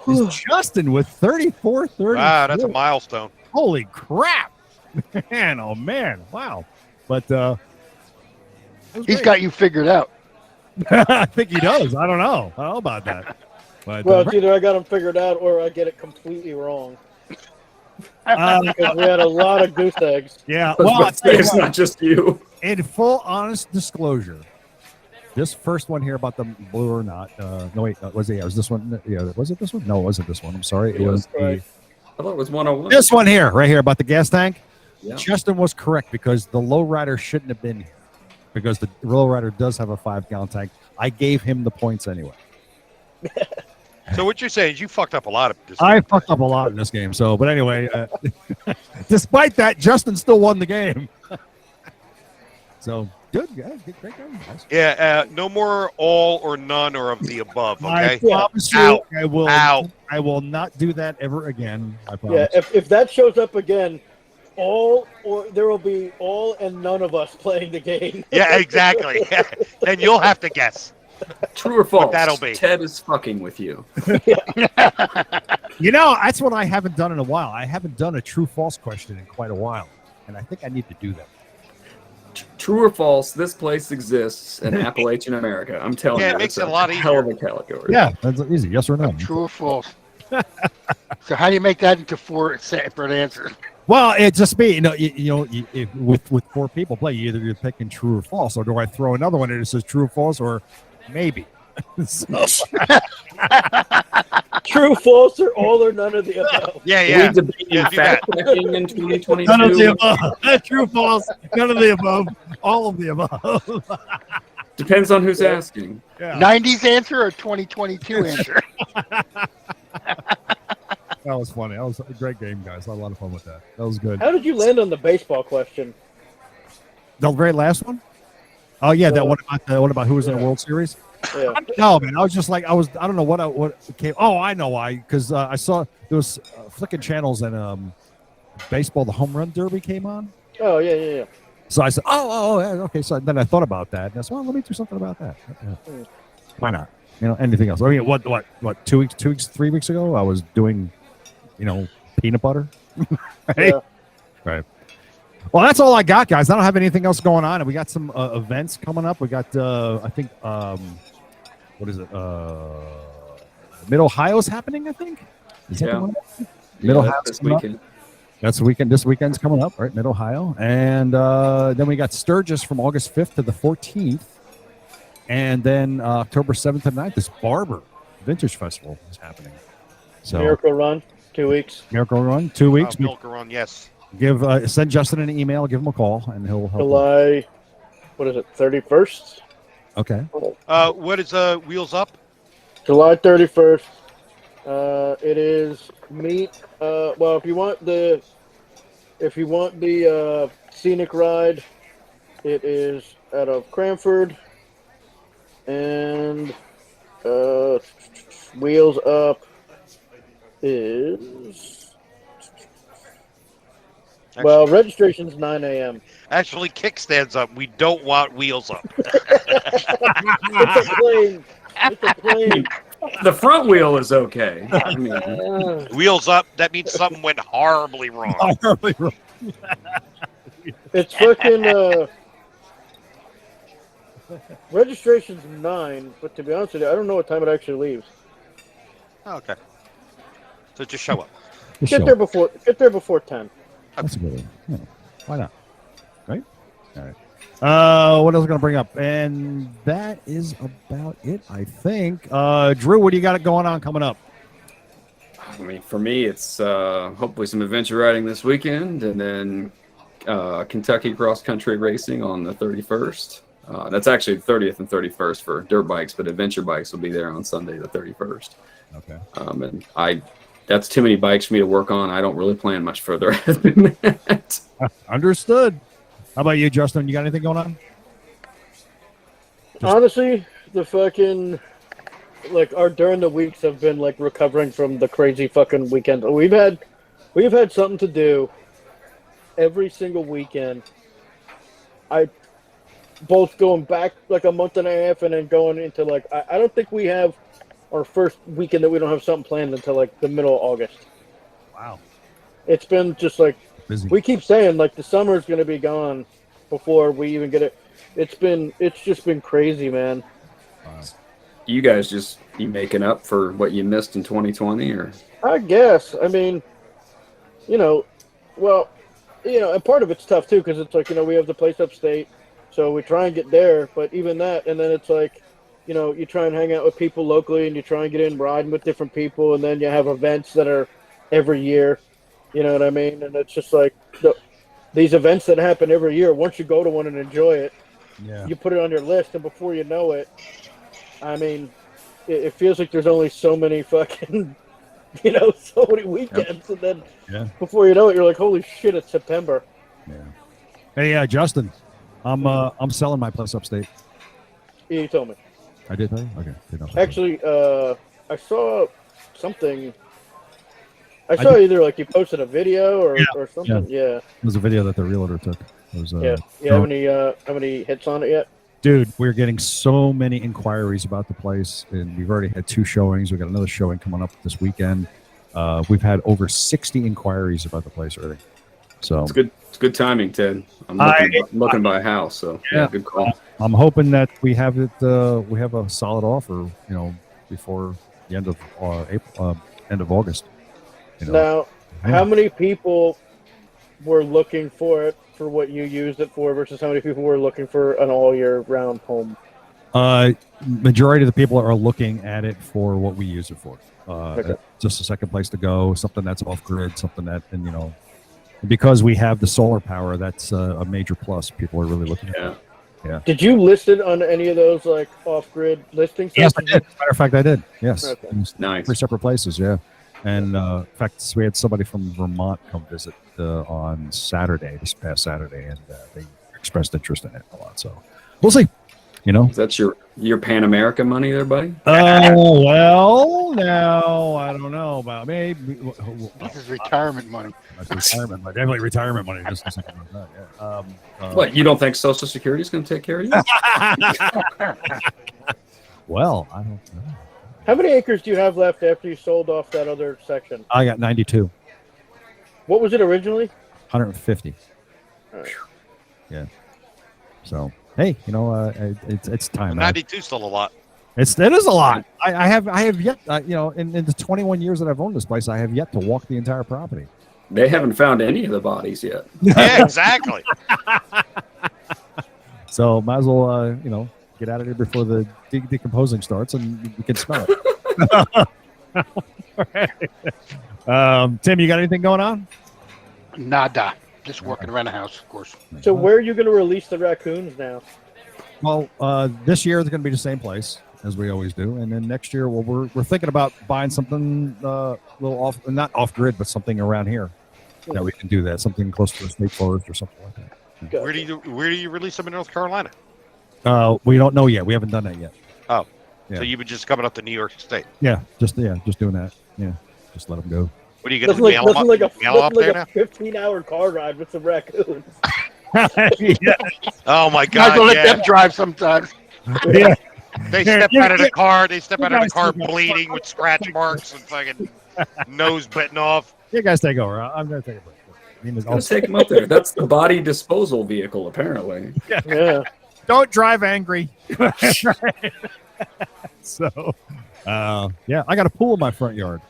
B: is Justin with 34-30.
E: Wow, that's a milestone.
B: Holy crap. Man, oh man. Wow. But
C: He's got you figured out.
B: I think he does. I don't know. I don't know about that. But
D: Well, it's either I got them figured out or I get it completely wrong. Because we had a lot of goose eggs.
B: yeah.
F: Well,
B: Well,
F: it's not just you.
B: in full honest disclosure, this first one here about the blue or not. No, wait. Was it? Yeah, was this one? Yeah, was it this one? No, it wasn't this one. I'm sorry. It was
D: Right.
F: I thought it was 101.
B: this one here, right here about the gas tank.
F: Yeah.
B: Justin was correct because the lowrider shouldn't have been here because the lowrider does have a 5-gallon tank. I gave him the points anyway.
E: So what you're saying is you fucked up a lot of this.
B: I fucked up a lot in this game. So, but anyway, despite that, Justin still won the game. So good, yeah, great game, guys.
E: Yeah, no more all or none or of the above,
B: I
E: okay?
B: promise you,
E: Out.
B: I will.
E: Out.
B: I will not do that ever again. I
D: Yeah,
B: promise.
D: if that shows up again, there will be all and none of us playing the game.
E: Yeah, exactly. Then you'll have to guess.
F: True or false?
E: that'll be.
F: Ted is fucking with you.
B: You know, that's what I haven't done in a while. I haven't done a true/false question in quite a while, and I think I need to do that.
F: True or false? This place exists in Appalachian America. I'm telling
E: Yeah,
F: you,
E: it makes
F: it's
E: it a lot
F: hell of
E: easier.
F: a category.
B: Yeah, that's easy. Yes or no?
C: True or false? So how do you make that into 4 separate answers?
B: Well, it just be with 4 people play, you're picking true or false, or do I throw another one and it says true or false or maybe? So,
D: True, false, or all or none of the above.
E: Yeah,
F: Are
E: yeah.
F: we debating
E: Yeah, do that.
F: fact checking in 2022?
B: none of the above. True, false, none of the above, all of the above.
F: Depends on who's asking.
B: Yeah.
C: 90s answer or 2022 answer?
B: That was funny. That was a great game, guys. I had a lot of fun with that. That was good.
D: How did you land on the baseball question?
B: The very last one? Oh yeah, that one about who was in the World Series?
D: Yeah.
B: No, man. I was just like, I don't know what came. Oh, I know why. Because I saw there was flicking channels and baseball. The home run derby came on.
D: Oh, yeah.
B: So I said, oh, yeah, okay. So then I thought about that. And I said, well, let me do something about that. Yeah. Why not? Anything else? I mean, what? 2 weeks, 3 weeks ago, I was doing, peanut butter. Right?
D: Yeah.
B: Right. Well, that's all I got, guys. I don't have anything else going on. And we got some events coming up. We got, I think, what is it? Mid Ohio's happening, I think. Is that the one? Mid Ohio's
F: this
B: coming up.
F: weekend.
B: That's the weekend. This weekend's coming up, right? Mid Ohio. And then we got Sturgis from August 5th to the 14th. And then October 7th and 9th is Barber. Vintage Festival is happening. So
D: Miracle Run, 2 weeks.
B: Miracle Run, 2 weeks.
E: Milk Run, yes.
B: Give send Justin an email, give him a call, and he'll help.
D: July, what is it, 31st?
B: Okay.
E: What is Wheels Up?
D: July 31st. It is meet. Well, if you want the scenic ride, it is out of Cranford, and Wheels Up is. Well, registration's 9 a.m.
E: Actually, kickstands up. We don't want wheels up.
D: It's a plane. It's a plane.
F: The front wheel is okay. I mean,
E: Wheels up, that means something went horribly wrong.
B: Horribly wrong.
D: It's fucking. Registration's 9, but to be honest with you, I don't know what time it actually leaves.
E: Okay. So just show up.
D: Get there before 10.
B: That's a good one. Yeah. Why not? Right? All right. What else am I going to bring up? And that is about it, I think. Drew, what do you got going on coming up?
F: I mean, for me, it's hopefully some adventure riding this weekend, and then Kentucky cross country racing on the 31st. That's actually the 30th and 31st for dirt bikes, but adventure bikes will be there on Sunday the 31st.
B: Okay.
F: And that's too many bikes for me to work on. I don't really plan much further ahead than that.
B: Understood. How about you, Justin? You got anything going on?
D: Honestly, the fucking our during the weeks have been like recovering from the crazy fucking weekend. We've had something to do every single weekend. Both going back like a month and a half and then going into I don't think we have our first weekend that we don't have something planned until like the middle of August.
B: Wow.
D: It's been just like
B: busy.
D: We keep saying like the summer's going to be gone before we even get it. It's just been crazy, man.
B: Wow.
F: You guys you making up for what you missed in 2020, or?
D: I guess. I mean, and part of it's tough too because it's like we have the place upstate, so we try and get there, but even that, and then it's like. You try and hang out with people locally and you try and get in riding with different people, and then you have events that are every year. You know what I mean? And it's just like these events that happen every year, once you go to one and enjoy it, you put it on your list, and before you know it, I mean, it feels like there's only so many fucking, so many weekends, and then before you know it, you're like, holy shit, it's September.
B: Yeah. Hey, Justin, I'm selling my place upstate.
D: Yeah, you told me.
B: I did tell you? Okay.
D: Actually, I saw something. I saw either like you posted a video or something. Yeah.
B: It was a video that the realtor took. It was,
D: You have any hits on it yet?
B: Dude, we're getting so many inquiries about the place, and we've already had 2 showings. We've got another showing coming up this weekend. We've had over 60 inquiries about the place already. So
F: it's good. It's good timing, Ted. I'm looking by a house, so good call.
B: I'm hoping that we have it. We have a solid offer, before the end of end of August.
D: Now, how many people were looking for it for what you used it for, versus how many people were looking for an all year round home?
B: Majority of the people are looking at it for what we use it for. Just a second place to go, something that's off grid, something that, and because we have the solar power, that's a major plus. People are really looking at it. Yeah.
D: Did you list it on any of those like off-grid listings?
B: Yes, I did. As a matter of fact, I did. Yes.
D: Okay.
F: Nice.
B: 3 separate places. Yeah. And in fact, we had somebody from Vermont come visit on this past Saturday, and they expressed interest in it a lot. So we'll see.
F: Is that your Pan America money there, buddy?
B: Oh, well, now I don't know about maybe.
C: This is retirement money.
B: That's retirement money. Definitely retirement money. Just a second about that. Yeah.
F: What, you don't think Social Security is going to take care of you?
B: Well, I don't know.
D: How many acres do you have left after you sold off that other section?
B: I got 92.
D: What was it originally?
B: 150.
D: All right.
B: Yeah. So, hey, it's time.
E: 92 still a lot.
B: It is a lot. I have yet, in the 21 years that I've owned this place, I have yet to walk the entire property.
F: They haven't found any of the bodies yet.
E: Yeah, exactly.
B: So might as well, get out of here before the decomposing starts, and you can smell it. Tim, you got anything going on?
C: Nada. Just working around the house, of course.
D: So where are you going to release the raccoons now?
B: Well, this year it's going to be the same place as we always do, and then next year, well, we're thinking about buying something a little off, not off grid, but something around here that we can do that, something close to the state forest or something like that.
D: Gotcha.
E: Where do you release them in North Carolina?
B: We don't know yet. We haven't done that yet.
E: Oh,
B: Yeah.
E: so you've been just coming up to New York State.
B: Yeah, just doing that. Yeah, just let them go.
E: What are you going to
D: Nothing
E: mail them
D: like
E: up,
D: a
E: mail 'em up there now?
D: 15-hour car ride with some raccoons.
B: Yeah.
E: Oh my
C: Might as
E: God!
C: well let
E: Yeah.
C: them drive sometimes.
B: Yeah.
E: They step out of the car. They step
B: You
E: out of the
B: guys
E: car
B: do that.
E: bleeding with scratch marks and fucking nose bitten off.
B: You guys take over. I'm going to take a break.
F: Gotta take them up there. That's the body disposal vehicle, apparently.
D: Yeah.
B: Don't drive angry. So, yeah, I got a pool in my front yard.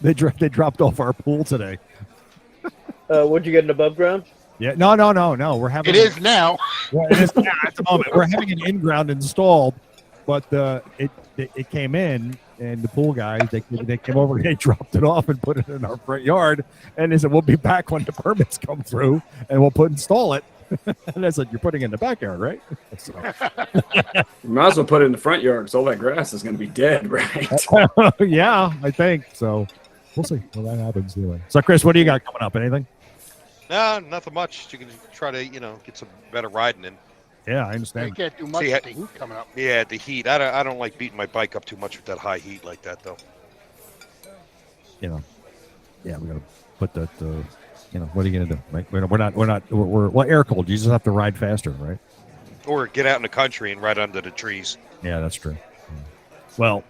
B: They dropped off our pool today.
D: Would you get an above ground?
B: Yeah, no. We're having
C: It is now.
B: Well, it is now at the moment. We're having an in-ground installed, but it came in, and the pool guys they came over, they dropped it off and put it in our front yard, and they said we'll be back when the permits come through, and we'll install it. And I said, you're putting it in the backyard, right? So,
F: You might as well put it in the front yard because all that grass is going to be dead, right?
B: yeah, I think so. We'll see when that happens anyway. So, Chris, what do you got coming up? Anything?
E: No, nothing much. You can try to get some better riding in.
B: Yeah, I
C: They
B: understand.
C: can't do much
E: See,
C: with the heat coming up.
E: Yeah, the heat. I don't like beating my bike up too much with that high heat like that, though.
B: Yeah, we got to put that. What are you gonna do? Right? We're air cold. You just have to ride faster, right?
E: Or get out in the country and ride under the trees.
B: Yeah, that's true. Yeah. Well,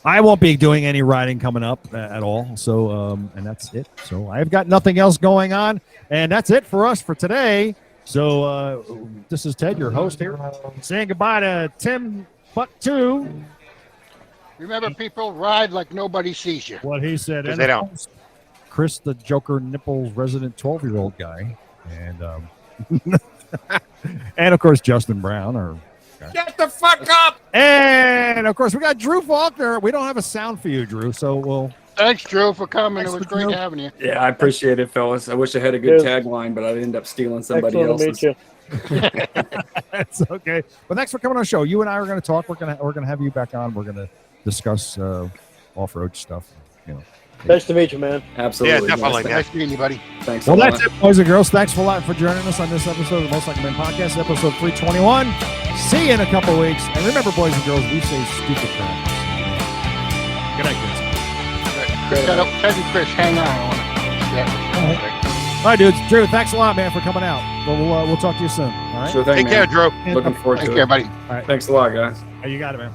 B: I won't be doing any riding coming up at all. So, and that's it. So I've got nothing else going on, and that's it for us for today. So this is Ted, your host here, saying goodbye to Tim Butt 2.
C: Remember, people, ride like nobody sees you.
B: What he said.
E: 'Cause
B: And
E: they don't.
B: Chris, the Joker Nipples resident 12-year-old guy, and and of course Justin Brown.
A: Shut the fuck up!
B: And of course we got Drew Faulkner. We don't have a sound for you, Drew. So we'll.
C: Thanks, Drew, for coming.
B: Thanks
C: It was
B: for
C: great
B: Drew.
C: having you.
F: Yeah, I appreciate it, fellas. I wish I had a good
D: Yes.
F: tagline, but I'd end up stealing somebody
D: Excellent to
F: else's.
D: meet you.
B: That's okay. But thanks for coming on the show. You and I are going to talk. We're gonna have you back on. We're going to discuss off-road stuff.
D: Nice to meet you, man.
F: Absolutely.
E: Yeah, definitely,
F: Yes,
E: man.
C: Nice meeting you, buddy.
F: Thanks
B: Well,
F: a lot.
B: that's it, boys and girls. Thanks a lot for joining us on this episode of the Most Like Men Podcast, episode 321. See you in a couple of weeks. And remember, boys and girls, we say stupid crap. Good night, kids.
C: Ted and Chris, hang on. I want to chat.
B: All right, dudes. Drew, thanks a lot, man, for coming out. We'll talk to you soon. All right.
F: Sure thing,
E: Take care,
F: man.
E: Drew.
F: Looking forward
C: Take
F: to
C: care,
F: it.
C: buddy.
F: Thanks a lot, guys.
B: You got it, man.